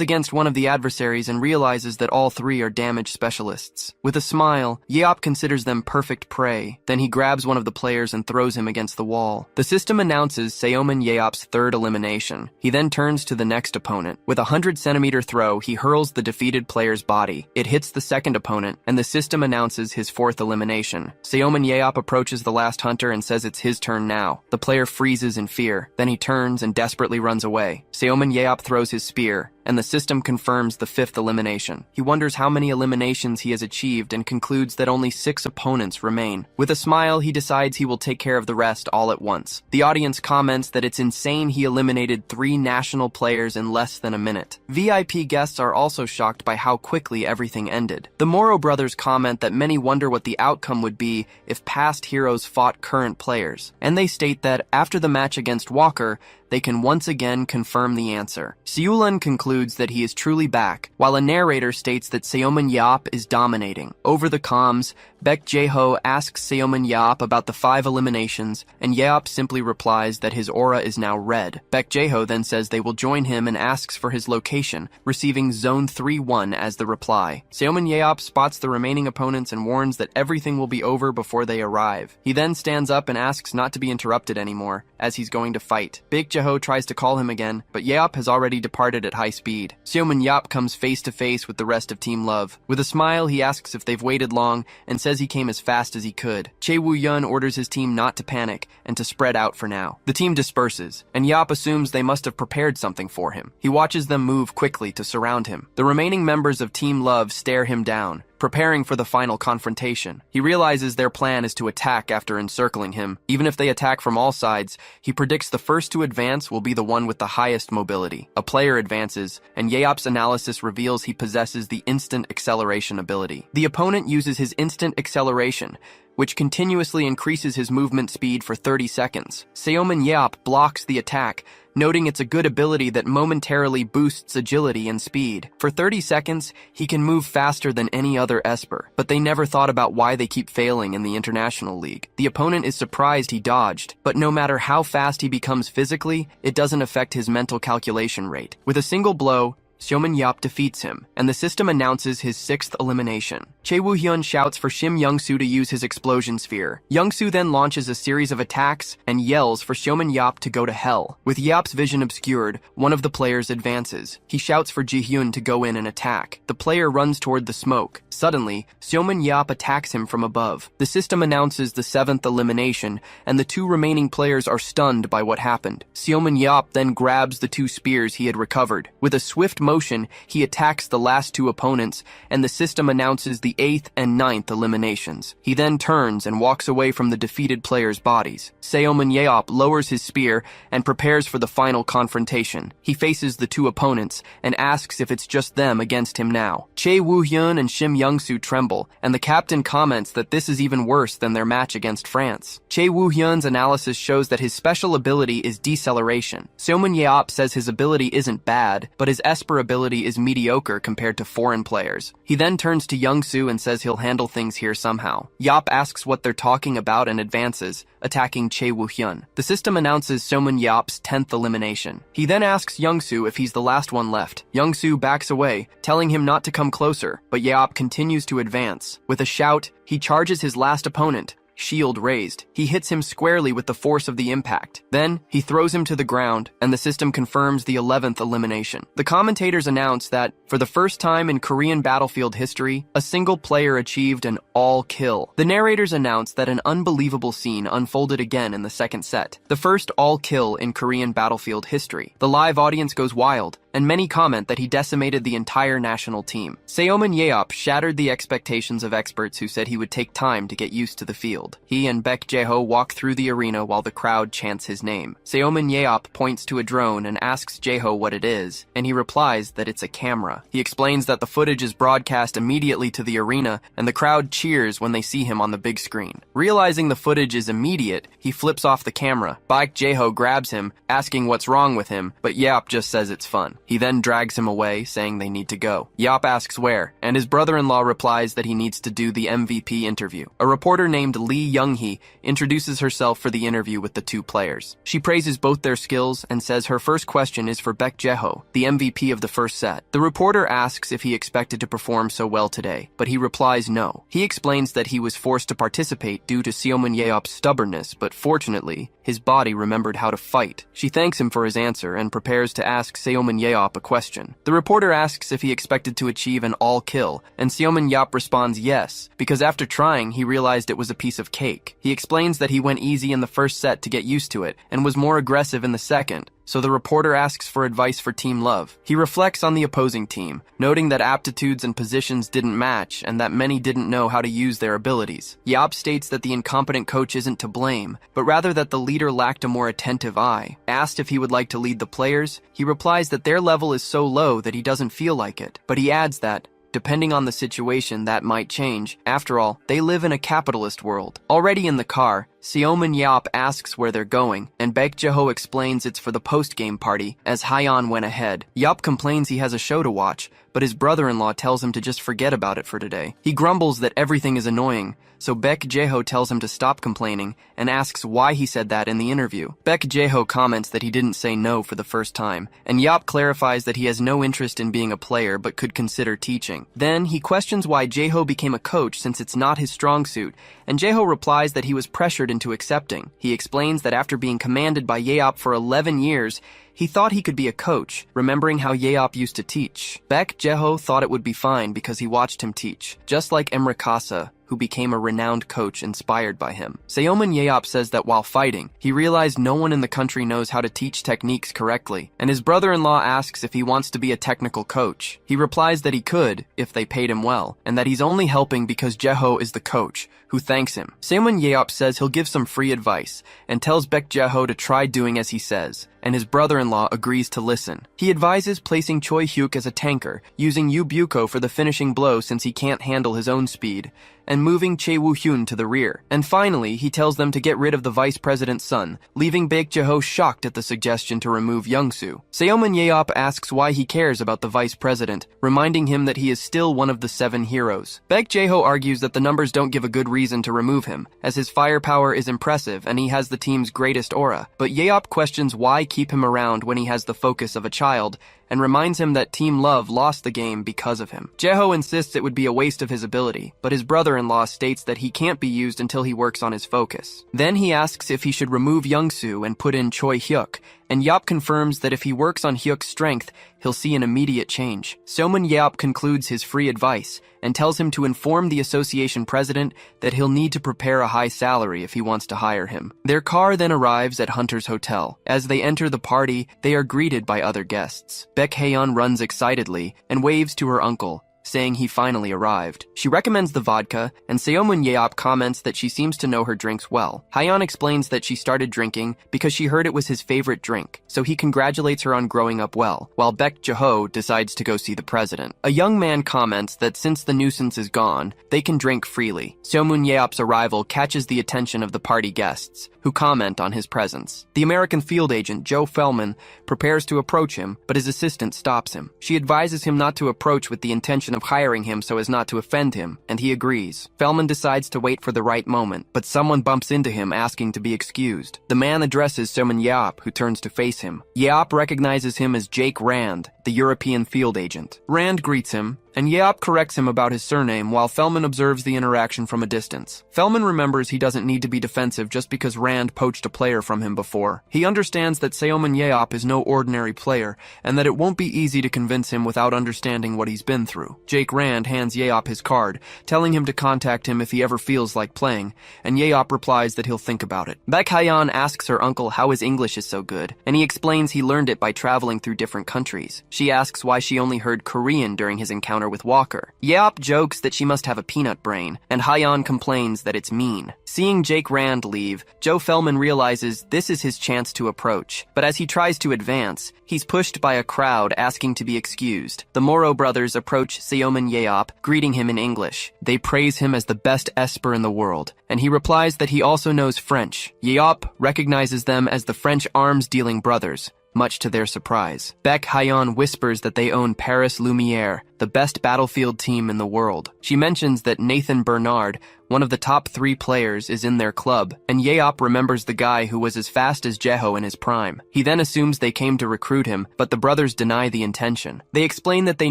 [SPEAKER 1] against one of the adversaries and realizes that all 3 are damage specialists. With a smile, Yeop considers them perfect prey. Then he grabs one of the players and throws him against the wall. The system announces Seomin Yeop's 3rd elimination. He then turns to the next opponent. With a 100-centimeter throw, he hurls the defeated player's body. It hits the second opponent, and the system announces his 4th elimination. Seomin Yeop approaches the last hunter and says it's his turn now. The player freezes in fear. Then he turns and desperately runs away. Seomin Yeop throws his spear, and the system confirms the 5th elimination. He wonders how many eliminations he has achieved and concludes that only 6 opponents remain. With a smile, he decides he will take care of the rest all at once. The audience comments that it's insane he eliminated 3 national players in less than a minute. VIP guests are also shocked by how quickly everything ended. The Moro brothers comment that many wonder what the outcome would be if past heroes fought current players, and they state that after the match against Walker, they can once again confirm the answer. Seulan concludes that he is truly back, while a narrator states that Seomin Yeop is dominating. Over the comms, Baek Jae-ho asks Seomin Yeop about the 5 eliminations, and Yeop simply replies that his aura is now red. Baek Jae-ho then says they will join him and asks for his location, receiving Zone 3-1 as the reply. Seomin Yeop spots the remaining opponents and warns that everything will be over before they arrive. He then stands up and asks not to be interrupted anymore, as he's going to fight. Baek Jae-ho tries to call him again, but Yeop has already departed at high speed. Seomin Yeop comes face to face with the rest of Team Love. With a smile, he asks if they've waited long and says he came as fast as he could. Chae Woo-hyun orders his team not to panic and to spread out for now. The team disperses, and Yeop assumes they must have prepared something for him. He watches them move quickly to surround him. The remaining members of Team Love stare him down, preparing for the final confrontation. He realizes their plan is to attack after encircling him. Even if they attack from all sides, he predicts the first to advance will be the one with the highest mobility. A player advances, and Yeop's analysis reveals he possesses the instant acceleration ability. The opponent uses his instant acceleration, which continuously increases his movement speed for 30 seconds. Seomin Yeop blocks the attack, noting it's a good ability that momentarily boosts agility and speed. For 30 seconds, he can move faster than any other Esper, but they never thought about why they keep failing in the International League. The opponent is surprised he dodged, but no matter how fast he becomes physically, it doesn't affect his mental calculation rate. With a single blow, Seomin Yap defeats him, and the system announces his 6th elimination. Chae Woo-hyun shouts for Shim Young-soo to use his explosion sphere. Young-soo then launches a series of attacks and yells for Seomin Yap to go to hell. With Yap's vision obscured, one of the players advances. He shouts for Ji-hyun to go in and attack. The player runs toward the smoke. Suddenly, Seomin Yap attacks him from above. The system announces the 7th elimination, and the 2 remaining players are stunned by what happened. Seomin Yap then grabs the 2 spears he had recovered. With a swift motion, he attacks the last 2 opponents, and the system announces the 8th and 9th eliminations. He then turns and walks away from the defeated players' bodies. Seomin Yap lowers his spear and prepares for the final confrontation. He faces the 2 opponents and asks if it's just them against him now. Chae Woo-hyun and Shim Young-soo tremble, and the captain comments that this is even worse than their match against France. Chae Woo-hyun's analysis shows that his special ability is deceleration. Seomin Yap says his ability isn't bad, but his Esper ability is mediocre compared to foreign players. He then turns to Young-soo and says he'll handle things here somehow. Yap asks what they're talking about and advances, attacking Chae Woo-hyun. The system announces Seomin Yap's 10th elimination. He then asks Young-soo if he's the last one left. Young-soo backs away, telling him not to come closer, but Yap continues to advance. With a shout, he charges his last opponent. Shield raised. He hits him squarely with the force of the impact. Then, he throws him to the ground, and the system confirms the 11th elimination. The commentators announce that, for the first time in Korean battlefield history, a single player achieved an all-kill. The narrators announce that an unbelievable scene unfolded again in the second set. The first all-kill in Korean battlefield history. The live audience goes wild, and many comment that he decimated the entire national team. Seomin Yap shattered the expectations of experts who said he would take time to get used to the field. He and Baek Jae-ho walk through the arena while the crowd chants his name. Seomin Yap points to a drone and asks Jae-ho what it is, and he replies that it's a camera. He explains that the footage is broadcast immediately to the arena, and the crowd cheers when they see him on the big screen. Realizing the footage is immediate, he flips off the camera. Baek Jae-ho grabs him, asking what's wrong with him, but Yap just says it's fun. He then drags him away, saying they need to go. Yap asks where, and his brother-in-law replies that he needs to do the MVP interview. A reporter named Lee Young-hee introduces herself for the interview with the 2 players. She praises both their skills and says her first question is for Baek Jae-ho, the MVP of the first set. The reporter asks if he expected to perform so well today, but he replies no. He explains that he was forced to participate due to Seomin Yap's stubbornness, but fortunately, his body remembered how to fight. She thanks him for his answer and prepares to ask Seomin Yap a question. The reporter asks if he expected to achieve an all-kill, and Seomin Yap responds yes, because after trying, he realized it was a piece of cake. He explains that he went easy in the first set to get used to it, and was more aggressive in the second. So the reporter asks for advice for Team Love. He reflects on the opposing team, noting that aptitudes and positions didn't match and that many didn't know how to use their abilities. Yap states that the incompetent coach isn't to blame, but rather that the leader lacked a more attentive eye. Asked if he would like to lead the players, he replies that their level is so low that he doesn't feel like it, but he adds that, depending on the situation, that might change. After all, they live in a capitalist world. Already in the car, Seomin Yap asks where they're going, and Baek Jae-ho explains it's for the post-game party, as Hyeon went ahead. Yap complains he has a show to watch, but his brother-in-law tells him to just forget about it for today. He grumbles that everything is annoying, so Baek Jae-ho tells him to stop complaining and asks why he said that in the interview. Baek Jae-ho comments that he didn't say no for the first time, and Yap clarifies that he has no interest in being a player but could consider teaching. Then he questions why Jae-ho became a coach since it's not his strong suit, and Jae-ho replies that he was pressured into accepting. He explains that after being commanded by Yap for 11 years, he thought he could be a coach, remembering how Yap used to teach. Baek Jae-ho thought it would be fine because he watched him teach, just like enro, who became a renowned coach inspired by him. Seomin Yap says that while fighting, he realized no one in the country knows how to teach techniques correctly, and his brother-in-law asks if he wants to be a technical coach. He replies that he could, if they paid him well, and that he's only helping because Jae-ho is the coach, who thanks him. Seomin Yap says he'll give some free advice, and tells Baek Jae-ho to try doing as he says, and his brother-in-law agrees to listen. He advises placing Choi Hyuk as a tanker, using Yu Buko for the finishing blow since he can't handle his own speed, and moving Chae Woo-hyun to the rear. And finally, he tells them to get rid of the vice president's son, leaving Baek Jae-ho shocked at the suggestion to remove Young-soo. Seomin Yap asks why he cares about the vice president, reminding him that he is still one of the 7 heroes. Baek Jae-ho argues that the numbers don't give a good reason to remove him, as his firepower is impressive and he has the team's greatest aura. But Yap questions why keep him around when he has the focus of a child, and reminds him that Team Love lost the game because of him. Jeho insists it would be a waste of his ability, but his brother-in-law states that he can't be used until he works on his focus. Then he asks if he should remove Youngsu and put in Choi Hyuk, and Yeop confirms that if he works on Hyuk's strength, he'll see an immediate change. Seomun Yeop concludes his free advice and tells him to inform the association president that he'll need to prepare a high salary if he wants to hire him. Their car then arrives at Hunter's hotel. As they enter the party, they are greeted by other guests. Baek Haeyeon runs excitedly and waves to her uncle, saying he finally arrived. She recommends the vodka, and Seomun Yeop comments that she seems to know her drinks well. Haeyeon explains that she started drinking because she heard it was his favorite drink, so he congratulates her on growing up well, while Baek Jeho decides to go see the president. A young man comments that since the nuisance is gone, they can drink freely. Seomun Yeop's arrival catches the attention of the party guests, who comment on his presence. The American field agent, Joe Fellman, prepares to approach him, but his assistant stops him. She advises him not to approach with the intention of hiring him so as not to offend him, and he agrees. Fellman decides to wait for the right moment, but someone bumps into him asking to be excused. The man addresses Seomun Yeop, who turns to face him. Yeop recognizes him as Jake Rand, the European field agent. Rand greets him, and Yeop corrects him about his surname while Fellman observes the interaction from a distance. Fellman remembers he doesn't need to be defensive just because Rand poached a player from him before. He understands that Seomun Yeop is no ordinary player, and that it won't be easy to convince him without understanding what he's been through. Jake Rand hands Yeop his card, telling him to contact him if he ever feels like playing, and Yeop replies that he'll think about it. Baek Haeyeon asks her uncle how his English is so good, and he explains he learned it by traveling through different countries. She asks why she only heard Korean during his encounter with Walker. Yeop jokes that she must have a peanut brain, and Haeyeon complains that it's mean. Seeing Jake Rand leave, Joe Fellman realizes this is his chance to approach, but as he tries to advance, he's pushed by a crowd asking to be excused. The Moro brothers approach Seomun Yeop, greeting him in English. They praise him as the best esper in the world, and he replies that he also knows French. Yeop recognizes them as the French arms-dealing brothers, much to their surprise. Baek Haeyeon whispers that they own Paris Lumiere, the best battlefield team in the world. She mentions that Nathan Bernard, one of the top 3 players, is in their club, and Yeop remembers the guy who was as fast as Jeho in his prime. He then assumes they came to recruit him, but the brothers deny the intention. They explain that they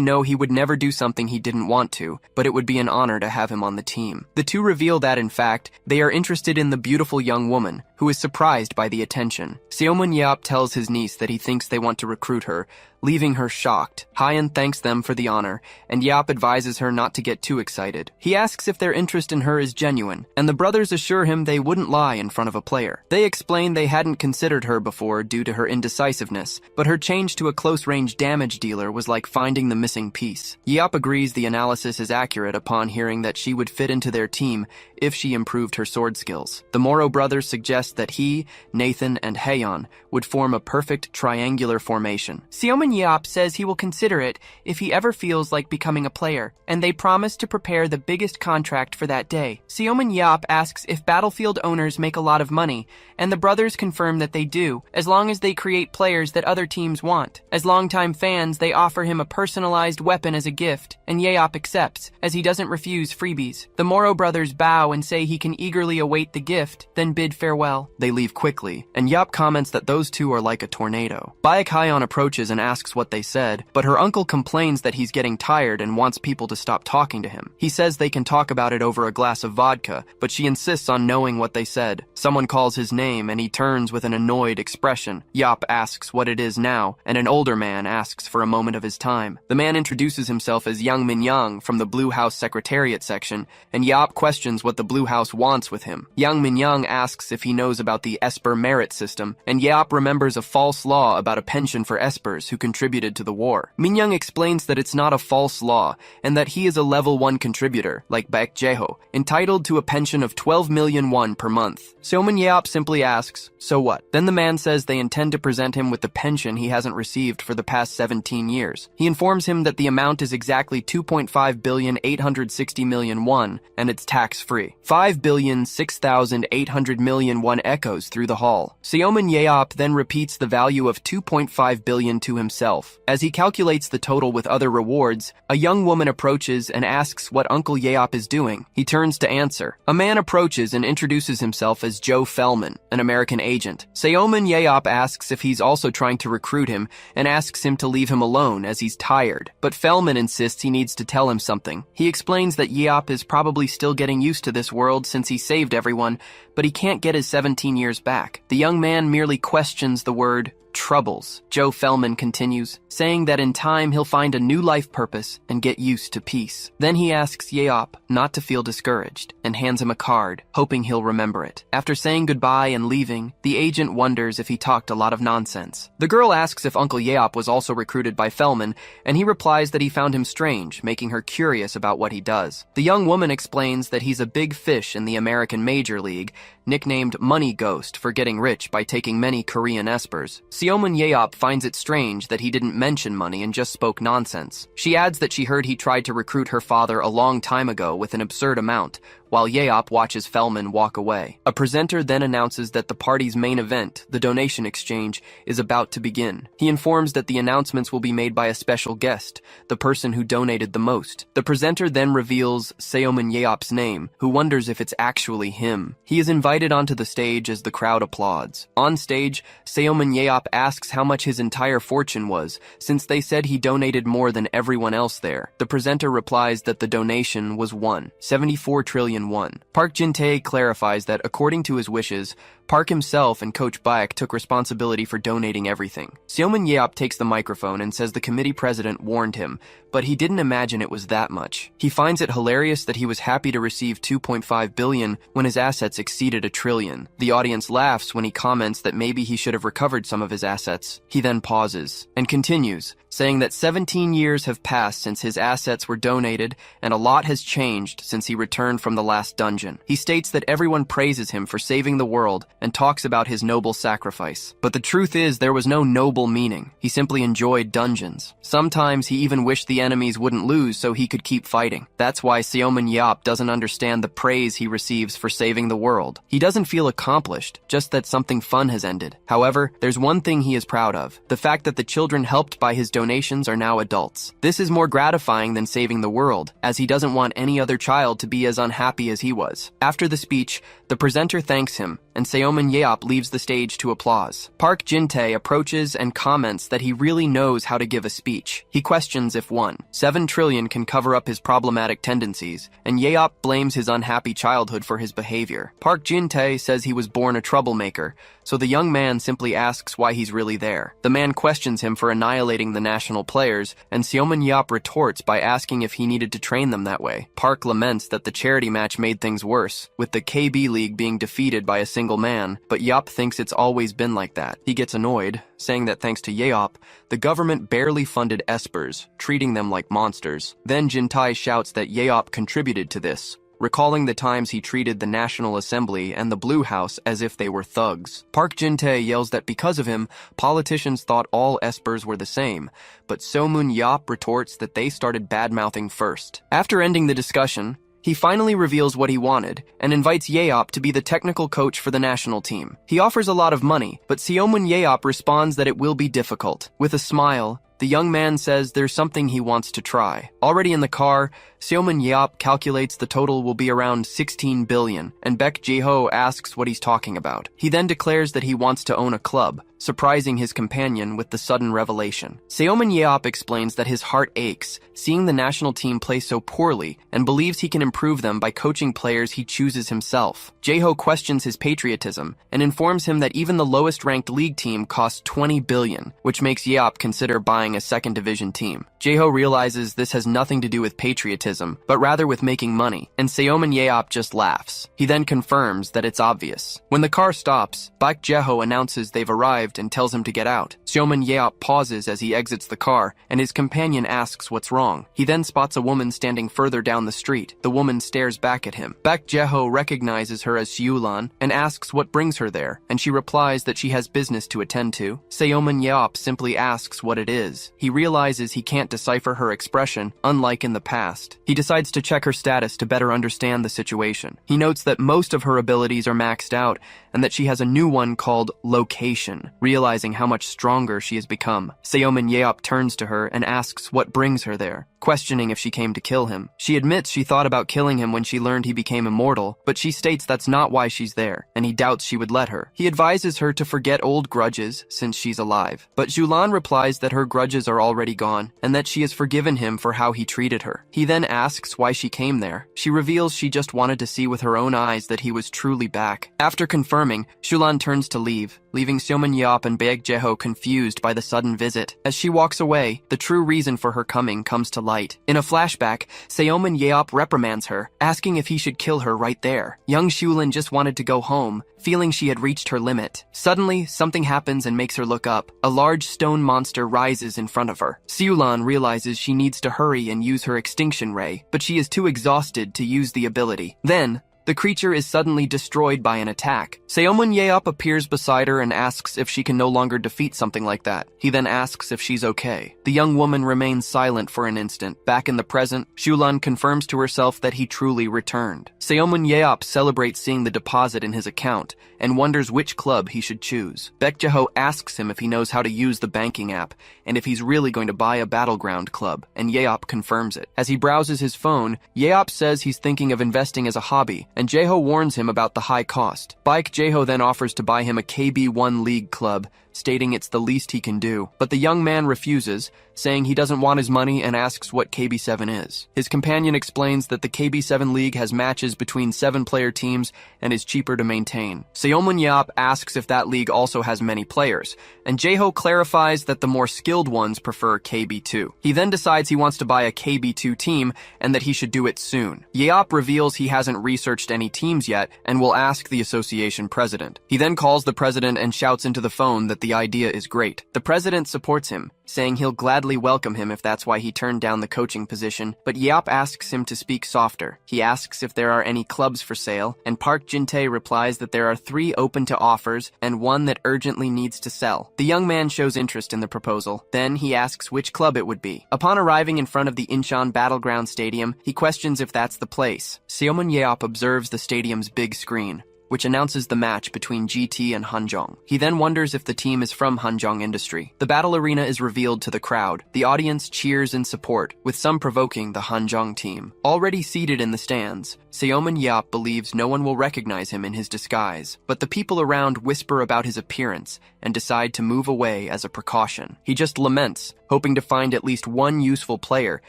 [SPEAKER 1] know he would never do something he didn't want to, but it would be an honor to have him on the team. The two reveal that, in fact, they are interested in the beautiful young woman, who is surprised by the attention. Seomun Yeop tells his niece that he thinks they want to recruit her, leaving her shocked. Haeyeon thanks them for the honor, and Yeop advises her not to get too excited. He asks if their interest in her is genuine, and the brothers assure him they wouldn't lie in front of a player. They explain they hadn't considered her before due to her indecisiveness, but her change to a close-range damage dealer was like finding the missing piece. Yeop agrees the analysis is accurate upon hearing that she would fit into their team if she improved her sword skills. The Moro brothers suggest that he, Nathan, and Haeyeon would form a perfect triangular formation. Seomun Yeop says he will consider it if he ever feels like becoming a player, and they promise to prepare the biggest contract for that day. Seomun Yeop asks if battlefield owners make a lot of money, and the brothers confirm that they do, as long as they create players that other teams want. As longtime fans, they offer him a personalized weapon as a gift, and Yeop accepts, as he doesn't refuse freebies. The Moro brothers bow and say he can eagerly await the gift, then bid farewell. They leave quickly, and Yeop comments that those two are like a tornado. Baek Haeyeon approaches and asks what they said, but her uncle complains that he's getting tired and wants people to stop talking to him. He says they can talk about it over a glass of vodka, but she insists on knowing what they said. Someone calls his name, and he turns with an annoyed expression. Yeop asks what it is now, and an older man asks for a moment of his time. The man introduces himself as Yang Min-young from the Blue House Secretariat section, and Yeop questions what the Blue House wants with him. Yang Min-young asks if he knows about the Esper merit system, and Yeop remembers a false law about a pension for Espers who contributed to the war. Min-young explains that it's not a false law, and that he is a level 1 contributor, like Baek Jeho, entitled to a pension of 12 million won per month. Seomun Yeop simply asks, so what? Then the man says they intend to present him with the pension he hasn't received for the past 17 years. He informs him that the amount is exactly 2.5 billion 860 million won, and it's tax-free. 5 billion 6,800 million won echoes through the hall. Seomun Yeop then repeats the value of 2.5 billion to himself. As he calculates the total with other rewards, a young woman approaches and asks what Uncle Yeop is doing. He turns to answer. A man approaches and introduces himself as as Joe Fellman, an American agent. Seomin Yeop asks if he's also trying to recruit him and asks him to leave him alone as he's tired. But Fellman insists he needs to tell him something. He explains that Yeop is probably still getting used to this world since he saved everyone, but he can't get his 17 years back. The young man merely questions the word troubles. Joe Fellman continues, saying that in time he'll find a new life purpose and get used to peace. Then he asks Yeop not to feel discouraged and hands him a card, hoping he'll remember it. After saying goodbye and leaving, the agent wonders if he talked a lot of nonsense. The girl asks if Uncle Yeop was also recruited by Fellman, and he replies that he found him strange, making her curious about what he does. The young woman explains that he's a big fish in the American Major League, nicknamed Money Ghost for getting rich by taking many Korean espers. Seomin Yeop finds it strange that he didn't mention money and just spoke nonsense. She adds that she heard he tried to recruit her father a long time ago with an absurd amount, while Yeop watches Fellman walk away. A presenter then announces that the party's main event, the donation exchange, is about to begin. He informs that the announcements will be made by a special guest, the person who donated the most. The presenter then reveals Seomin Yeop's name, who wonders if it's actually him. He is invited onto the stage as the crowd applauds. On stage, Seomin Yeop asks how much his entire fortune was, since they said he donated more than everyone else there. The presenter replies that the donation was 74 trillion won. Park Jin-tae clarifies that according to his wishes, Park himself and Coach Baek took responsibility for donating everything. Seomin Yeop takes the microphone and says the committee president warned him, but he didn't imagine it was that much. He finds it hilarious that he was happy to receive 2.5 billion when his assets exceeded 1 trillion. The audience laughs when he comments that maybe he should have recovered some of his assets. He then pauses and continues, saying that 17 years have passed since his assets were donated and a lot has changed since he returned from the last dungeon. He states that everyone praises him for saving the world and talks about his noble sacrifice. But the truth is there was no noble meaning. He simply enjoyed dungeons. Sometimes he even wished the enemies wouldn't lose so he could keep fighting. That's why Seomin Yeop doesn't understand the praise he receives for saving the world. He doesn't feel accomplished, just that something fun has ended. However, there's one thing he is proud of, the fact that the children helped by his donations are now adults. This is more gratifying than saving the world, as he doesn't want any other child to be as unhappy as he was. After the speech, the presenter thanks him, and Seomin Yeop leaves the stage to applause. Park Jin-tae approaches and comments that he really knows how to give a speech. He questions if 7 trillion can cover up his problematic tendencies, and Yeop blames his unhappy childhood for his behavior. Park Jin-tae says he was born a troublemaker, so the young man simply asks why he's really there. The man questions him for annihilating the national players, and Seomin Yeop retorts by asking if he needed to train them that way. Park laments that the charity match made things worse, with the KB League being defeated by a single man, but Yeop thinks it's always been like that. He gets annoyed, saying that thanks to Yeop, the government barely funded espers, treating them like monsters. Then Jin-tae shouts that Yeop contributed to this, recalling the times he treated the National Assembly and the Blue House as if they were thugs. Park Jin-tae yells that because of him, politicians thought all espers were the same, but Seomin Yeop retorts that they started bad-mouthing first. After ending the discussion, he finally reveals what he wanted and invites Yeop to be the technical coach for the national team. He offers a lot of money, but Seomin Yeop responds that it will be difficult. With a smile, the young man says there's something he wants to try. Already in the car, Seomin Yeop calculates the total will be around 16 billion, and Baek Jae-ho asks what he's talking about. He then declares that he wants to own a club, surprising his companion with the sudden revelation. Seomin Yeop explains that his heart aches, seeing the national team play so poorly, and believes he can improve them by coaching players he chooses himself. Jae-ho questions his patriotism, and informs him that even the lowest-ranked league team costs 20 billion, which makes Yeop consider buying a second-division team. Jae-ho realizes this has nothing to do with patriotism, but rather with making money, and Seomin Yeop just laughs. He then confirms that it's obvious. When the car stops, Baek Jae-ho announces they've arrived and tells him to get out. Seomin Yeop pauses as he exits the car, and his companion asks what's wrong. He then spots a woman standing further down the street. The woman stares back at him. Baek Jae-ho recognizes her as Seulan and asks what brings her there, and she replies that she has business to attend to. Seomin Yeop simply asks what it is. is. He realizes he can't decipher her expression, unlike in the past. He decides to check her status to better understand the situation. He notes that most of her abilities are maxed out, and that she has a new one called Location, realizing how much stronger she has become. Seomin Yeop turns to her and asks what brings her there, questioning if she came to kill him. She admits she thought about killing him when she learned he became immortal, but she states that's not why she's there, and he doubts she would let her. He advises her to forget old grudges since she's alive, but Julan replies that her grudges are already gone, and that she has forgiven him for how he treated her. He then asks why she came there. She reveals she just wanted to see with her own eyes that he was truly back. After confirming, Julan turns to leave, leaving Seomin Yeop and Baek Jeho confused by the sudden visit. As she walks away, the true reason for her coming comes to light. In a flashback, Seomin Yeop reprimands her, asking if he should kill her right there. Young Shulin just wanted to go home, feeling she had reached her limit. Suddenly, something happens and makes her look up. A large stone monster rises in front of her. Seulan realizes she needs to hurry and use her extinction ray, but she is too exhausted to use the ability. Then, the creature is suddenly destroyed by an attack. Seomun Yeop appears beside her and asks if she can no longer defeat something like that. He then asks if she's okay. The young woman remains silent for an instant. Back in the present, Shulan confirms to herself that he truly returned. Seomun Yeop celebrates seeing the deposit in his account and wonders which club he should choose. Baek Jeho asks him if he knows how to use the banking app and if he's really going to buy a battleground club, and Yeop confirms it. As he browses his phone, Yeop says he's thinking of investing as a hobby, and Jeho warns him about the high cost. Baek Jeho then offers to buy him a KB1 League club, stating it's the least he can do. But the young man refuses, saying he doesn't want his money and asks what KB7 is. His companion explains that the KB7 League has matches between 7-player teams and is cheaper to maintain. Seomun Yeop asks if that league also has many players, and Jeho clarifies that the more skilled ones prefer KB2. He then decides he wants to buy a KB2 team and that he should do it soon. Yeop reveals he hasn't researched any teams yet and will ask the association president. He then calls the president and shouts into the phone that the idea is great. The president supports him, saying he'll gladly welcome him if that's why he turned down the coaching position, but Yeop asks him to speak softer. He asks if there are any clubs for sale, and Park Jin-tae replies that there are 3 open to offers and 1 that urgently needs to sell. The young man shows interest in the proposal. Then he asks which club it would be. Upon arriving in front of the Incheon Battleground Stadium, he questions if that's the place. Seomun Yeop observes the stadium's big screen, which announces the match between GT and Hanjong. He then wonders if the team is from Hanjong Industry. The battle arena is revealed to the crowd. The audience cheers in support, with some provoking the Hanjong team. Already seated in the stands, Seomun Yeop believes no one will recognize him in his disguise, but the people around whisper about his appearance and decide to move away as a precaution. He just laments, hoping to find at least 1 useful player,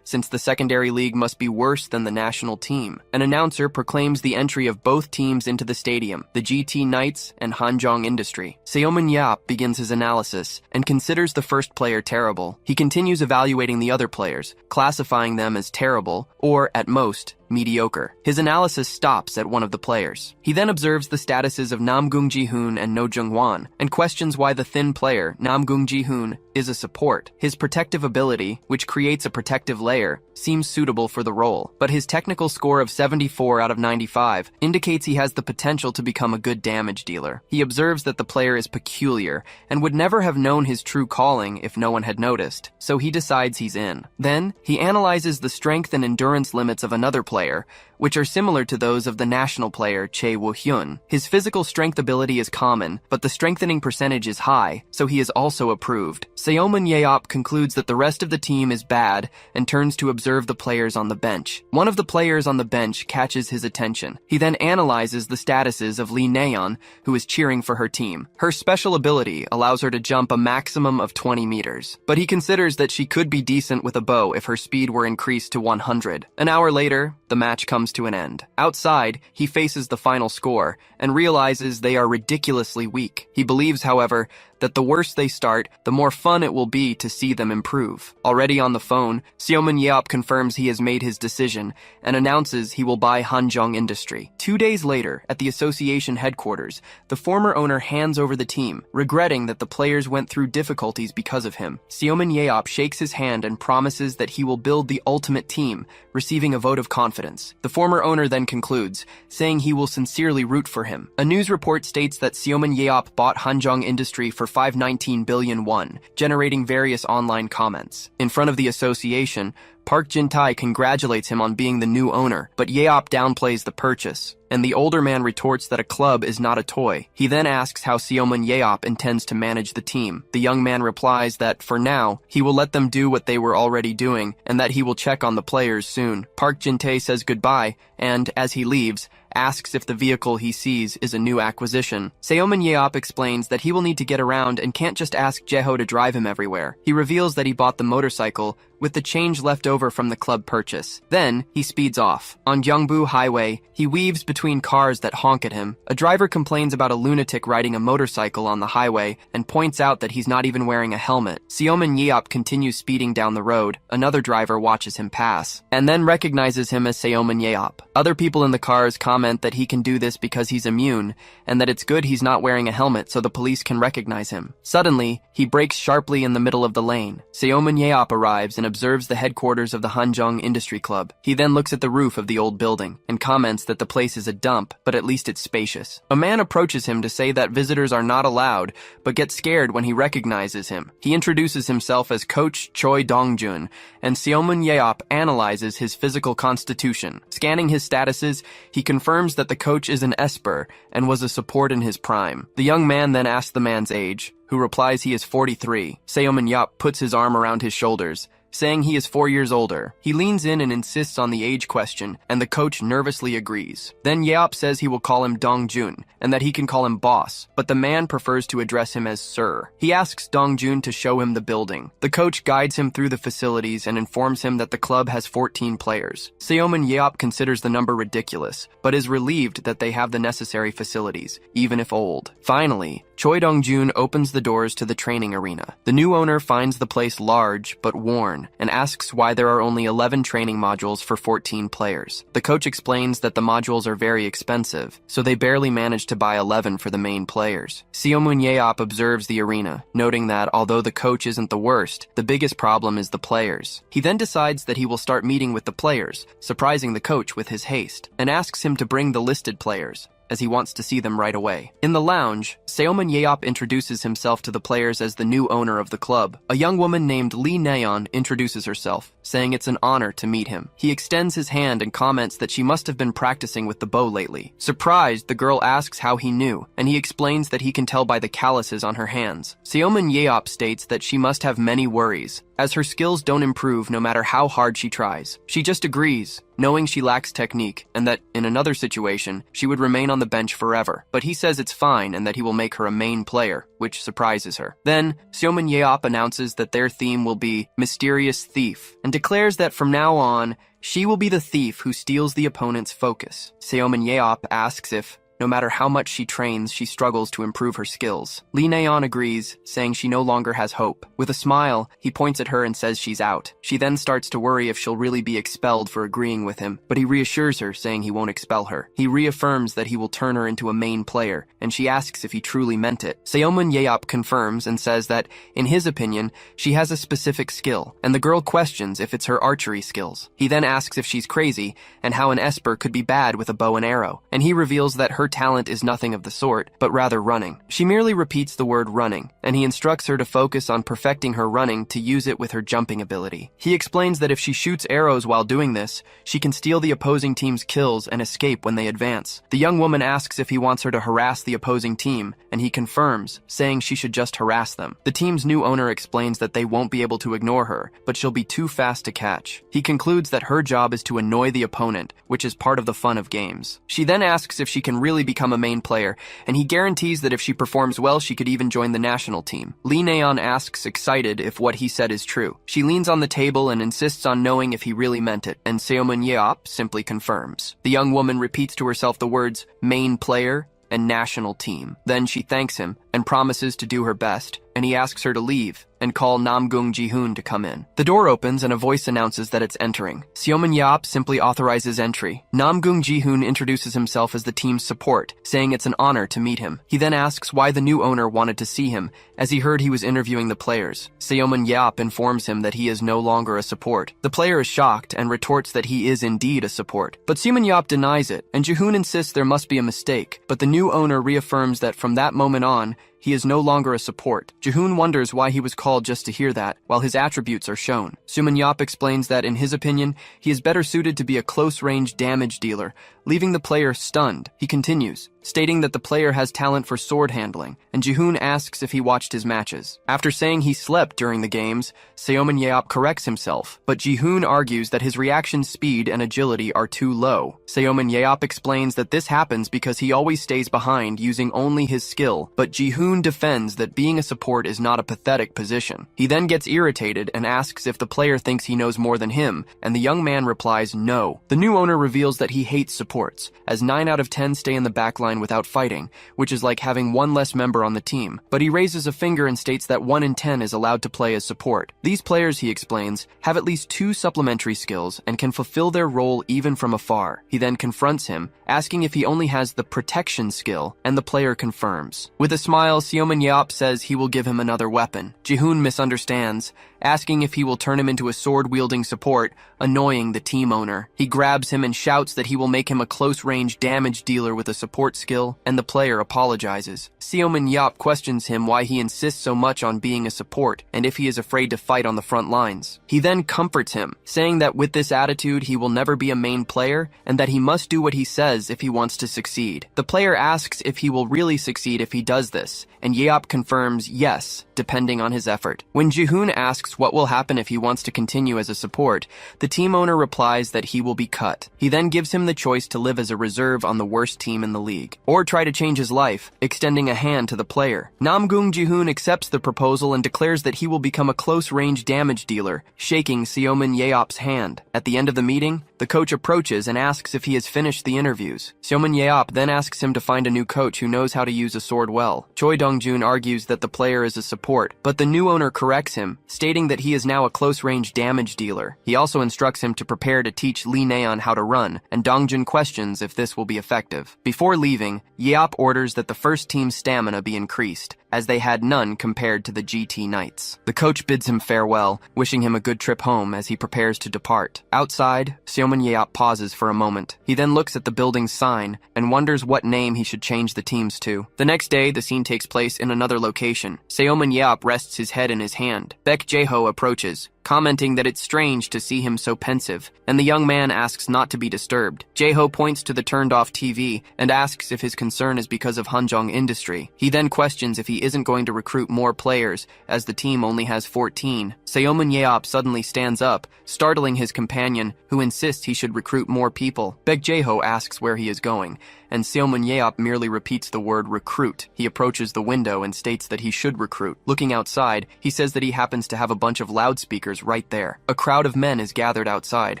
[SPEAKER 1] since the secondary league must be worse than the national team. An announcer proclaims the entry of both teams into the stadium, the GT Knights and Hanjong Industry. Seomun Yeop begins his analysis and considers the first player terrible. He continues evaluating the other players, classifying them as terrible, or, at most, mediocre. His analysis stops at one of the players. He then observes the statuses of Namgung Ji-hoon and No Jung-hwan, and questions why the thin player, Namgung Ji-hoon, is a support. His protective ability, which creates a protective layer, seems suitable for the role, but his technical score of 74 out of 95 indicates he has the potential to become a good damage dealer. He observes that the player is peculiar and would never have known his true calling if no one had noticed, so he decides he's in. Then, he analyzes the strength and endurance limits of another player, which are similar to those of the national player Chae Woo-hyun. His physical strength ability is common, but the strengthening percentage is high, so he is also approved. Seomun Yeop concludes that the rest of the team is bad and turns to observe the players on the bench. One of the players on the bench catches his attention. He then analyzes the statuses of Lee Nayeon, who is cheering for her team. Her special ability allows her to jump a maximum of 20 meters, but he considers that she could be decent with a bow if her speed were increased to 100. An hour later, the match comes to an end. Outside, he faces the final score and realizes they are ridiculously weak. He believes, however, that the worse they start, the more fun it will be to see them improve. Already on the phone, Seomun Yeop confirms he has made his decision and announces he will buy Hanjong Industry. 2 days later, at the association headquarters, the former owner hands over the team, regretting that the players went through difficulties because of him. Seomun Yeop shakes his hand and promises that he will build the ultimate team, receiving a vote of confidence. The former owner then concludes, saying he will sincerely root for him. A news report states that Seomun Yeop bought Hanjong Industry for 519 billion won, generating various online comments. In front of the association, Park Jin-tae congratulates him on being the new owner, but Yeop downplays the purchase, and the older man retorts that a club is not a toy. He then asks how Seomun Yeop intends to manage the team. The young man replies that, for now, he will let them do what they were already doing, and that he will check on the players soon. Park Jin-tae says goodbye, and, as he leaves, asks if the vehicle he sees is a new acquisition. Seomun Yeop explains that he will need to get around and can't just ask Jeho to drive him everywhere. He reveals that he bought the motorcycle with the change left over from the club purchase. Then, he speeds off. On Gyeongbu Highway, he weaves between cars that honk at him. A driver complains about a lunatic riding a motorcycle on the highway and points out that he's not even wearing a helmet. Seomun Yeop continues speeding down the road. Another driver watches him pass, and then recognizes him as Seomun Yeop. Other people in the cars comment that he can do this because he's immune, and that it's good he's not wearing a helmet so the police can recognize him. Suddenly, he brakes sharply in the middle of the lane. Seomun Yeop arrives and observes the headquarters of the Hanjong Industry Club. He then looks at the roof of the old building and comments that the place is a dump, but at least it's spacious. A man approaches him to say that visitors are not allowed, but gets scared when he recognizes him. He introduces himself as Coach Choi Dongjun, and Seomun Yeop analyzes his physical constitution. Scanning his statuses, he confirms that the coach is an esper and was a support in his prime. The young man then asks the man's age, who replies he is 43. Seomun Yeop puts his arm around his shoulders, saying he is 4 years older. He leans in and insists on the age question, and the coach nervously agrees. Then Yeop says he will call him Dongjun, and that he can call him boss, but the man prefers to address him as sir. He asks Dongjun to show him the building. The coach guides him through the facilities and informs him that the club has 14 players. Seomun Yeop considers the number ridiculous, but is relieved that they have the necessary facilities, even if old. Finally, Choi Dongjun opens the doors to the training arena. The new owner finds the place large but worn, and asks why there are only 11 training modules for 14 players. The coach explains that the modules are very expensive, so they barely manage to buy 11 for the main players. Seomun Yeop observes the arena, noting that although the coach isn't the worst, the biggest problem is the players. He then decides that he will start meeting with the players, surprising the coach with his haste, and asks him to bring the listed players, as he wants to see them right away. In the lounge, Seomun Yeop introduces himself to the players as the new owner of the club. A young woman named Lee Naeon introduces herself, saying it's an honor to meet him. He extends his hand and comments that she must have been practicing with the bow lately. Surprised, the girl asks how he knew, and he explains that he can tell by the calluses on her hands. Seomun Yeop states that she must have many worries, as her skills don't improve no matter how hard she tries. She just agrees, knowing she lacks technique, and that, in another situation, she would remain on the bench forever. But he says it's fine and that he will make her a main player, which surprises her. Then, Seomun Yeop announces that their theme will be Mysterious Thief, and declares that from now on, she will be the thief who steals the opponent's focus. Seomun Yeop asks if, no matter how much she trains, she struggles to improve her skills. Lee Naeon agrees, saying she no longer has hope. With a smile, he points at her and says she's out. She then starts to worry if she'll really be expelled for agreeing with him, but he reassures her, saying he won't expel her. He reaffirms that he will turn her into a main player, and she asks if he truly meant it. Seomun Yeop confirms and says that, in his opinion, she has a specific skill, and the girl questions if it's her archery skills. He then asks if she's crazy, and how an esper could be bad with a bow and arrow, and he reveals that her talent is nothing of the sort, but rather running. She merely repeats the word running, and he instructs her to focus on perfecting her running to use it with her jumping ability. He explains that if she shoots arrows while doing this, she can steal the opposing team's kills and escape when they advance. The young woman asks if he wants her to harass the opposing team, and he confirms, saying she should just harass them. The team's new owner explains that they won't be able to ignore her, but she'll be too fast to catch. He concludes that her job is to annoy the opponent, which is part of the fun of games. She then asks if she can really become a main player, and he guarantees that if she performs well, she could even join the national team. Lee Naeon asks, excited, if what he said is true. She leans on the table and insists on knowing if he really meant it, and Seomun Yeop simply confirms. The young woman repeats to herself the words, main player and national team. Then she thanks him and promises to do her best, and he asks her to leave and call Namgung Ji-hoon to come in. The door opens and a voice announces that it's entering. Seomun Yeop simply authorizes entry. Namgung Ji-hoon introduces himself as the team's support, saying it's an honor to meet him. He then asks why the new owner wanted to see him, as he heard he was interviewing the players. Seomun Yeop informs him that he is no longer a support. The player is shocked and retorts that he is indeed a support. But Seomun Yeop denies it, and Ji-hoon insists there must be a mistake, but the new owner reaffirms that from that moment on, He is no longer a support. Jihoon wonders why he was called just to hear that, while his attributes are shown. Suman Yap explains that, in his opinion, he is better suited to be a close-range damage dealer, leaving the player stunned. He continues, stating that the player has talent for sword handling, and Jihoon asks if he watched his matches. After saying he slept during the games, Seoman Yeop corrects himself, but Jihoon argues that his reaction speed and agility are too low. Seoman Yeop explains that this happens because he always stays behind using only his skill, but Jihoon defends that being a support is not a pathetic position. He then gets irritated and asks if the player thinks he knows more than him, and the young man replies no. The new owner reveals that he hates supports, as 9 out of 10 stay in the backline without fighting, which is like having one less member on the team. But he raises a finger and states that 1 in 10 is allowed to play as support. These players, he explains, have at least 2 supplementary skills and can fulfill their role even from afar. He then confronts him, asking if he only has the protection skill, and the player confirms. With a smile, Seoman Yeop says he will give him another weapon. Jihoon misunderstands, asking if he will turn him into a sword-wielding support, annoying the team owner. He grabs him and shouts that he will make him a close-range damage dealer with a support skill, and the player apologizes. Seoman Yeop questions him why he insists so much on being a support, and if he is afraid to fight on the front lines. He then comforts him, saying that with this attitude he will never be a main player, and that he must do what he says if he wants to succeed. The player asks if he will really succeed if he does this, and Yeop confirms yes, depending on his effort. When Jihoon asks what will happen if he wants to continue as a support, the team owner replies that he will be cut. He then gives him the choice to live as a reserve on the worst team in the league, or try to change his life, extending a hand to the player. Namgung Jihoon accepts the proposal and declares that he will become a close-range damage dealer, shaking Seoman Yeop's hand. At the end of the meeting, the coach approaches and asks if he has finished the interviews. Seoman Yeop then asks him to find a new coach who knows how to use a sword well. Choi Dong-jun argues that the player is a support, but the new owner corrects him, stating that he is now a close-range damage dealer. He also instructs him to prepare to teach Lee Naeon how to run, and Dong-jun questions if this will be effective. Before leaving, Yeop orders that the first team's stamina be increased, as they had none compared to the GT Knights. The coach bids him farewell, wishing him a good trip home as he prepares to depart. Outside, Seoman Yeop pauses for a moment. He then looks at the building's sign and wonders what name he should change the teams to. The next day, the scene takes place in another location. Seoman Yeop rests his head in his hand. Baek Jae-ho approaches, commenting that it's strange to see him so pensive, and the young man asks not to be disturbed. Jae-ho points to the turned-off TV and asks if his concern is because of Hanjong Industry. He then questions if he isn't going to recruit more players, as the team only has 14. Seoman Yeop suddenly stands up, startling his companion, who insists he should recruit more people. Baek Jae-ho asks where he is going, and Seoman Yeop merely repeats the word recruit. He approaches the window and states that he should recruit. Looking outside, he says that he happens to have a bunch of loudspeakers right there. A crowd of men is gathered outside,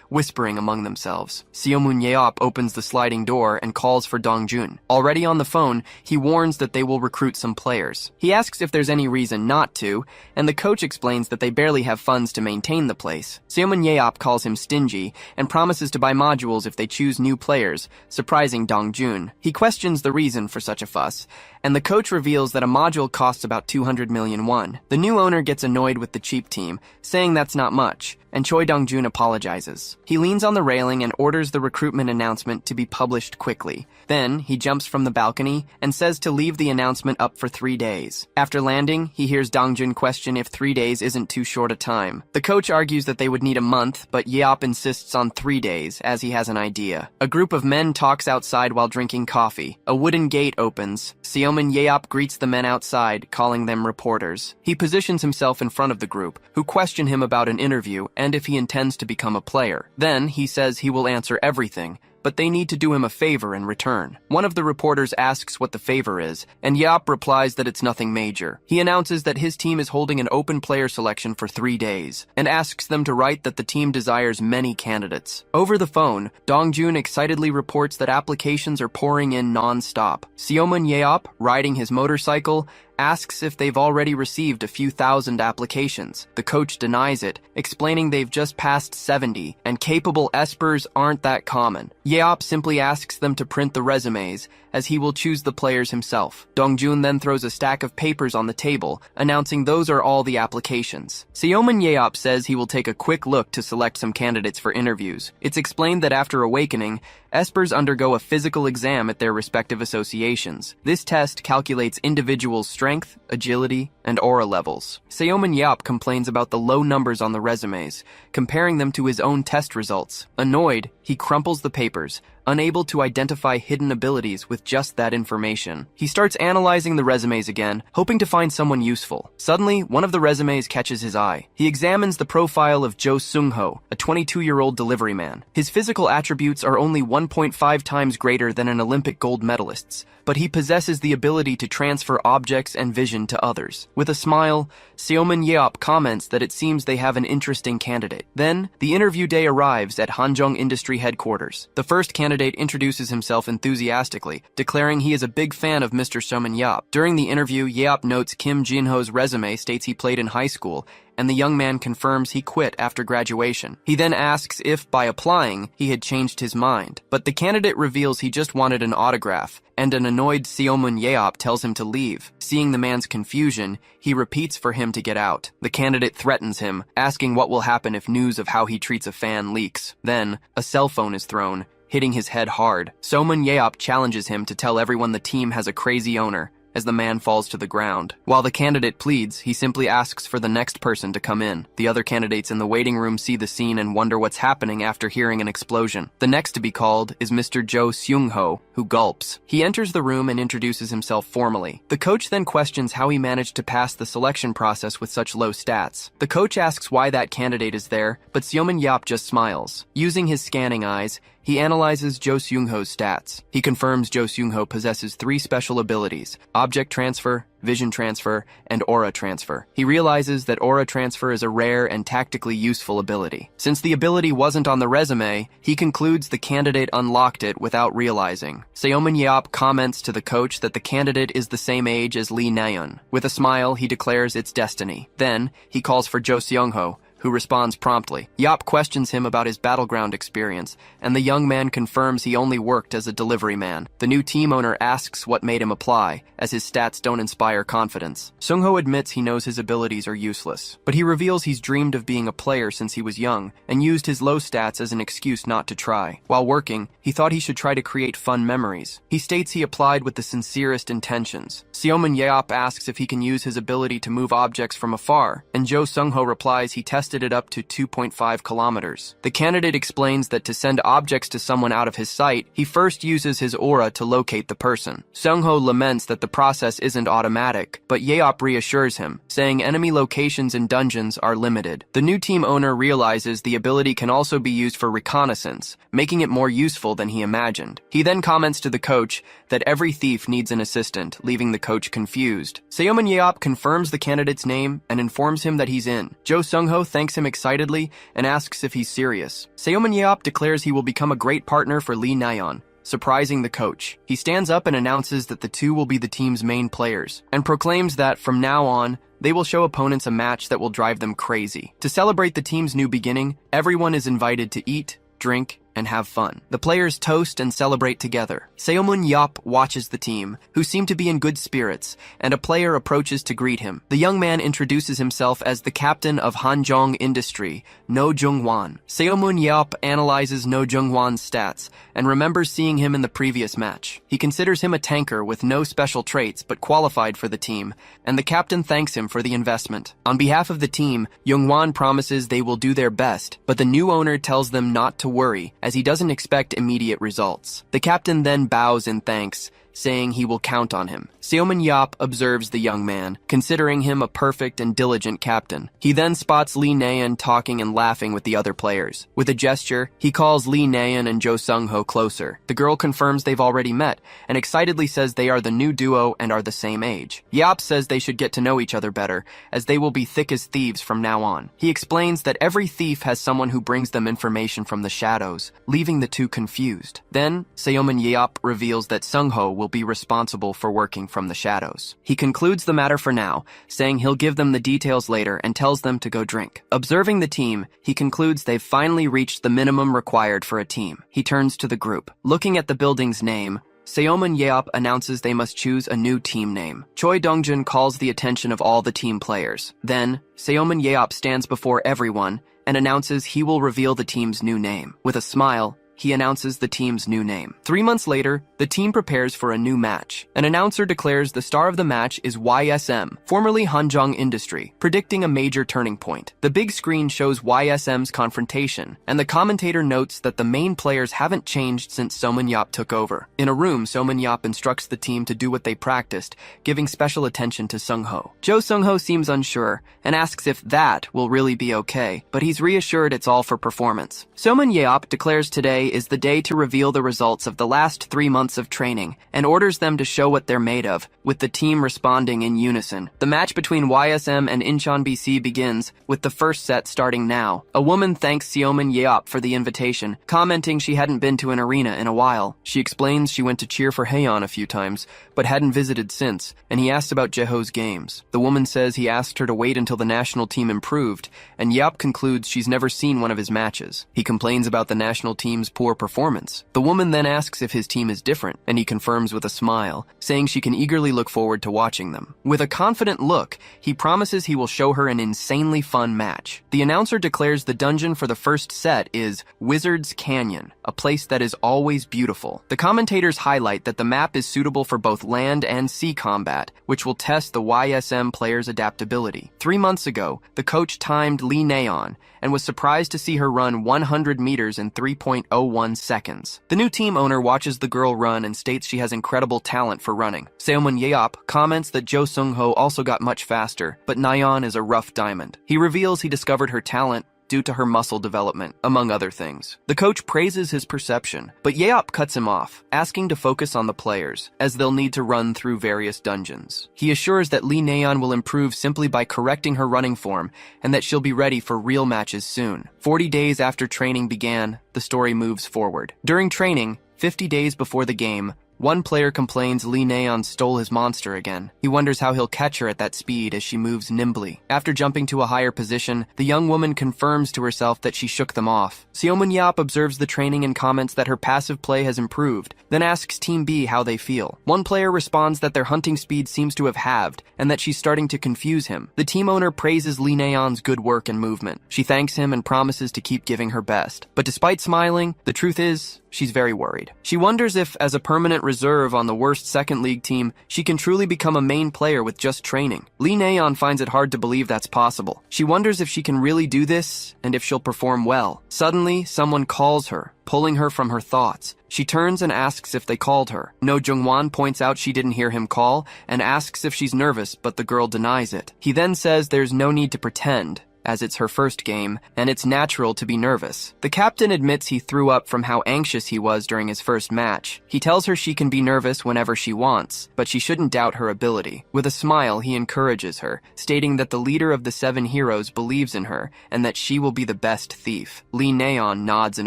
[SPEAKER 1] whispering among themselves. Seoman Yeop opens the sliding door and calls for Dong-jun. Already on the phone, he warns that they will recruit some players. He asks if there's any reason not to, and the coach explains that they barely have funds to maintain the place. Seoman Yeop calls him stingy and promises to buy modules if they choose new players, surprising Dong-jun. He questions the reason for such a fuss, and the coach reveals that a module costs about 200 million won. The new owner gets annoyed with the cheap team, saying that's not much, and Choi Dong-jun apologizes. He leans on the railing and orders the recruitment announcement to be published quickly. Then, he jumps from the balcony and says to leave the announcement up for 3 days. After landing, he hears Dong-jun question if 3 days isn't too short a time. The coach argues that they would need a month, but Yeop insists on 3 days, as he has an idea. A group of men talks outside while drinking coffee. A wooden gate opens. Seoman Yeop greets the men outside, calling them reporters. He positions himself in front of the group, who question him about an interview and if he intends to become a player. Then, he says he will answer everything, but they need to do him a favor in return. One of the reporters asks what the favor is, and Yeop replies that it's nothing major. He announces that his team is holding an open player selection for 3 days, and asks them to write that the team desires many candidates. Over the phone, Dong-jun excitedly reports that applications are pouring in non-stop. Seoman Yeop, riding his motorcycle, asks if they've already received a few thousand applications. The coach denies it, explaining they've just passed 70, and capable espers aren't that common. Yeop simply asks them to print the resumes, as he will choose the players himself. Dong-jun then throws a stack of papers on the table, announcing those are all the applications. Seoman Yeop says he will take a quick look to select some candidates for interviews. It's explained that after awakening, espers undergo a physical exam at their respective associations. This test calculates individuals' strength, agility, and aura levels. Seomin Yap complains about the low numbers on the resumes, comparing them to his own test results. Annoyed, he crumples the papers, unable to identify hidden abilities with just that information. He starts analyzing the resumes again, hoping to find someone useful. Suddenly, one of the resumes catches his eye. He examines the profile of Jo Sung-ho, a 22-year-old delivery man. His physical attributes are only 1.5 times greater than an Olympic gold medalist's, but he possesses the ability to transfer objects and vision to others. With a smile, Seomin Yeop comments that it seems they have an interesting candidate. Then, the interview day arrives at Hanjong Industry headquarters. The first candidate introduces himself enthusiastically, declaring he is a big fan of Mr. Seomin Yeop. During the interview, Yeop notes Kim Jin-ho's resume states he played in high school, and the young man confirms he quit after graduation. He then asks if, by applying, he had changed his mind. But the candidate reveals he just wanted an autograph, and an annoyed Seomun Yeop tells him to leave. Seeing the man's confusion, he repeats for him to get out. The candidate threatens him, asking what will happen if news of how he treats a fan leaks. Then, a cell phone is thrown, hitting his head hard. Seomun Yeop challenges him to tell everyone the team has a crazy owner, as the man falls to the ground. While the candidate pleads, he simply asks for the next person to come in. The other candidates in the waiting room see the scene and wonder what's happening after hearing an explosion. The next to be called is Mr. Jo Seung-ho, who gulps. He enters the room and introduces himself formally. The coach then questions how he managed to pass the selection process with such low stats. The coach asks why that candidate is there, but Seomin Yeop just smiles. Using his scanning eyes, he analyzes Jo Seung-ho's stats. He confirms Jo Seung-ho possesses 3 special abilities: object transfer, vision transfer, and aura transfer. He realizes that aura transfer is a rare and tactically useful ability. Since the ability wasn't on the resume, he concludes the candidate unlocked it without realizing. Seomin Yeop comments to the coach that the candidate is the same age as Lee Naeun. With a smile, he declares it's destiny. Then, he calls for Jo Seung-ho, who responds promptly. Yop questions him about his battleground experience, and the young man confirms he only worked as a delivery man. The new team owner asks what made him apply, as his stats don't inspire confidence. Sung-ho admits he knows his abilities are useless, but he reveals he's dreamed of being a player since he was young, and used his low stats as an excuse not to try. While working, he thought he should try to create fun memories. He states he applied with the sincerest intentions. Seomin Yeop asks if he can use his ability to move objects from afar, and Jo Sung-ho replies he tested it up to 2.5 kilometers. The candidate explains that to send objects to someone out of his sight, he first uses his aura to locate the person. Sung-ho laments that the process isn't automatic, but Yeop reassures him, saying enemy locations in dungeons are limited. The new team owner realizes the ability can also be used for reconnaissance, making it more useful than he imagined. He then comments to the coach that every thief needs an assistant, leaving the coach confused. Seomin Yeop confirms the candidate's name and informs him that he's in. Jo Sung-ho thanks him excitedly and asks if he's serious. Seomin Yeop declares he will become a great partner for Lee Naeun, surprising the coach. He stands up and announces that the two will be the team's main players, and proclaims that, from now on, they will show opponents a match that will drive them crazy. To celebrate the team's new beginning, everyone is invited to eat, drink, and have fun. The players toast and celebrate together. Seomun Yeop watches the team, who seem to be in good spirits, and a player approaches to greet him. The young man introduces himself as the captain of Hanjong Industry, No Jung-wan. Seomun Yeop analyzes No Jung-wan's stats, and remembers seeing him in the previous match. He considers him a tanker with no special traits but qualified for the team, and the captain thanks him for the investment. On behalf of the team, Jung-wan promises they will do their best, but the new owner tells them not to worry, as he doesn't expect immediate results. The captain then bows in thanks, saying he will count on him. Seomin Yeop observes the young man, considering him a perfect and diligent captain. He then spots Lee Naeun talking and laughing with the other players. With a gesture, he calls Lee Naeun and Jo Sung-ho closer. The girl confirms they've already met, and excitedly says they are the new duo and are the same age. Yeop says they should get to know each other better, as they will be thick as thieves from now on. He explains that every thief has someone who brings them information from the shadows, leaving the two confused. Then, Seomin Yeop reveals that Sung-ho will be responsible for working from the shadows. He concludes the matter for now, saying he'll give them the details later and tells them to go drink. Observing the team, he concludes they've finally reached the minimum required for a team. He turns to the group. Looking at the building's name, Seomin Yeop announces they must choose a new team name. Choi Dongjun calls the attention of all the team players. Then, Seomin Yeop stands before everyone and announces he will reveal the team's new name. With a smile, he announces the team's new name. 3 months later, the team prepares for a new match. An announcer declares the star of the match is YSM, formerly Hanjong Industry, predicting a major turning point. The big screen shows YSM's confrontation, and the commentator notes that the main players haven't changed since Soman Yap took over. In a room, Soman Yap instructs the team to do what they practiced, giving special attention to Sung-ho. Jo Sung-ho seems unsure and asks if that will really be okay, but he's reassured it's all for performance. Soman Yap declares today is the day to reveal the results of the last 3 months of training and orders them to show what they're made of, with the team responding in unison. The match between YSM and Incheon BC begins, with the first set starting now. A woman thanks Seoman Yeop for the invitation, commenting she hadn't been to an arena in a while. She explains she went to cheer for Haeyeon a few times, but hadn't visited since, and he asks about Jeho's games. The woman says he asked her to wait until the national team improved, and Yeop concludes she's never seen one of his matches. He complains about the national team's poor performance. The woman then asks if his team is different, and he confirms with a smile, saying she can eagerly look forward to watching them. With a confident look, he promises he will show her an insanely fun match. The announcer declares the dungeon for the first set is Wizard's Canyon, a place that is always beautiful. The commentators highlight that the map is suitable for both land and sea combat, which will test the YSM players' adaptability. 3 months ago, the coach timed Lee Naeon and was surprised to see her run 100 meters in 3.01 seconds. The new team owner watches the girl run and states she has incredible talent for running. Seomun Yeop comments that Jo Sung-ho also got much faster, but Naeon is a rough diamond. He reveals he discovered her talent due to her muscle development, among other things. The coach praises his perception, but Yeop cuts him off, asking to focus on the players, as they'll need to run through various dungeons. He assures that Lee Naeon will improve simply by correcting her running form, and that she'll be ready for real matches soon. 40 days after training began, the story moves forward. During training, 50 days before the game, one player complains Lee Naeon stole his monster again. He wonders how he'll catch her at that speed as she moves nimbly. After jumping to a higher position, the young woman confirms to herself that she shook them off. Seomun Yap observes the training and comments that her passive play has improved, then asks Team B how they feel. One player responds that their hunting speed seems to have halved, and that she's starting to confuse him. The team owner praises Lee Naeon's good work and movement. She thanks him and promises to keep giving her best. But despite smiling, the truth is, she's very worried. She wonders if, as a permanent reserve on the worst second league team, she can truly become a main player with just training. Lee Naeon finds it hard to believe that's possible. She wonders if she can really do this, and if she'll perform well. Suddenly, someone calls her, pulling her from her thoughts. She turns and asks if they called her. No Jungwon points out she didn't hear him call, and asks if she's nervous, but the girl denies it. He then says there's no need to pretend, as it's her first game, and it's natural to be nervous. The captain admits he threw up from how anxious he was during his first match. He tells her she can be nervous whenever she wants, but she shouldn't doubt her ability. With a smile, he encourages her, stating that the leader of the 7 heroes believes in her, and that she will be the best thief. Lee Naeon nods in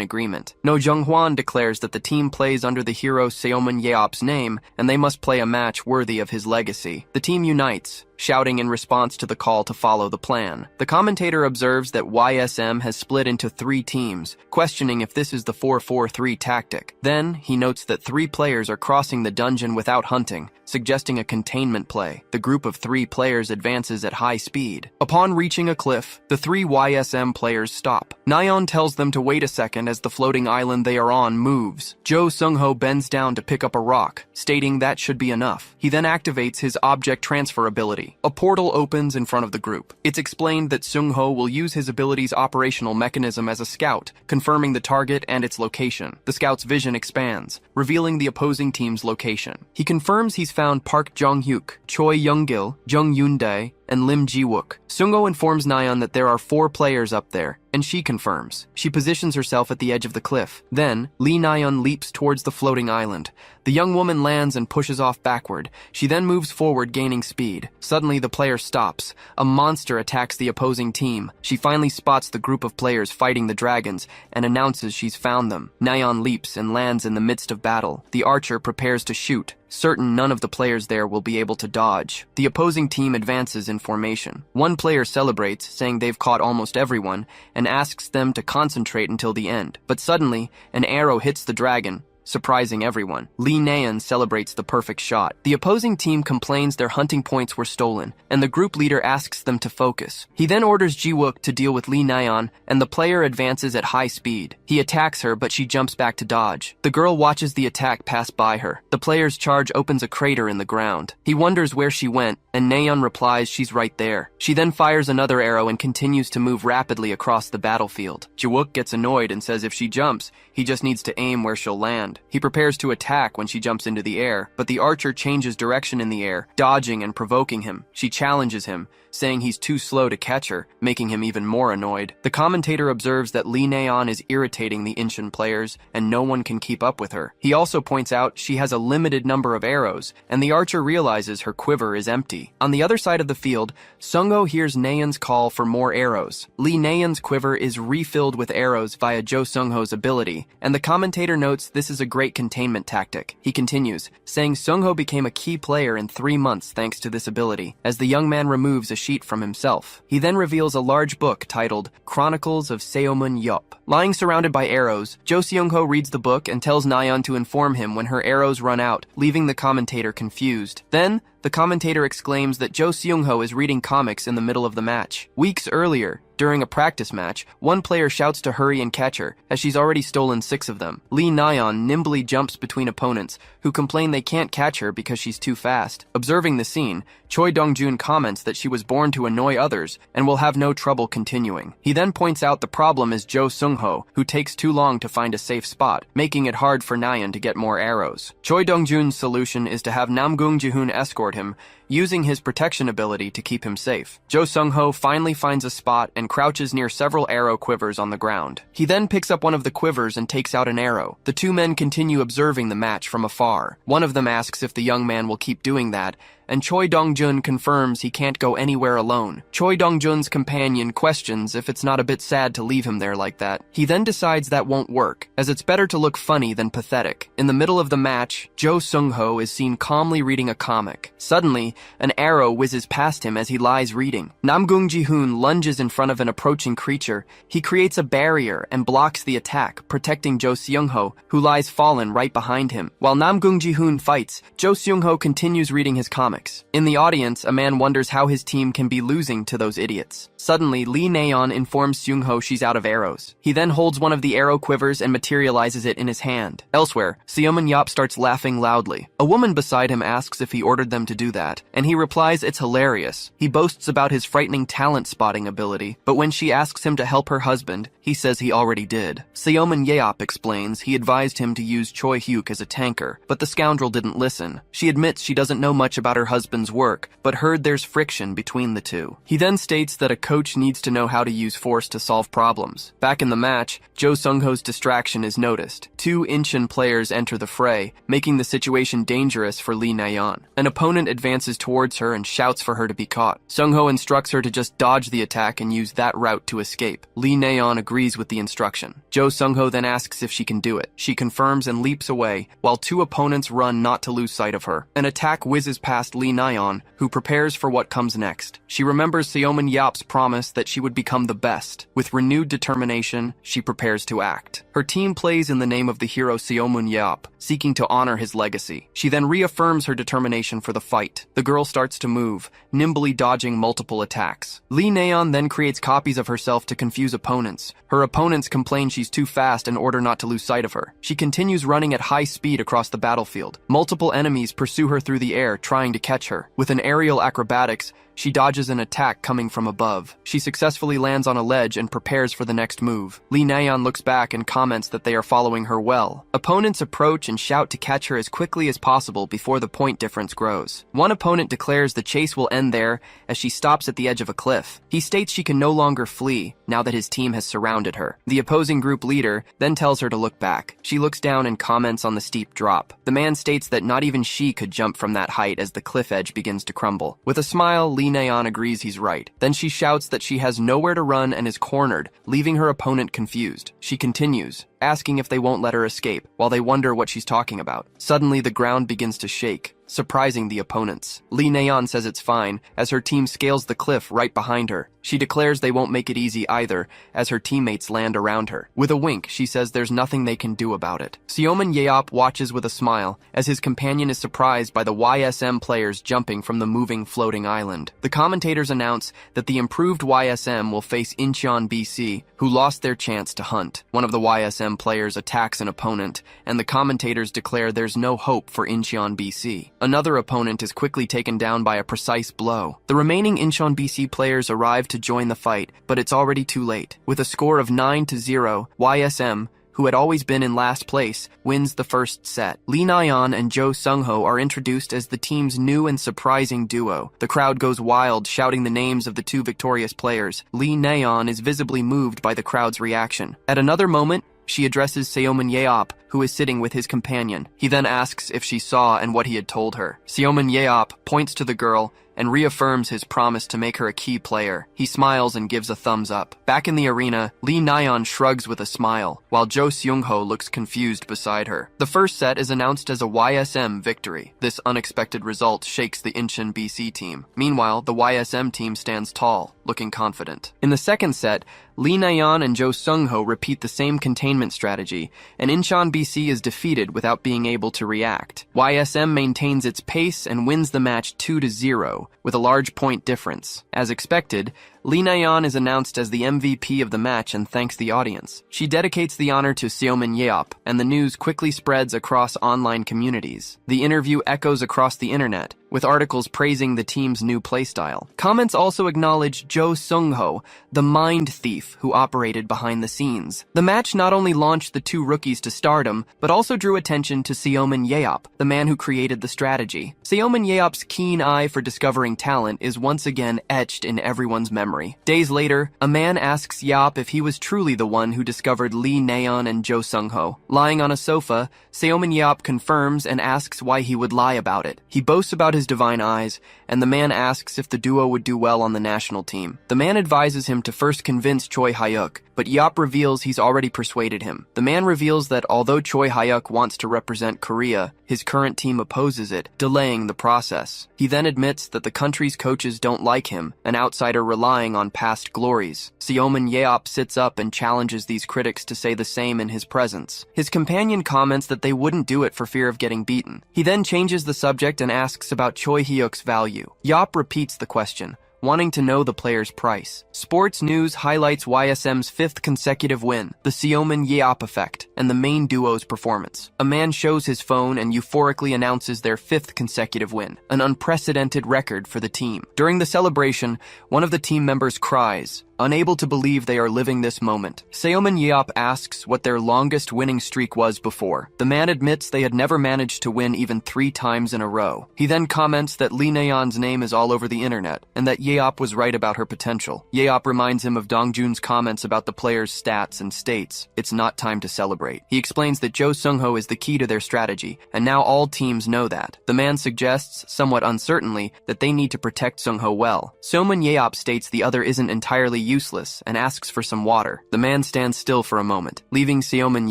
[SPEAKER 1] agreement. No Jung-hwan declares that the team plays under the hero Seomun Yeop's name, and they must play a match worthy of his legacy. The team unites, shouting in response to the call to follow the plan. The commentator observes that YSM has split into 3 teams, questioning if this is the 4-4-3 tactic. Then, he notes that 3 players are crossing the dungeon without hunting, suggesting a containment play. The group of 3 players advances at high speed. Upon reaching a cliff, the 3 YSM players stop. Naeon tells them to wait a second as the floating island they are on moves. Jo Sung-ho bends down to pick up a rock, stating that should be enough. He then activates his object transfer ability. A portal opens in front of the group. It's explained that Sung-ho will use his ability's operational mechanism as a scout, confirming the target and its location. The scout's vision expands, revealing the opposing team's location. He confirms he's found Park Jong-hyuk, Choi Young-gil, Jung Yoon-dae, and Lim Ji-wook. Sung-ho informs Naeon that there are 4 players up there, and she confirms. She positions herself at the edge of the cliff. Then, Lee Naeon leaps towards the floating island. The young woman lands and pushes off backward. She then moves forward, gaining speed. Suddenly, the player stops. A monster attacks the opposing team. She finally spots the group of players fighting the dragons and announces she's found them. Naeon leaps and lands in the midst of battle. The archer prepares to shoot, certain none of the players there will be able to dodge. The opposing team advances in formation. One player celebrates, saying they've caught almost everyone, and asks them to concentrate until the end. But suddenly, an arrow hits the dragon, surprising everyone. Lee Naeun celebrates the perfect shot. The opposing team complains their hunting points were stolen, and the group leader asks them to focus. He then orders Ji-wook to deal with Lee Naeun, and the player advances at high speed. He attacks her, but she jumps back to dodge. The girl watches the attack pass by her. The player's charge opens a crater in the ground. He wonders where she went, and Naeun replies she's right there. She then fires another arrow and continues to move rapidly across the battlefield. Ji-wook gets annoyed and says if she jumps, he just needs to aim where she'll land. He prepares to attack when she jumps into the air, but the archer changes direction in the air, dodging and provoking him. She challenges him, saying he's too slow to catch her, making him even more annoyed. The commentator observes that Lee Naeun is irritating the Incheon players, and no one can keep up with her. He also points out she has a limited number of arrows, and the archer realizes her quiver is empty. On the other side of the field, Sungho hears Naeun's call for more arrows. Lee Naeun's quiver is refilled with arrows via Jo Sungho's ability, and the commentator notes this is a great containment tactic. He continues, saying Sungho became a key player in 3 months thanks to this ability, as the young man removes a sheet from himself. He then reveals a large book titled Chronicles of Seomun Yeop. Lying surrounded by arrows, Jo Seung-ho reads the book and tells Naeun to inform him when her arrows run out, leaving the commentator confused. Then, the commentator exclaims that Jo Seung-ho is reading comics in the middle of the match. Weeks earlier, during a practice match, one player shouts to hurry and catch her, as she's already stolen 6 of them. Lee Naeun nimbly jumps between opponents, who complain they can't catch her because she's too fast. Observing the scene, Choi Dong-jun comments that she was born to annoy others and will have no trouble continuing. He then points out the problem is Jo Seung-ho, who takes too long to find a safe spot, making it hard for Naeun to get more arrows. Choi Dong-jun's solution is to have Namgung Ji-hoon escort him, using his protection ability to keep him safe. Jo Seung-ho finally finds a spot and crouches near several arrow quivers on the ground. He then picks up one of the quivers and takes out an arrow. The two men continue observing the match from afar. One of them asks if the young man will keep doing that, and Choi Dong-jun confirms he can't go anywhere alone. Choi Dong-jun's companion questions if it's not a bit sad to leave him there like that. He then decides that won't work, as it's better to look funny than pathetic. In the middle of the match, Jo Seung-ho is seen calmly reading a comic. Suddenly, an arrow whizzes past him as he lies reading. Namgung Ji-hoon lunges in front of an approaching creature. He creates a barrier and blocks the attack, protecting Jo Seung-ho, who lies fallen right behind him. While Namgung Ji-hoon fights, Jo Seung-ho continues reading his comic. In the audience, a man wonders how his team can be losing to those idiots. Suddenly, Lee Naeun informs Seung-ho she's out of arrows. He then holds one of the arrow quivers and materializes it in his hand. Elsewhere, Seomun Yeop starts laughing loudly. A woman beside him asks if he ordered them to do that, and he replies it's hilarious. He boasts about his frightening talent spotting ability, but when she asks him to help her husband, he says he already did. Seomun Yeop explains he advised him to use Choi Hyuk as a tanker, but the scoundrel didn't listen. She admits she doesn't know much about her husband's work, but heard there's friction between the two. He then states that a coach needs to know how to use force to solve problems. Back in the match, Jo Seung-ho's distraction is noticed. 2 Incheon players enter the fray, making the situation dangerous for Lee Naeun. An opponent advances towards her and shouts for her to be caught. Seung-ho instructs her to just dodge the attack and use that route to escape. Lee Naeun agrees with the instruction. Jo Seung-ho then asks if she can do it. She confirms and leaps away, while 2 opponents run not to lose sight of her. An attack whizzes past Lee Naeun, who prepares for what comes next. She remembers Seomun Yeop's promise that she would become the best. With renewed determination, she prepares to act. Her team plays in the name of the hero Seomun Yeop, seeking to honor his legacy. She then reaffirms her determination for the fight. The girl starts to move, nimbly dodging multiple attacks. Lee Naeun then creates copies of herself to confuse opponents. Her opponents complain she's too fast in order not to lose sight of her. She continues running at high speed across the battlefield. Multiple enemies pursue her through the air, trying to catch her. With an aerial acrobatics, she dodges an attack coming from above. She successfully lands on a ledge and prepares for the next move. Lee Naeun looks back and comments that they are following her well. Opponents approach and shout to catch her as quickly as possible before the point difference grows. One opponent declares the chase will end there as she stops at the edge of a cliff. He states she can no longer flee now that his team has surrounded her. The opposing group leader then tells her to look back. She looks down and comments on the steep drop. The man states that not even she could jump from that height as the cliff edge begins to crumble. With a smile, Lee Naeun agrees he's right. Then she shouts that she has nowhere to run and is cornered, leaving her opponent confused. She continues, asking if they won't let her escape, while they wonder what she's talking about. Suddenly, the ground begins to shake. surprising the opponents. Lee Nayeon says it's fine, as her team scales the cliff right behind her. She declares they won't make it easy either, as her teammates land around her. With a wink, she says there's nothing they can do about it. Seomin Yeop watches with a smile, as his companion is surprised by the YSM players jumping from the moving floating island. The commentators announce that the improved YSM will face Incheon BC, who lost their chance to hunt. One of the YSM players attacks an opponent, and the commentators declare there's no hope for Incheon BC. Another opponent is quickly taken down by a precise blow. The remaining Incheon BC players arrive to join the fight, but it's already too late. With a score of 9-0, YSM, who had always been in last place, wins the first set. Lee Nayeon and Jo Sung-ho are introduced as the team's new and surprising duo. The crowd goes wild, shouting the names of the two victorious players. Lee Nayeon is visibly moved by the crowd's reaction. At another moment, she addresses Seomin Yeop, who is sitting with his companion. He then asks if she saw and what he had told her. Seomin Yeop points to the girl and reaffirms his promise to make her a key player. He smiles and gives a thumbs up. Back in the arena, Lee Nayeon shrugs with a smile, while Jo Seung-ho looks confused beside her. The first set is announced as a YSM victory. This unexpected result shakes the Incheon BC team. Meanwhile, the YSM team stands tall, looking confident. In the second set, Lee Nayeon and Jo Sung-ho repeat the same containment strategy, and Incheon BC is defeated without being able to react. YSM maintains its pace and wins the match 2-0, with a large point difference. As expected, Lee Nayeon is announced as the MVP of the match and thanks the audience. She dedicates the honor to Seomin Yeop, and the news quickly spreads across online communities. The interview echoes across the internet, with articles praising the team's new playstyle. Comments also acknowledge Jo Sung-ho, the mind thief who operated behind the scenes. The match not only launched the two rookies to stardom, but also drew attention to Seomin Yeop, the man who created the strategy. Seomin Yeop's keen eye for discovering talent is once again etched in everyone's memory. Days later, a man asks Yeop if he was truly the one who discovered Lee Nayeon and Jo Sung-ho. Lying on a sofa, Seomin Yeop confirms and asks why he would lie about it. He boasts about his divine eyes, and the man asks if the duo would do well on the national team. The man advises him to first convince Choi Hyuk, but Yeop reveals he's already persuaded him. The man reveals that although Choi Hyuk wants to represent Korea, his current team opposes it, delaying the process. He then admits that the country's coaches don't like him, an outsider relying on past glories. Seomin Yeop sits up and challenges these critics to say the same in his presence. His companion comments that they wouldn't do it for fear of getting beaten. He then changes the subject and asks about Choi Hyuk's value. Yeop repeats the question, wanting to know the player's price. Sports News highlights YSM's 5th consecutive win, the Seomin Yeop effect, and the main duo's performance. A man shows his phone and euphorically announces their 5th consecutive win, an unprecedented record for the team. During the celebration, one of the team members cries, unable to believe they are living this moment. Seomin Yeop asks what their longest winning streak was before. The man admits they had never managed to win even 3 times in a row. He then comments that Lee Nayeon's name is all over the internet, and that Yeop was right about her potential. Yeop reminds him of Dongjun's comments about the player's stats and states, it's not time to celebrate. He explains that Jo Sung-ho is the key to their strategy, and now all teams know that. The man suggests, somewhat uncertainly, that they need to protect Sung-ho well. Seomin Yeop states the other isn't entirely useless and asks for some water. The man stands still for a moment, leaving Seomin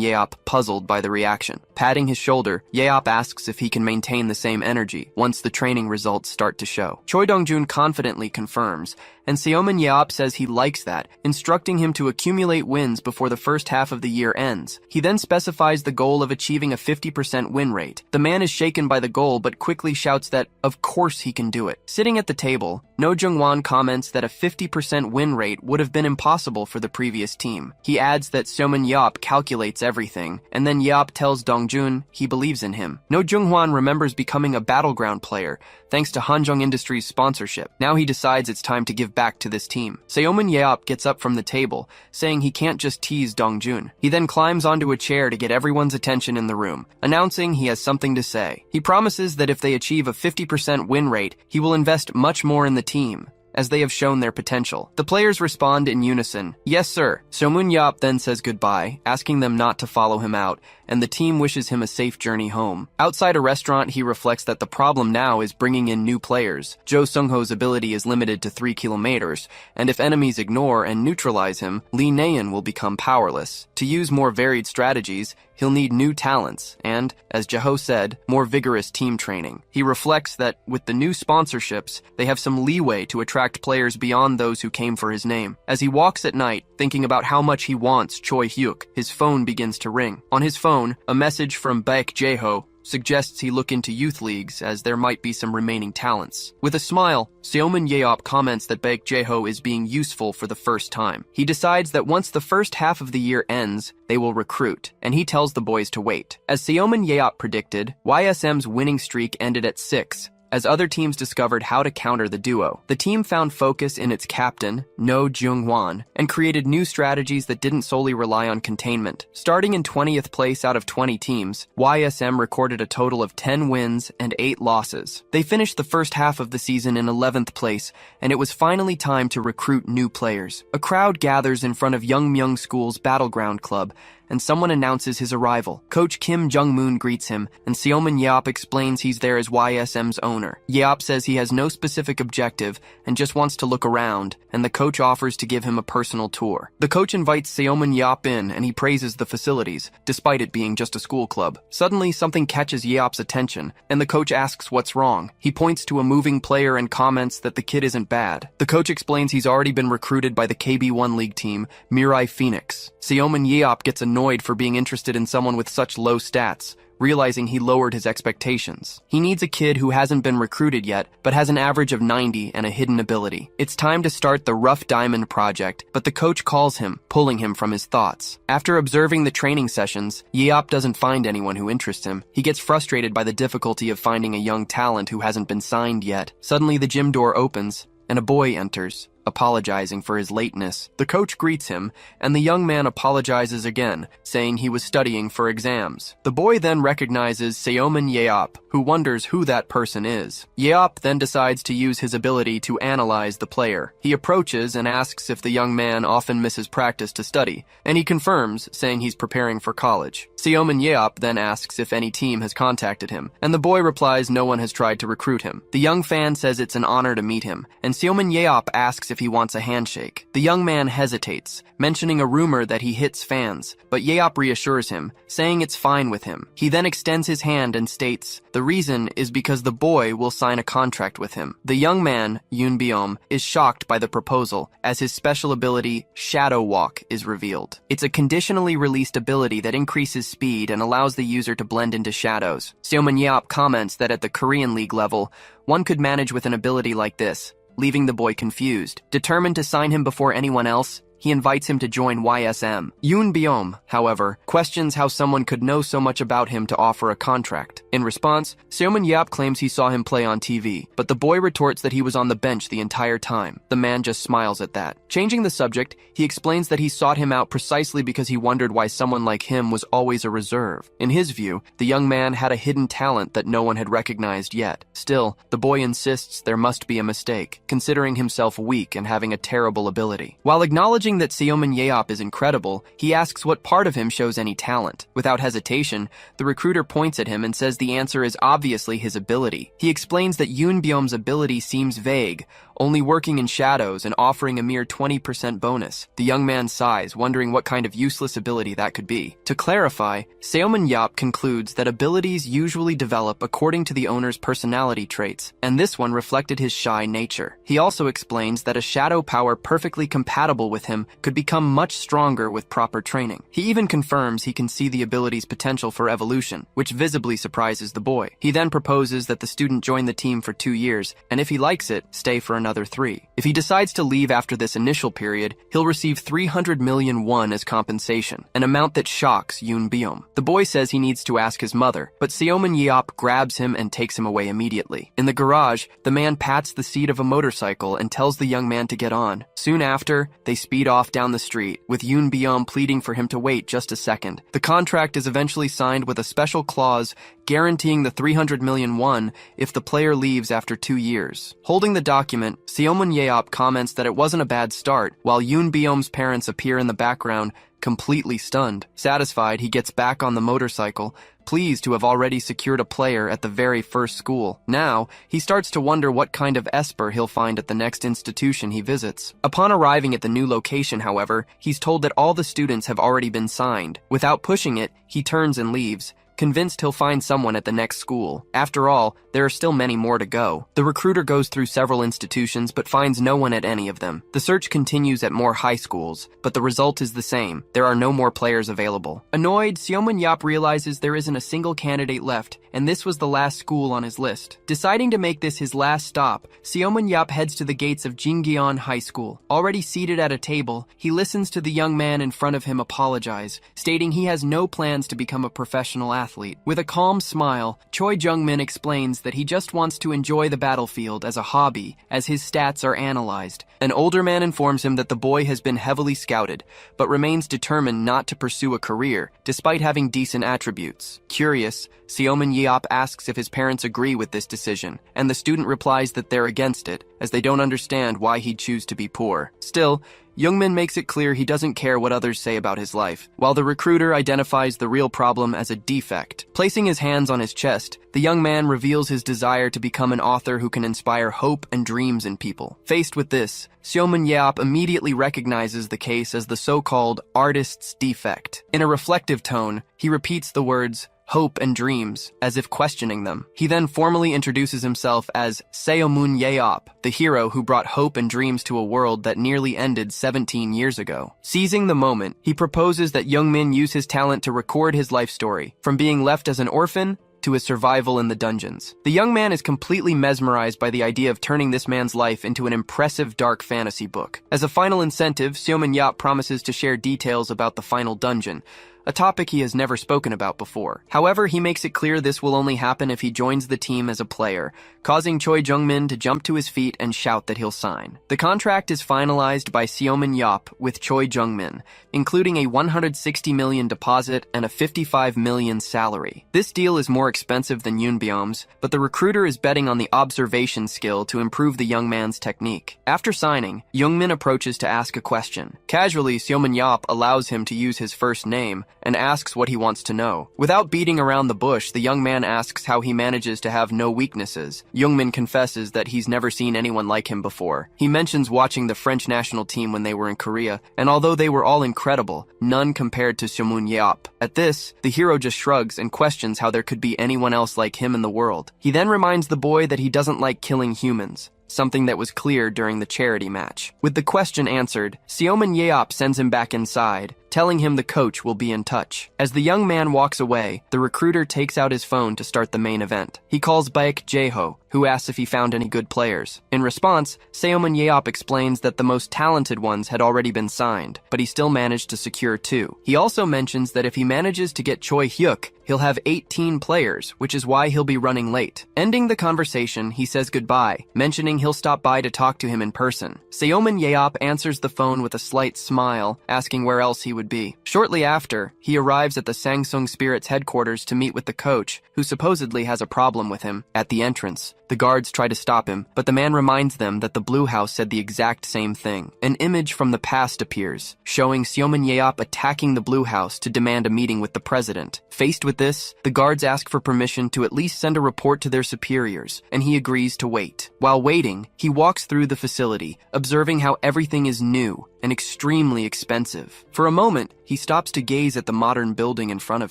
[SPEAKER 1] Yeop puzzled by the reaction. Patting his shoulder, Yeop asks if he can maintain the same energy once the training results start to show. Choi Dongjun confidently confirms, and Seomin Yeop says he likes that, instructing him to accumulate wins before the first half of the year ends. He then specifies the goal of achieving a 50% win rate. The man is shaken by the goal but quickly shouts that, of course he can do it. Sitting at the table, No Jung-won comments that a 50% win rate would have been impossible for the previous team. He adds that Seomin Yeop calculates everything, and then Yeop tells Dongjun he believes in him. No Jung-hwan remembers becoming a battleground player, thanks to Hanjong Industries' sponsorship. Now he decides it's time to give back to this team. Seomin Yeop gets up from the table, saying he can't just tease Dongjun. He then climbs onto a chair to get everyone's attention in the room, announcing he has something to say. He promises that if they achieve a 50% win rate, he will invest much more in the team, as they have shown their potential. The players respond in unison, yes sir. Seomin Yeop then says goodbye, asking them not to follow him out, and the team wishes him a safe journey home. Outside a restaurant, he reflects that the problem now is bringing in new players. Jo Sung-ho's ability is limited to 3 kilometers, and if enemies ignore and neutralize him, Lee Na-eun will become powerless. To use more varied strategies, he'll need new talents and, as Jaho said, more vigorous team training. He reflects that, with the new sponsorships, they have some leeway to attract players beyond those who came for his name. As he walks at night, thinking about how much he wants Choi Hyuk, his phone begins to ring. On his phone, a message from Baek Jae-ho suggests he look into youth leagues as there might be some remaining talents. With a smile, Seomin Yeop comments that Baek Jae-ho is being useful for the first time. He decides that once the first half of the year ends, they will recruit, and he tells the boys to wait. As Seomin Yeop predicted, YSM's winning streak ended at 6. As other teams discovered how to counter the duo, the team found focus in its captain, No Jung-hwan, and created new strategies that didn't solely rely on containment. Starting in 20th place out of 20 teams, YSM recorded a total of 10 wins and 8 losses. They finished the first half of the season in 11th place, and it was finally time to recruit new players. A crowd gathers in front of Youngmyung School's Battleground Club, and someone announces his arrival. Coach Kim Jung-moon greets him, and Seomin Yeop explains he's there as YSM's owner. Yeop says he has no specific objective and just wants to look around, and the coach offers to give him a personal tour. The coach invites Seomin Yeop in, and he praises the facilities, despite it being just a school club. Suddenly, something catches Yeop's attention, and the coach asks what's wrong. He points to a moving player and comments that the kid isn't bad. The coach explains he's already been recruited by the KB1 League team, Mirai Phoenix. Seomin Yeop gets annoyed for being interested in someone with such low stats, realizing he lowered his expectations. He needs a kid who hasn't been recruited yet, but has an average of 90 and a hidden ability. It's time to start the Rough Diamond project, but the coach calls him, pulling him from his thoughts. After observing the training sessions, Yeop doesn't find anyone who interests him. He gets frustrated by the difficulty of finding a young talent who hasn't been signed yet. Suddenly, the gym door opens, and a boy enters, apologizing for his lateness. The coach greets him, and the young man apologizes again, saying he was studying for exams. The boy then recognizes Seomin Yeop, who wonders who that person is. Yeop then decides to use his ability to analyze the player. He approaches and asks if the young man often misses practice to study, and he confirms, saying he's preparing for college. Seomin Yeop then asks if any team has contacted him, and the boy replies no one has tried to recruit him. The young fan says it's an honor to meet him, and Seomin Yeop asks if he wants a handshake. The young man hesitates, mentioning a rumor that he hits fans, but Yeop reassures him, saying it's fine with him. He then extends his hand and states, the reason is because the boy will sign a contract with him. The young man, Yoon Byom, is shocked by the proposal, as his special ability, Shadow Walk, is revealed. It's a conditionally released ability that increases speed and allows the user to blend into shadows. Seomin Yeop comments that at the Korean League level, one could manage with an ability like this, leaving the boy confused. Determined to sign him before anyone else, he invites him to join YSM. Yoon Byom, however, questions how someone could know so much about him to offer a contract. In response, Seomin Yeop claims he saw him play on TV, but the boy retorts that he was on the bench the entire time. The man just smiles at that. Changing the subject, he explains that he sought him out precisely because he wondered why someone like him was always a reserve. In his view, the young man had a hidden talent that no one had recognized yet. Still, the boy insists there must be a mistake, considering himself weak and having a terrible ability. While acknowledging that Seomin Yeop is incredible, he asks what part of him shows any talent. Without hesitation, the recruiter points at him and says the answer is obviously his ability. He explains that Yoon Byom's ability seems vague, only working in shadows and offering a mere 20% bonus. The young man sighs, wondering what kind of useless ability that could be. To clarify, Seomin Yeop concludes that abilities usually develop according to the owner's personality traits, and this one reflected his shy nature. He also explains that a shadow power perfectly compatible with him could become much stronger with proper training. He even confirms he can see the ability's potential for evolution, which visibly surprises the boy. He then proposes that the student join the team for 2 years, and if he likes it, stay for another 3. If he decides to leave after this initial period, he'll receive 300 million won as compensation, an amount that shocks Yoon Byom. The boy says he needs to ask his mother, but Seomin Yeop grabs him and takes him away immediately. In the garage, the man pats the seat of a motorcycle and tells the young man to get on. Soon after, they speed off down the street, with Yoon Byom pleading for him to wait just a second. The contract is eventually signed with a special clause guaranteeing the 300 million won if the player leaves after 2 years. Holding the document, Seomun Yeop comments that it wasn't a bad start, while Yoon Byom's parents appear in the background, completely stunned. Satisfied, he gets back on the motorcycle, pleased to have already secured a player at the very first school. Now, he starts to wonder what kind of esper he'll find at the next institution he visits. Upon arriving at the new location, however, he's told that all the students have already been signed. Without pushing it, he turns and leaves, convinced he'll find someone at the next school. After all, there are still many more to go. The recruiter goes through several institutions but finds no one at any of them. The search continues at more high schools, but the result is the same. There are no more players available. Annoyed, Seomun Yeop realizes there isn't a single candidate left, and this was the last school on his list. Deciding to make this his last stop, Seomun Yeop heads to the gates of Jingyeon High School. Already seated at a table, he listens to the young man in front of him apologize, stating he has no plans to become a professional athlete. With a calm smile, Choi Jung-min explains that he just wants to enjoy the battlefield as a hobby, as his stats are analyzed. An older man informs him that the boy has been heavily scouted, but remains determined not to pursue a career, despite having decent attributes. Curious, Seomun Yeop asks if his parents agree with this decision, and the student replies that they're against it, as they don't understand why he'd choose to be poor. Still, Jungmin makes it clear he doesn't care what others say about his life, while the recruiter identifies the real problem as a defect. Placing his hands on his chest, the young man reveals his desire to become an author who can inspire hope and dreams in people. Faced with this, Seomun Yeop immediately recognizes the case as the so-called artist's defect. In a reflective tone, he repeats the words, hope and dreams, as if questioning them. He then formally introduces himself as Seomun Yeop, the hero who brought hope and dreams to a world that nearly ended 17 years ago. Seizing the moment, he proposes that Jungmin use his talent to record his life story, from being left as an orphan to his survival in the dungeons. The young man is completely mesmerized by the idea of turning this man's life into an impressive dark fantasy book. As a final incentive, Seomun Yeop promises to share details about the final dungeon, a topic he has never spoken about before. However, he makes it clear this will only happen if he joins the team as a player, causing Choi Jung-min to jump to his feet and shout that he'll sign. The contract is finalized by Seomun Yeop with Choi Jung-min, including a 160 million deposit and a 55 million salary. This deal is more expensive than Yoon Byom's, but the recruiter is betting on the observation skill to improve the young man's technique. After signing, Jung-min approaches to ask a question. Casually, Seomun Yeop allows him to use his first name, and asks what he wants to know. Without beating around the bush, the young man asks how he manages to have no weaknesses. Jungmin confesses that he's never seen anyone like him before. He mentions watching the French national team when they were in Korea, and although they were all incredible, none compared to Seomun Yeop. At this, the hero just shrugs and questions how there could be anyone else like him in the world. He then reminds the boy that he doesn't like killing humans, something that was clear during the charity match. With the question answered, Seomun Yeop sends him back inside, telling him the coach will be in touch. As the young man walks away, the recruiter takes out his phone to start the main event. He calls Baek Jae-ho, who asks if he found any good players. In response, Seomun Yeop explains that the most talented ones had already been signed, but he still managed to secure 2. He also mentions that if he manages to get Choi Hyuk, he'll have 18 players, which is why he'll be running late. Ending the conversation, he says goodbye, mentioning he'll stop by to talk to him in person. Seomun Yeop answers the phone with a slight smile, asking where else he would be. Shortly after, he arrives at the Sangsung Spirits headquarters to meet with the coach, who supposedly has a problem with him. At the entrance, the guards try to stop him, but the man reminds them that the Blue House said the exact same thing. An image from the past appears, showing Seomun Yeop attacking the Blue House to demand a meeting with the president. Faced with this, the guards ask for permission to at least send a report to their superiors, and he agrees to wait. While waiting, he walks through the facility, observing how everything is new and extremely expensive. For a moment, he stops to gaze at the modern building in front of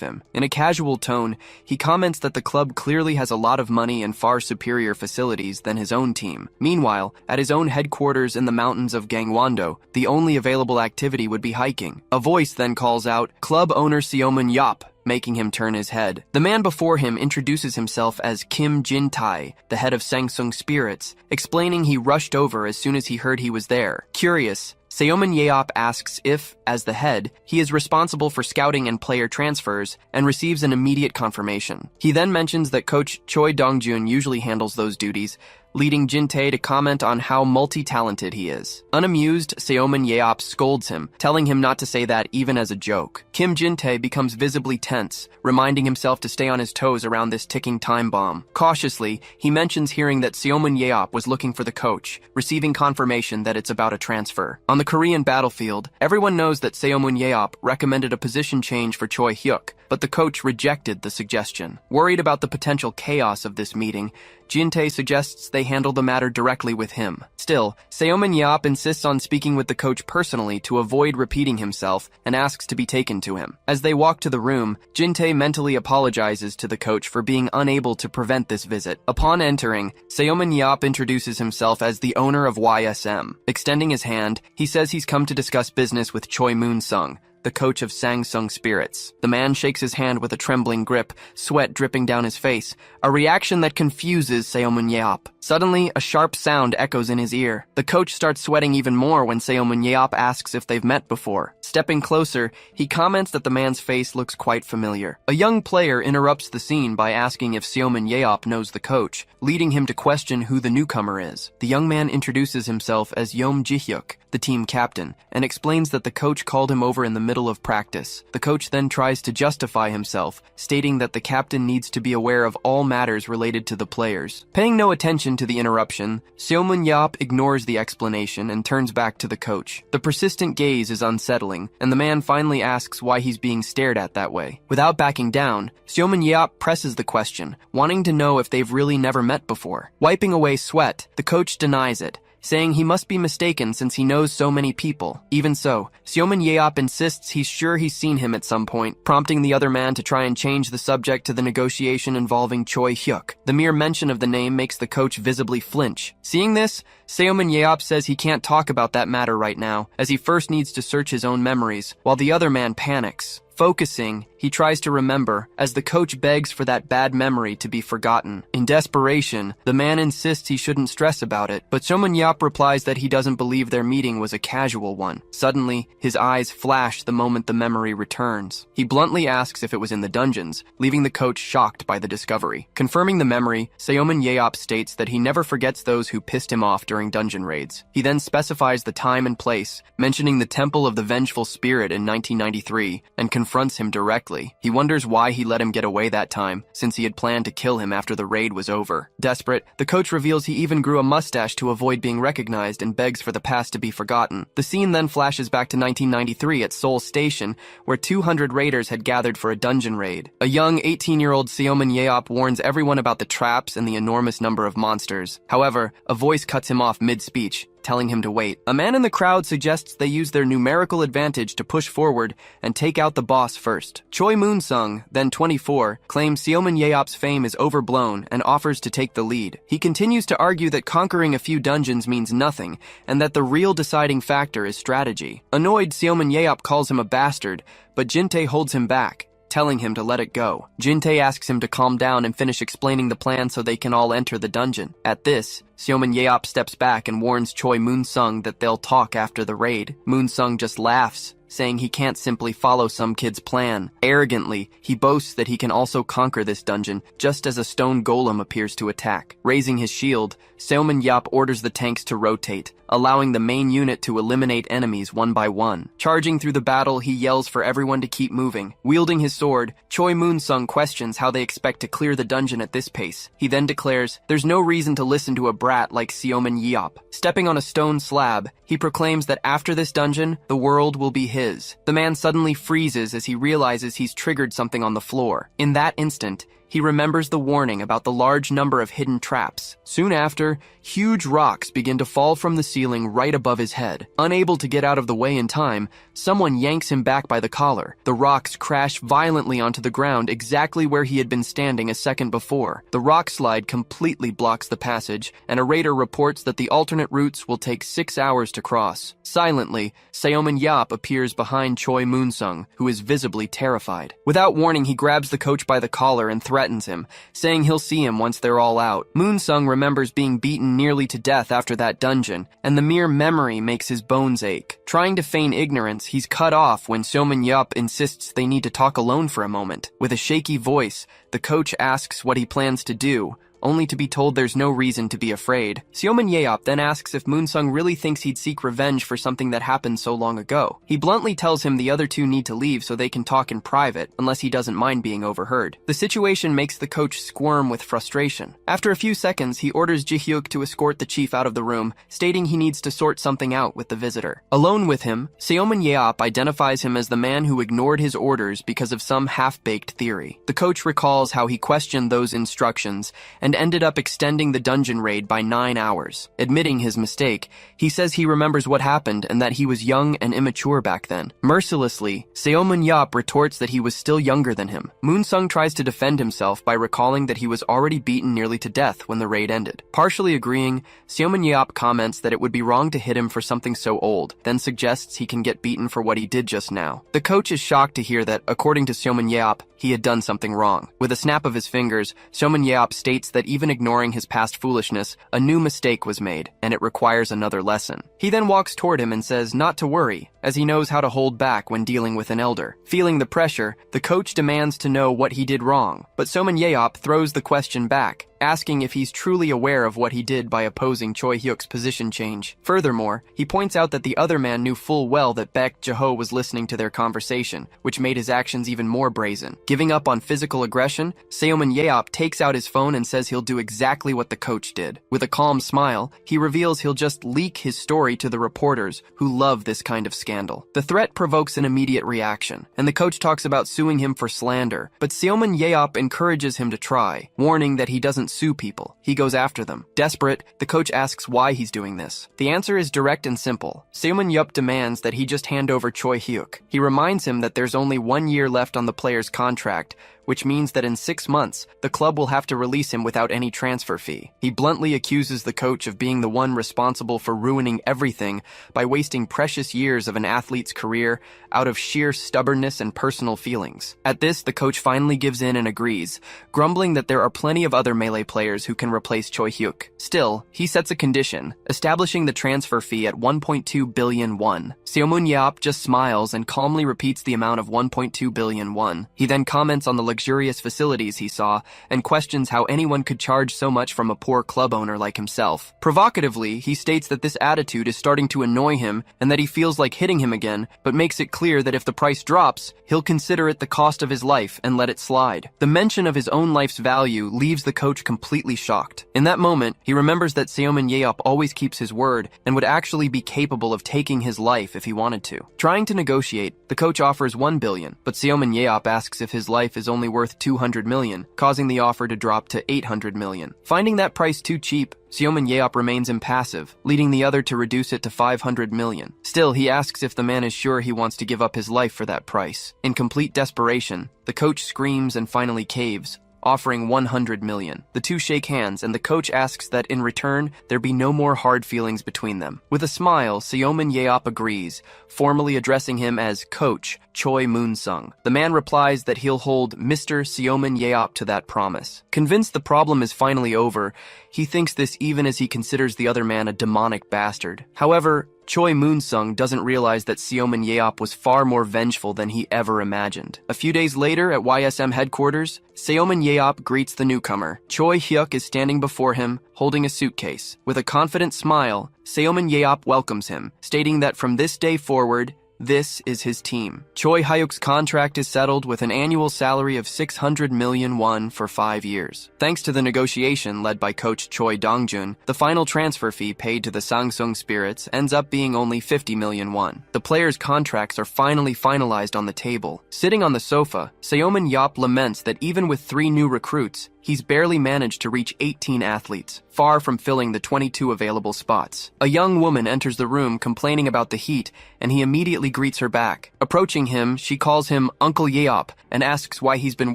[SPEAKER 1] him. In a casual tone, he comments that the club clearly has a lot of money and far superior facilities than his own team. Meanwhile, at his own headquarters in the mountains of Gangwon-do, the only available activity would be hiking. A voice then calls out, "Club owner Seomun Yeop," making him turn his head. The man before him introduces himself as Kim Jin-tae, the head of Sangsung Spirits, explaining he rushed over as soon as he heard he was there. Curious, Seomun Yeop asks if, as the head, he is responsible for scouting and player transfers, and receives an immediate confirmation. He then mentions that coach Choi Dong-jun usually handles those duties, leading Jin-tae to comment on how multi-talented he is. Unamused, Seomin Yeop scolds him, telling him not to say that even as a joke. Kim Jin-tae becomes visibly tense, reminding himself to stay on his toes around this ticking time bomb. Cautiously, he mentions hearing that Seomin Yeop was looking for the coach, receiving confirmation that it's about a transfer. On the Korean battlefield, everyone knows that Seomin Yeop recommended a position change for Choi Hyuk, but the coach rejected the suggestion. Worried about the potential chaos of this meeting, Jin-tae suggests they handle the matter directly with him. Still, Seomin Yeop insists on speaking with the coach personally to avoid repeating himself and asks to be taken to him. As they walk to the room, Jin-tae mentally apologizes to the coach for being unable to prevent this visit. Upon entering, Seomin Yeop introduces himself as the owner of YSM. Extending his hand, he says he's come to discuss business with Choi Moon-sung, the coach of Sangsung Spirits. The man shakes his hand with a trembling grip, sweat dripping down his face, a reaction that confuses Seomin Yeop. Suddenly, a sharp sound echoes in his ear. The coach starts sweating even more when Seomin Yeop asks if they've met before. Stepping closer, he comments that the man's face looks quite familiar. A young player interrupts the scene by asking if Seomin Yeop knows the coach, leading him to question who the newcomer is. The young man introduces himself as Yeom Ji-hyuk, the team captain, and explains that the coach called him over in the middle of practice. The coach then tries to justify himself, stating that the captain needs to be aware of all matters related to the players. Paying no attention to the interruption, Seomin Yeop ignores the explanation and turns back to the coach. The persistent gaze is unsettling, and the man finally asks why he's being stared at that way. Without backing down, Seomin Yeop presses the question, wanting to know if they've really never met before. Wiping away sweat, the coach denies it, saying he must be mistaken since he knows so many people. Even so, Seomin Yeop insists he's sure he's seen him at some point, prompting the other man to try and change the subject to the negotiation involving Choi Hyuk. The mere mention of the name makes the coach visibly flinch. Seeing this, Seomin Yeop says he can't talk about that matter right now, as he first needs to search his own memories, while the other man panics. Focusing, he tries to remember, as the coach begs for that bad memory to be forgotten. In desperation, the man insists he shouldn't stress about it, but Seomin Yeop replies that he doesn't believe their meeting was a casual one. Suddenly, his eyes flash the moment the memory returns. He bluntly asks if it was in the dungeons, leaving the coach shocked by the discovery. Confirming the memory, Seomin Yeop states that he never forgets those who pissed him off during dungeon raids. He then specifies the time and place, mentioning the Temple of the Vengeful Spirit in 1993, and confronts him directly. He wonders why he let him get away that time, since he had planned to kill him after the raid was over. Desperate, the coach reveals he even grew a mustache to avoid being recognized and begs for the past to be forgotten. The scene then flashes back to 1993 at Seoul Station, where 200 raiders had gathered for a dungeon raid. A young 18-year-old Seomin Yeop warns everyone about the traps and the enormous number of monsters. However, a voice cuts him off mid-speech, telling him to wait. A man in the crowd suggests they use their numerical advantage to push forward and take out the boss first. Choi Moon-sung, then 24, claims Seomin Yeop's fame is overblown and offers to take the lead. He continues to argue that conquering a few dungeons means nothing, and that the real deciding factor is strategy. Annoyed, Seomin Yeop calls him a bastard, but Jin-tae holds him back, telling him to let it go. Jin-tae asks him to calm down and finish explaining the plan so they can all enter the dungeon. At this, Seomin Yeop steps back and warns Choi Moon-sung that they'll talk after the raid. Moon-sung just laughs, saying he can't simply follow some kid's plan. Arrogantly, he boasts that he can also conquer this dungeon, just as a stone golem appears to attack. Raising his shield, Seomin Yeop orders the tanks to rotate, allowing the main unit to eliminate enemies one by one. Charging through the battle, he yells for everyone to keep moving. Wielding his sword, Choi Moon-sung questions how they expect to clear the dungeon at this pace. He then declares there's no reason to listen to a brat like Seomin Yeop. Stepping on a stone slab, he proclaims that after this dungeon, the world will be his. The man suddenly freezes as he realizes he's triggered something on the floor. In that instant, he remembers the warning about the large number of hidden traps. Soon after, huge rocks begin to fall from the ceiling right above his head. Unable to get out of the way in time, someone yanks him back by the collar. The rocks crash violently onto the ground exactly where he had been standing a second before. The rock slide completely blocks the passage, and a raider reports that the alternate routes will take 6 hours to cross. Silently, Seomin Yeop appears behind Choi Moon-sung, who is visibly terrified. Without warning, he grabs the coach by the collar and threatens him, saying he'll see him once they're all out. Moon-sung remembers being beaten nearly to death after that dungeon, and the mere memory makes his bones ache. Trying to feign ignorance, he's cut off when Seomin Yeop insists they need to talk alone for a moment. With a shaky voice, the coach asks what he plans to do, only to be told there's no reason to be afraid. Seomin Yeop then asks if Moonsung really thinks he'd seek revenge for something that happened so long ago. He bluntly tells him the other two need to leave so they can talk in private, unless he doesn't mind being overheard. The situation makes the coach squirm with frustration. After a few seconds, he orders Ji-hyuk to escort the chief out of the room, stating he needs to sort something out with the visitor. Alone with him, Seomin Yeop identifies him as the man who ignored his orders because of some half-baked theory. The coach recalls how he questioned those instructions and ended up extending the dungeon raid by 9 hours. Admitting his mistake, he says he remembers what happened and that he was young and immature back then. Mercilessly, Seomin Yeop retorts that he was still younger than him. Moonsung tries to defend himself by recalling that he was already beaten nearly to death when the raid ended. Partially agreeing, Seomin Yeop comments that it would be wrong to hit him for something so old, then suggests he can get beaten for what he did just now. The coach is shocked to hear that, according to Seomin Yeop, he had done something wrong. With a snap of his fingers, Seomin Yeop states that even ignoring his past foolishness, a new mistake was made, and it requires another lesson. He then walks toward him and says not to worry, as he knows how to hold back when dealing with an elder. Feeling the pressure, the coach demands to know what he did wrong, but Seomin Yeop throws the question back, asking if he's truly aware of what he did by opposing Choi Hyuk's position change. Furthermore, he points out that the other man knew full well that Baek Jaho was listening to their conversation, which made his actions even more brazen. Giving up on physical aggression, Seomin Yeop takes out his phone and says he'll do exactly what the coach did. With a calm smile, he reveals he'll just leak his story to the reporters, who love this kind of scandal. The threat provokes an immediate reaction, and the coach talks about suing him for slander, but Seomin Yeop encourages him to try, warning that he doesn't sue people. He goes after them. Desperate, the coach asks why he's doing this. The answer is direct and simple. Seomin Yeop demands that he just hand over Choi Hyuk. He reminds him that there's only 1 year left on the player's contract, which means that in 6 months, the club will have to release him without any transfer fee. He bluntly accuses the coach of being the one responsible for ruining everything by wasting precious years of an athlete's career out of sheer stubbornness and personal feelings. At this, the coach finally gives in and agrees, grumbling that there are plenty of other melee players who can replace Choi Hyuk. Still, he sets a condition, establishing the transfer fee at 1.2 billion won. Seomin Yeop just smiles and calmly repeats the amount of 1.2 billion won. He then comments on the luxurious facilities he saw and questions how anyone could charge so much from a poor club owner like himself. Provocatively, he states that this attitude is starting to annoy him and that he feels like hitting him again, but makes it clear that if the price drops, he'll consider it the cost of his life and let it slide. The mention of his own life's value leaves the coach completely shocked. In that moment, he remembers that Seomin Yeop always keeps his word and would actually be capable of taking his life if he wanted to. Trying to negotiate, the coach offers 1 billion, but Seomin Yeop asks if his life is only worth 200 million, causing the offer to drop to 800 million. Finding that price too cheap, Seomin Yeop remains impassive, leading the other to reduce it to 500 million. Still, he asks if the man is sure he wants to give up his life for that price. In complete desperation, the coach screams and finally caves, offering 100 million. The two shake hands, and the coach asks that in return, there be no more hard feelings between them. With a smile, Seomin Yeop agrees, formally addressing him as Coach Choi Moonsung. The man replies that he'll hold Mr. Seomin Yeop to that promise. Convinced the problem is finally over, he thinks this even as he considers the other man a demonic bastard. However, Choi Moonsung doesn't realize that Seomin Yeop was far more vengeful than he ever imagined. A few days later at YSM headquarters, Seomin Yeop greets the newcomer. Choi Hyuk is standing before him, holding a suitcase. With a confident smile, Seomin Yeop welcomes him, stating that from this day forward, this is his team. Choi Hyuk's contract is settled with an annual salary of 600 million won for 5 years. Thanks to the negotiation led by coach Choi Dongjun, the final transfer fee paid to the Sangsung Spirits ends up being only 50 million won. The players' contracts are finally finalized on the table. Sitting on the sofa, Seomin Yeop laments that even with 3 new recruits, he's barely managed to reach 18 athletes, far from filling the 22 available spots. A young woman enters the room complaining about the heat, and he immediately greets her back. Approaching him, she calls him Uncle Yeop and asks why he's been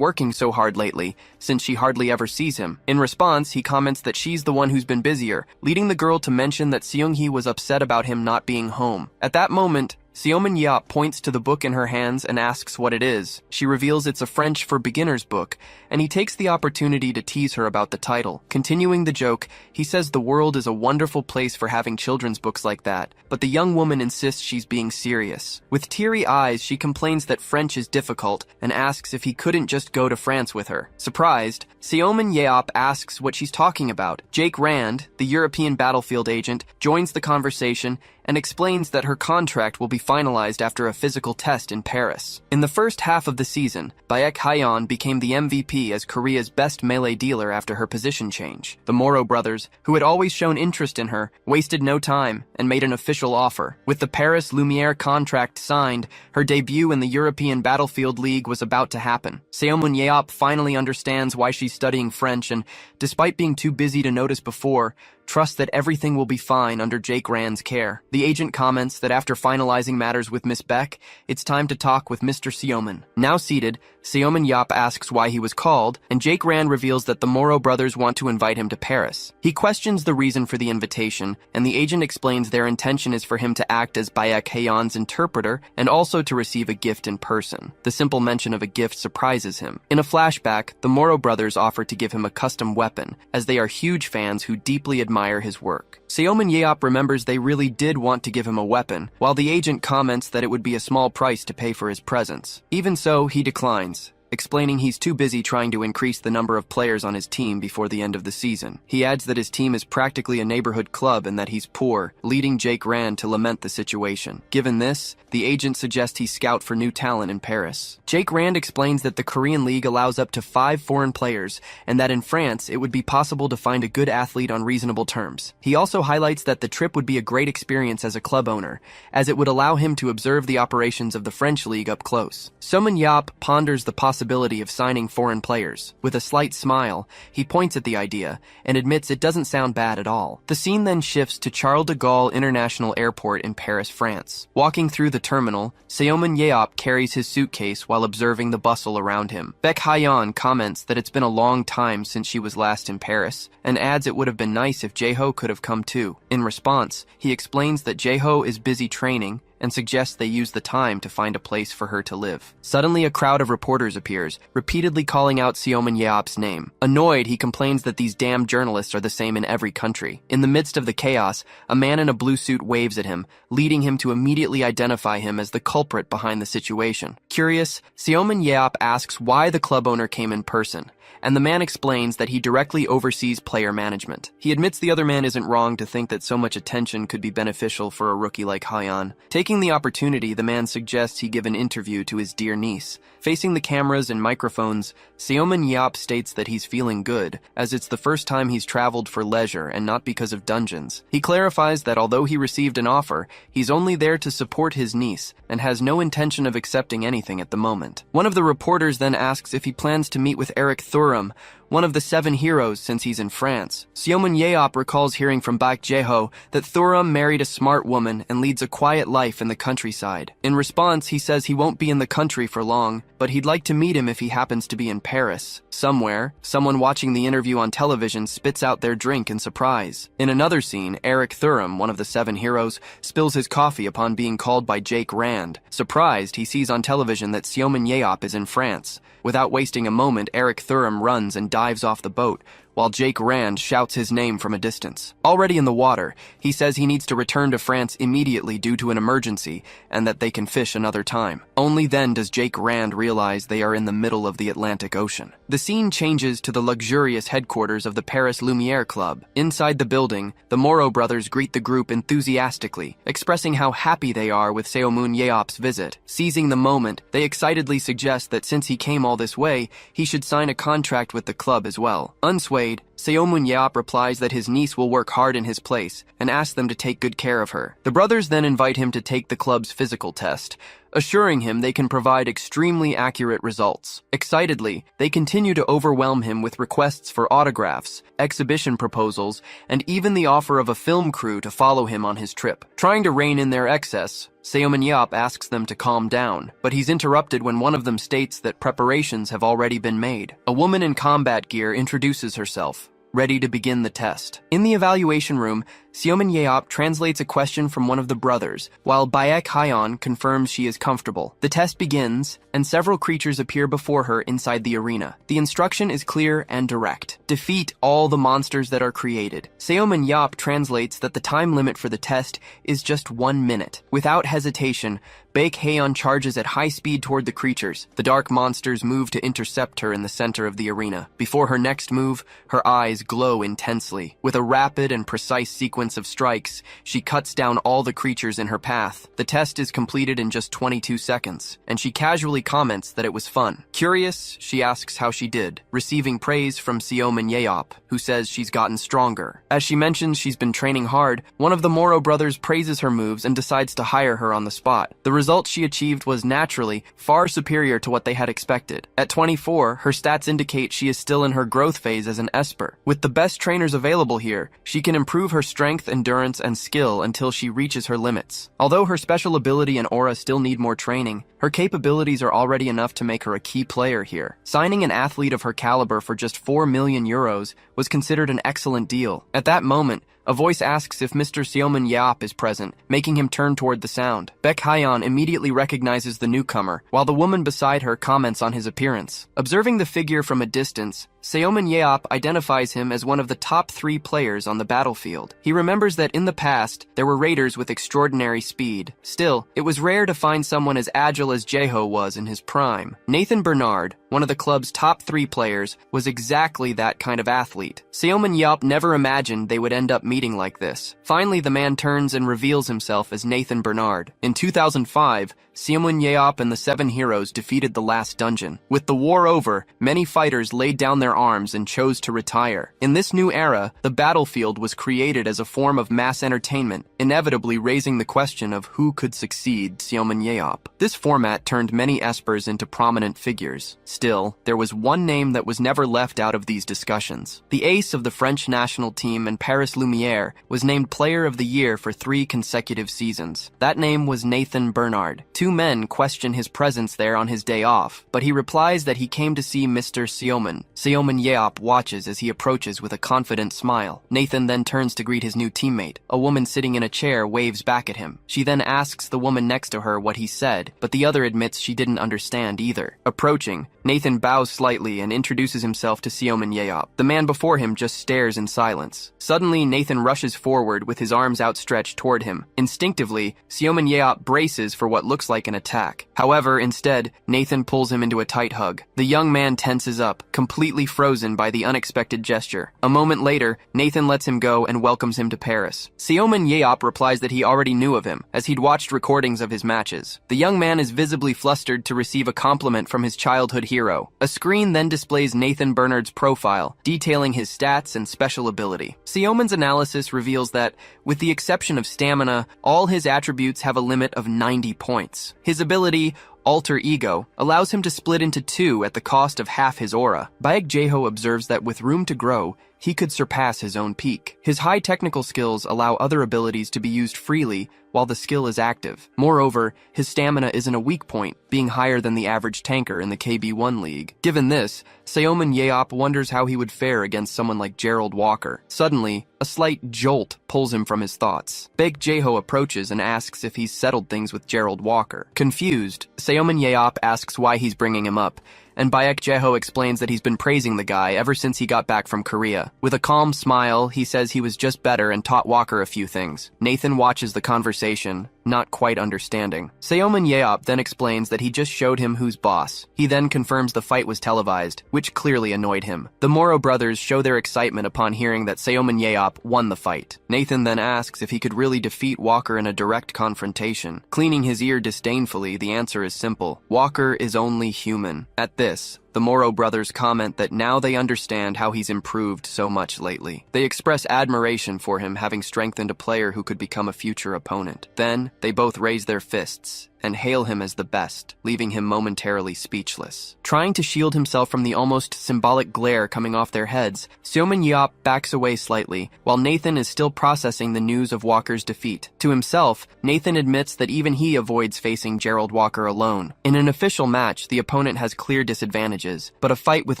[SPEAKER 1] working so hard lately, since she hardly ever sees him. In response, he comments that she's the one who's been busier, leading the girl to mention that Seung-hee was upset about him not being home. At that moment, Seomin Yeop points to the book in her hands and asks what it is. She reveals it's a French for beginners book, and he takes the opportunity to tease her about the title. Continuing the joke, he says the world is a wonderful place for having children's books like that, but the young woman insists she's being serious. With teary eyes, she complains that French is difficult and asks if he couldn't just go to France with her. Surprised, Seomin Yeop asks what she's talking about. Jake Rand, the European battlefield agent, joins the conversation and explains that her contract will be finalized after a physical test in Paris. In the first half of the season, Baek Hyeon became the MVP as Korea's best melee dealer after her position change. The Moro brothers, who had always shown interest in her, wasted no time and made an official offer. With the Paris Lumiere contract signed, her debut in the European Battlefield League was about to happen. Seomin Yeop finally understands why she's studying French and, despite being too busy to notice before, trusts that everything will be fine under Jake Rand's care. The agent comments that after finalizing matters with Miss Beck, it's time to talk with Mr. Seomin. Now seated, Seomin Yeop asks why he was called, and Jake Rand reveals that the Moro brothers want to invite him to Paris. He questions the reason for the invitation, and the agent explains their intention is for him to act as Baek Hyeon's interpreter and also to receive a gift in person. The simple mention of a gift surprises him. In a flashback, the Moro brothers offer to give him a custom weapon, as they are huge fans who deeply admire his work. Seomin Yeop remembers they really did want to give him a weapon, while the agent comments that it would be a small price to pay for his presence. Even so, he declines, explaining he's too busy trying to increase the number of players on his team before the end of the season. He adds that his team is practically a neighborhood club and that he's poor, leading Jake Rand to lament the situation. Given this, the agent suggests he scout for new talent in Paris. Jake Rand explains that the Korean League allows up to 5 foreign players, and that in France it would be possible to find a good athlete on reasonable terms. He also highlights that the trip would be a great experience as a club owner, as it would allow him to observe the operations of the French League up close. Seomin Yeop ponders the possibility of signing foreign players. With a slight smile, he points at the idea and admits it doesn't sound bad at all. The scene then shifts to Charles de Gaulle International Airport in Paris, France. Walking through the terminal, Seomin Yeop carries his suitcase while observing the bustle around him. Baek Hyeon comments that it's been a long time since she was last in Paris, and adds it would have been nice if Jae-ho could have come too. In response, he explains that Jae-ho is busy training and suggests they use the time to find a place for her to live. Suddenly, a crowd of reporters appears, repeatedly calling out Seomin Yeop's name. Annoyed, he complains that these damn journalists are the same in every country. In the midst of the chaos, a man in a blue suit waves at him, leading him to immediately identify him as the culprit behind the situation. Curious, Seomin Yeop asks why the club owner came in person, and the man explains that he directly oversees player management. He admits the other man isn't wrong to think that so much attention could be beneficial for a rookie like Hyeon. Taking the opportunity, the man suggests he give an interview to his dear niece. Facing the cameras and microphones, Seomin Yeop states that he's feeling good, as it's the first time he's traveled for leisure and not because of dungeons. He clarifies that although he received an offer, he's only there to support his niece and has no intention of accepting anything at the moment. One of the reporters then asks if he plans to meet with Eric Thuram, one of the 7 heroes since he's in France. Seomin Yeop recalls hearing from Baek Jae-ho that Thuram married a smart woman and leads a quiet life in the countryside. In response, he says he won't be in the country for long, but he'd like to meet him if he happens to be in Paris. Somewhere, someone watching the interview on television spits out their drink in surprise. In another scene, Eric Thuram, one of the 7 heroes, spills his coffee upon being called by Jake Rand. Surprised, he sees on television that Seomin Yeop is in France. Without wasting a moment, Eric Thuram runs and dives off the boat, while Jake Rand shouts his name from a distance. Already in the water, he says he needs to return to France immediately due to an emergency, and that they can fish another time. Only then does Jake Rand realize they are in the middle of the Atlantic Ocean. The scene changes to the luxurious headquarters of the Paris Lumiere Club. Inside the building, the Moro brothers greet the group enthusiastically, expressing how happy they are with Seomin Yeop's visit. Seizing the moment, they excitedly suggest that since he came all this way, he should sign a contract with the club as well. Unswayed, Seomin Yeop replies that his niece will work hard in his place and asks them to take good care of her. The brothers then invite him to take the club's physical test, assuring him they can provide extremely accurate results. Excitedly, they continue to overwhelm him with requests for autographs, exhibition proposals, and even the offer of a film crew to follow him on his trip. Trying to rein in their excess, Seomin Yeop asks them to calm down, but he's interrupted when one of them states that preparations have already been made. A woman in combat gear introduces herself, ready to begin the test. In the evaluation room, Seomin Yeop translates a question from one of the brothers, while Baek Hyeon confirms she is comfortable. The test begins, and several creatures appear before her inside the arena. The instruction is clear and direct. Defeat all the monsters that are created. Seomin Yeop translates that the time limit for the test is just 1 minute. Without hesitation, Baek Hyeon charges at high speed toward the creatures. The dark monsters move to intercept her in the center of the arena. Before her next move, her eyes glow intensely. With a rapid and precise sequence of strikes, she cuts down all the creatures in her path. The test is completed in just 22 seconds, and she casually comments that it was fun. Curious, she asks how she did, receiving praise from Seomin Yeop, who says she's gotten stronger. As she mentions she's been training hard, one of the Moro brothers praises her moves and decides to hire her on the spot. The result she achieved was naturally far superior to what they had expected. At 24, her stats indicate she is still in her growth phase as an Esper. With the best trainers available here, she can improve her strength, endurance, and skill until she reaches her limits. Although her special ability and aura still need more training, her capabilities are already enough to make her a key player here. Signing an athlete of her caliber for just 4 million euros was considered an excellent deal. At that moment, a voice asks if Mr. Seomin Yeop is present, making him turn toward the sound. Baek Hyeon immediately recognizes the newcomer, while the woman beside her comments on his appearance. Observing the figure from a distance, Seomin Yeop identifies him as one of the top 3 players on the battlefield. He remembers that in the past, there were raiders with extraordinary speed. Still, it was rare to find someone as agile as Jaeho was in his prime. Nathan Bernard, one of the club's top 3 players, was exactly that kind of athlete. Seomin Yeop never imagined they would end up meeting like this. Finally, the man turns and reveals himself as Nathan Bernard. In 2005, Seomin Yeop and the 7 heroes defeated the last dungeon. With the war over, many fighters laid down their arms and chose to retire. In this new era, the battlefield was created as a form of mass entertainment, inevitably raising the question of who could succeed Seomin Yeop. This format turned many espers into prominent figures. Still, there was one name that was never left out of these discussions. The ace of the French national team and Paris Lumiere was named Player of the Year for 3 consecutive seasons. That name was Nathan Bernard. 2 men question his presence there on his day off, but he replies that he came to see Mr. Seomin. Seomin Yeop watches as he approaches with a confident smile. Nathan then turns to greet his new teammate. A woman sitting in a chair waves back at him. She then asks the woman next to her what he said, but the other admits she didn't understand either. Approaching, Nathan bows slightly and introduces himself to Seomin Yeop. The man before him just stares in silence. Suddenly, Nathan rushes forward with his arms outstretched toward him. Instinctively, Seomin Yeop braces for what looks like an attack. However, instead, Nathan pulls him into a tight hug. The young man tenses up, completely frozen by the unexpected gesture. A moment later, Nathan lets him go and welcomes him to Paris. Seomin Yeop replies that he already knew of him, as he'd watched recordings of his matches. The young man is visibly flustered to receive a compliment from his childhood hero. A screen then displays Nathan Bernard's profile, detailing his stats and special ability. Seomin's analysis reveals that, with the exception of stamina, all his attributes have a limit of 90 points. His ability, Alter Ego, allows him to split into 2 at the cost of half his aura. Baek Jaeho observes that with room to grow, he could surpass his own peak. His high technical skills allow other abilities to be used freely while the skill is active. Moreover, his stamina isn't a weak point, being higher than the average tanker in the KB1 league. Given this, Seomin Yeop wonders how he would fare against someone like Gerald Walker. Suddenly, a slight jolt pulls him from his thoughts. Baek Jaeho approaches and asks if he's settled things with Gerald Walker. Confused, Seomin Yeop asks why he's bringing him up, and Baek Jaeho explains that he's been praising the guy ever since he got back from Korea. With a calm smile, he says he was just better and taught Walker a few things. Nathan watches the conversation, not quite understanding. Seomin Yeop then explains that he just showed him who's boss. He then confirms the fight was televised, which clearly annoyed him. The Moro brothers show their excitement upon hearing that Seomin Yeop won the fight. Nathan then asks if he could really defeat Walker in a direct confrontation. Cleaning his ear disdainfully, the answer is simple. Walker is only human. At this, the Moro brothers comment that now they understand how he's improved so much lately. They express admiration for him having strengthened a player who could become a future opponent. Then, they both raise their fists and hail him as the best, leaving him momentarily speechless. Trying to shield himself from the almost symbolic glare coming off their heads, Seomin Yeop backs away slightly, while Nathan is still processing the news of Walker's defeat. To himself, Nathan admits that even he avoids facing Gerald Walker alone. In an official match, the opponent has clear disadvantages, but a fight with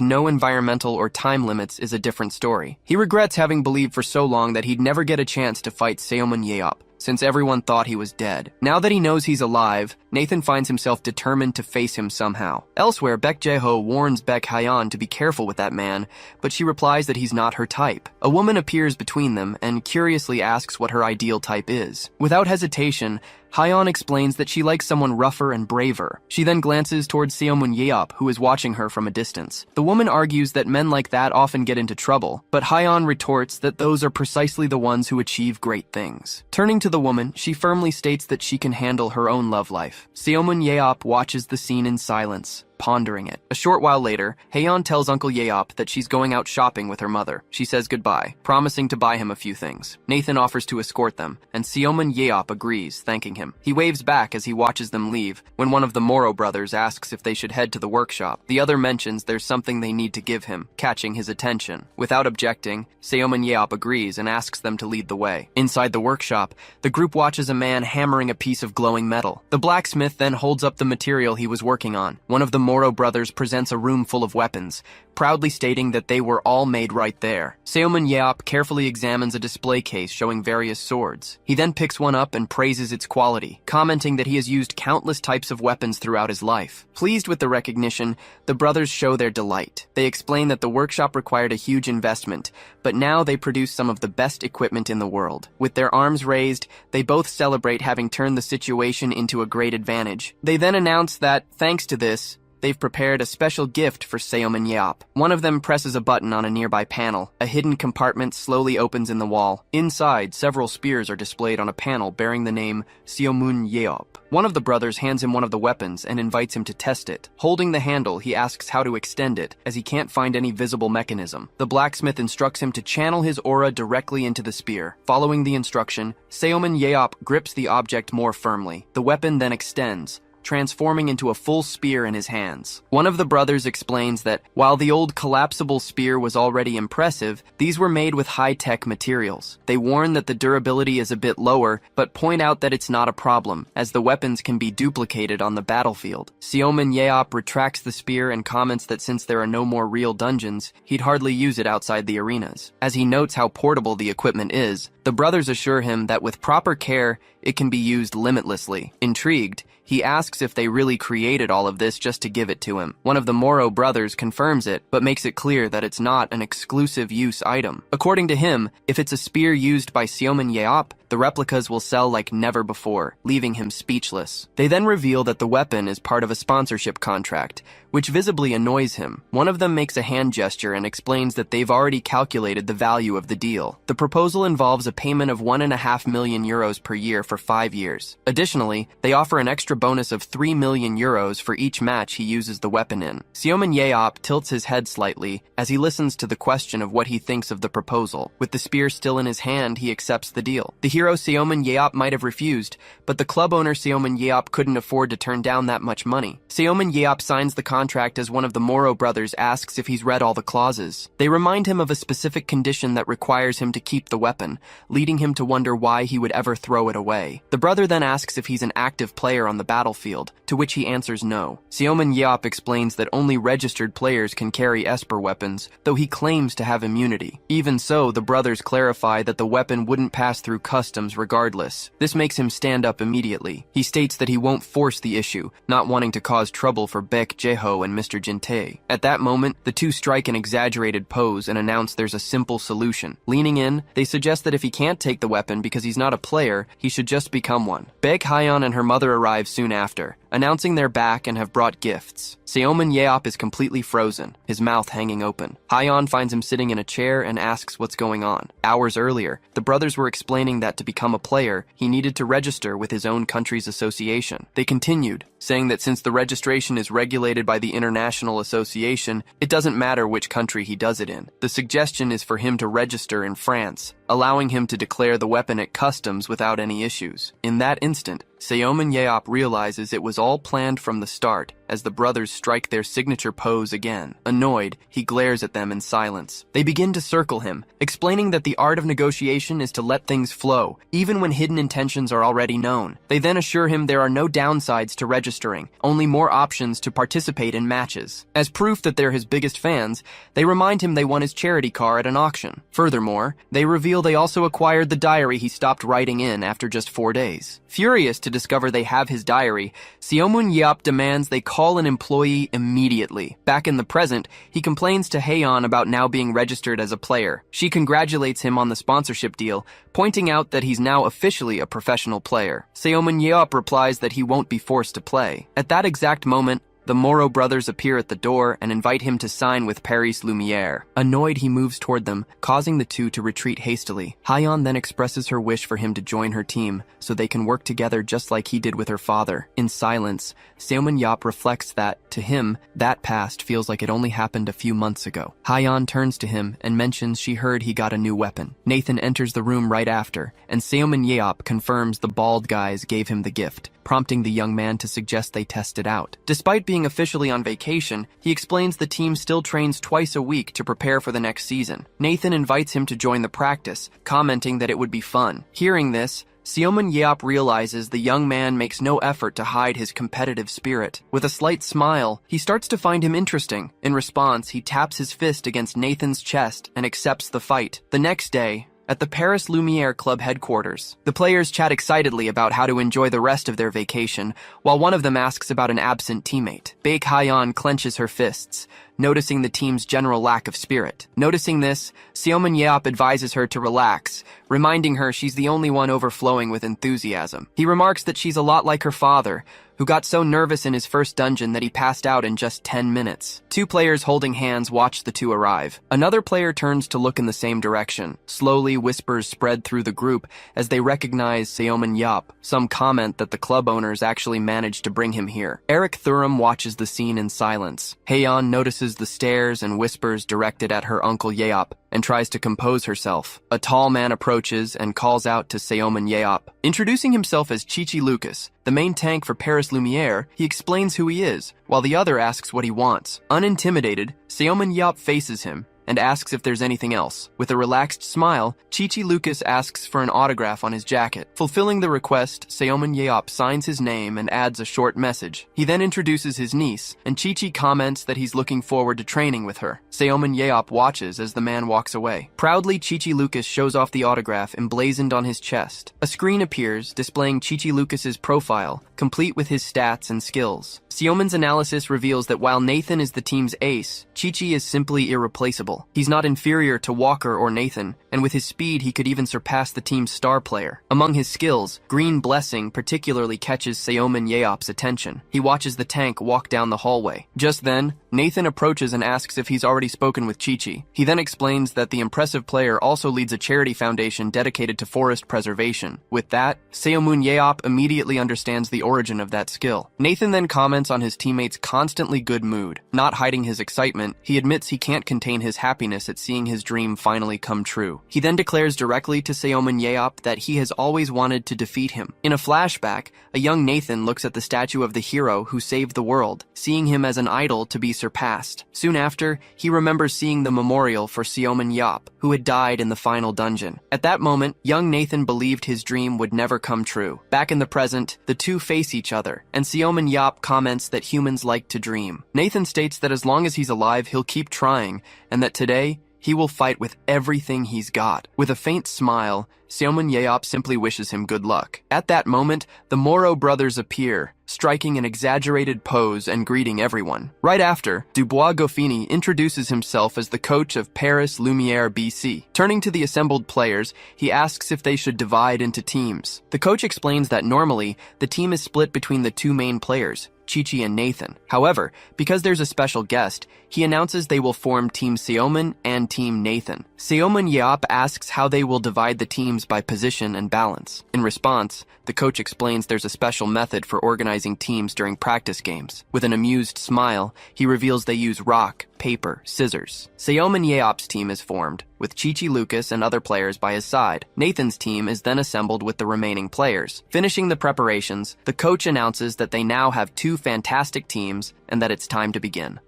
[SPEAKER 1] no environmental or time limits is a different story. He regrets having believed for so long that he'd never get a chance to fight Seomin Yeop, since everyone thought he was dead. Now that he knows he's alive, Nathan finds himself determined to face him somehow. Elsewhere, Baek Jae-ho warns Baek Hyeon to be careful with that man, but she replies that he's not her type. A woman appears between them and curiously asks what her ideal type is. Without hesitation, Hyeon explains that she likes someone rougher and braver. She then glances towards Seomun Yeop, who is watching her from a distance. The woman argues that men like that often get into trouble, but Hyeon retorts that those are precisely the ones who achieve great things. Turning to the woman, she firmly states that she can handle her own love life. Seomun Yeop watches the scene in silence, pondering it. A short while later, Haeyeon tells Uncle Yeop that she's going out shopping with her mother. She says goodbye, promising to buy him a few things. Nathan offers to escort them, and Seomun Yeop agrees, thanking him. He waves back as he watches them leave. When one of the Moro brothers asks if they should head to the workshop, the other mentions there's something they need to give him, catching his attention. Without objecting, Seomun Yeop agrees and asks them to lead the way. Inside the workshop, the group watches a man hammering a piece of glowing metal. The blacksmith then holds up the material he was working on. One of the Moro brothers presents a room full of weapons, proudly stating that they were all made right there. Seomun Yeop carefully examines a display case showing various swords. He then picks one up and praises its quality, commenting that he has used countless types of weapons throughout his life. Pleased with the recognition, the brothers show their delight. They explain that the workshop required a huge investment, but now they produce some of the best equipment in the world. With their arms raised, they both celebrate having turned the situation into a great advantage. They then announce that, thanks to this, they've prepared a special gift for Seomun Yeop. One of them presses a button on a nearby panel. A hidden compartment slowly opens in the wall. Inside, several spears are displayed on a panel bearing the name Seomun Yeop. One of the brothers hands him one of the weapons and invites him to test it. Holding the handle, he asks how to extend it, as he can't find any visible mechanism. The blacksmith instructs him to channel his aura directly into the spear. Following the instruction, Seomun Yeop grips the object more firmly. The weapon then extends, transforming into a full spear in his hands. One of the brothers explains that while the old collapsible spear was already impressive, these were made with high-tech materials. They warn that the durability is a bit lower, but point out that it's not a problem, as the weapons can be duplicated on the battlefield. Seomun Yeop retracts the spear and comments that since there are no more real dungeons, he'd hardly use it outside the arenas. As he notes how portable the equipment is, the brothers assure him that with proper care, it can be used limitlessly. Intrigued, he asks if they really created all of this just to give it to him. One of the Moro brothers confirms it, but makes it clear that it's not an exclusive use item. According to him, if it's a spear used by Seomun Yeop, the replicas will sell like never before, leaving him speechless. They then reveal that the weapon is part of a sponsorship contract, which visibly annoys him. One of them makes a hand gesture and explains that they've already calculated the value of the deal. The proposal involves a payment of 1.5 million euros per year for 5 years. Additionally, they offer an extra bonus of 3 million euros for each match he uses the weapon in. Seomun Yeop tilts his head slightly as he listens to the question of what he thinks of the proposal. With the spear still in his hand, he accepts the deal. The hero Seomun Yeop might have refused, but the club owner Seomun Yeop couldn't afford to turn down that much money. Seomun Yeop signs the contract as one of the Moro brothers asks if he's read all the clauses. They remind him of a specific condition that requires him to keep the weapon, leading him to wonder why he would ever throw it away. The brother then asks if he's an active player on the battlefield, to which he answers no. Seomun Yeop explains that only registered players can carry Esper weapons, though he claims to have immunity. Even so, the brothers clarify that the weapon wouldn't pass through customs regardless. This makes him stand up immediately. He states that he won't force the issue, not wanting to cause trouble for Baek Jae-ho and Mr. Jin-tae. At that moment, the two strike an exaggerated pose and announce there's a simple solution. Leaning in, they suggest that if he can't take the weapon because he's not a player, he should just become one. Baek Hyeon and her mother arrive soon after, announcing they're back and have brought gifts. Seomun Yeop is completely frozen, his mouth hanging open. Hyeon finds him sitting in a chair and asks what's going on. Hours earlier, the brothers were explaining that to become a player, he needed to register with his own country's association. They continued, saying that since the registration is regulated by the International Association, it doesn't matter which country he does it in. The suggestion is for him to register in France, allowing him to declare the weapon at customs without any issues. In that instant, Seomin Yeop realizes it was all planned from the start as the brothers strike their signature pose again. Annoyed, he glares at them in silence. They begin to circle him, explaining that the art of negotiation is to let things flow, even when hidden intentions are already known. They then assure him there are no downsides to registering, only more options to participate in matches. As proof that they're his biggest fans, they remind him they won his charity car at an auction. Furthermore, they reveal they also acquired the diary he stopped writing in after just 4 days. Furious to discover they have his diary, Seomun Yeop demands they call an employee immediately. Back in the present, he complains to Haeyeon about now being registered as a player. She congratulates him on the sponsorship deal, pointing out that he's now officially a professional player. Seomun Yeop replies that he won't be forced to play. At that exact moment, the Moro brothers appear at the door and invite him to sign with Paris Lumiere. Annoyed, he moves toward them, causing the two to retreat hastily. Haeyeon then expresses her wish for him to join her team, so they can work together just like he did with her father. In silence, Seomun Yeop reflects that, to him, that past feels like it only happened a few months ago. Haeyeon turns to him and mentions she heard he got a new weapon. Nathan enters the room right after, and Seomun Yeop confirms the bald guys gave him the gift, prompting the young man to suggest they test it out. Despite being officially on vacation, he explains the team still trains twice a week to prepare for the next season. Nathan invites him to join the practice, commenting that it would be fun. Hearing this, Seomun Yeop realizes the young man makes no effort to hide his competitive spirit. With a slight smile, he starts to find him interesting. In response, he taps his fist against Nathan's chest and accepts the fight. The next day, at the Paris Lumiere Club headquarters, the players chat excitedly about how to enjoy the rest of their vacation, while one of them asks about an absent teammate. Baek Haeyeon clenches her fists, noticing the team's general lack of spirit. Noticing this, Seomun Yeop advises her to relax, reminding her she's the only one overflowing with enthusiasm. He remarks that she's a lot like her father, who got so nervous in his first dungeon that he passed out in just 10 minutes. Two players holding hands watch the two arrive. Another player turns to look in the same direction. Slowly, whispers spread through the group as they recognize Seomun Yeop. Some comment that the club owners actually managed to bring him here. Eric Thuram watches the scene in silence. Haeyeon notices the stares and whispers directed at her uncle Yeop and tries to compose herself. A tall man approaches and calls out to Seomun Yeop. Introducing himself as Chichi Lucas, the main tank for Paris Lumiere, he explains who he is, while the other asks what he wants. Unintimidated, Seomun Yeop faces him and asks if there's anything else. With a relaxed smile, Chichi Lucas asks for an autograph on his jacket. Fulfilling the request, Seomun Yeop signs his name and adds a short message. He then introduces his niece, and Chichi comments that he's looking forward to training with her. Seomun Yeop watches as the man walks away. Proudly, Chichi Lucas shows off the autograph emblazoned on his chest. A screen appears, displaying Chichi Lucas's profile, complete with his stats and skills. Seomun's analysis reveals that while Nathan is the team's ace, Chichi is simply irreplaceable. He's not inferior to Walker or Nathan, and with his speed he could even surpass the team's star player. Among his skills, Green Blessing particularly catches Seomun Yeop's attention. He watches the tank walk down the hallway. Just then, Nathan approaches and asks if he's already spoken with Chichi. He then explains that the impressive player also leads a charity foundation dedicated to forest preservation. With that, Seomun Yeop immediately understands the origin of that skill. Nathan then comments on his teammate's constantly good mood. Not hiding his excitement, he admits he can't contain his happiness at seeing his dream finally come true. He then declares directly to Seomun Yeop that he has always wanted to defeat him. In a flashback, a young Nathan looks at the statue of the hero who saved the world, seeing him as an idol to be surpassed. Soon after, he remembers seeing the memorial for Seomun Yeop, who had died in the final dungeon. At that moment, young Nathan believed his dream would never come true. Back in the present, the two face each other, and Seomun Yeop comments that humans like to dream. Nathan states that as long as he's alive, he'll keep trying, and that today, he will fight with everything he's got. With a faint smile, Seomun Yeop simply wishes him good luck. At that moment, the Moro brothers appear, striking an exaggerated pose and greeting everyone. Right after, Dubois Goffini introduces himself as the coach of Paris Lumiere BC. Turning to the assembled players, he asks if they should divide into teams. The coach explains that normally, the team is split between the two main players, Chichi and Nathan. However, because there's a special guest, he announces they will form Team Seomun and Team Nathan. Seomun Yeop asks how they will divide the teams by position and balance. In response, the coach explains there's a special method for organizing teams during practice games. With an amused smile, he reveals they use rock, paper, scissors. Seoman Yeop's team is formed, with Chichi Lucas and other players by his side. Nathan's team is then assembled with the remaining players. Finishing the preparations, the coach announces that they now have 2 fantastic teams and that it's time to begin.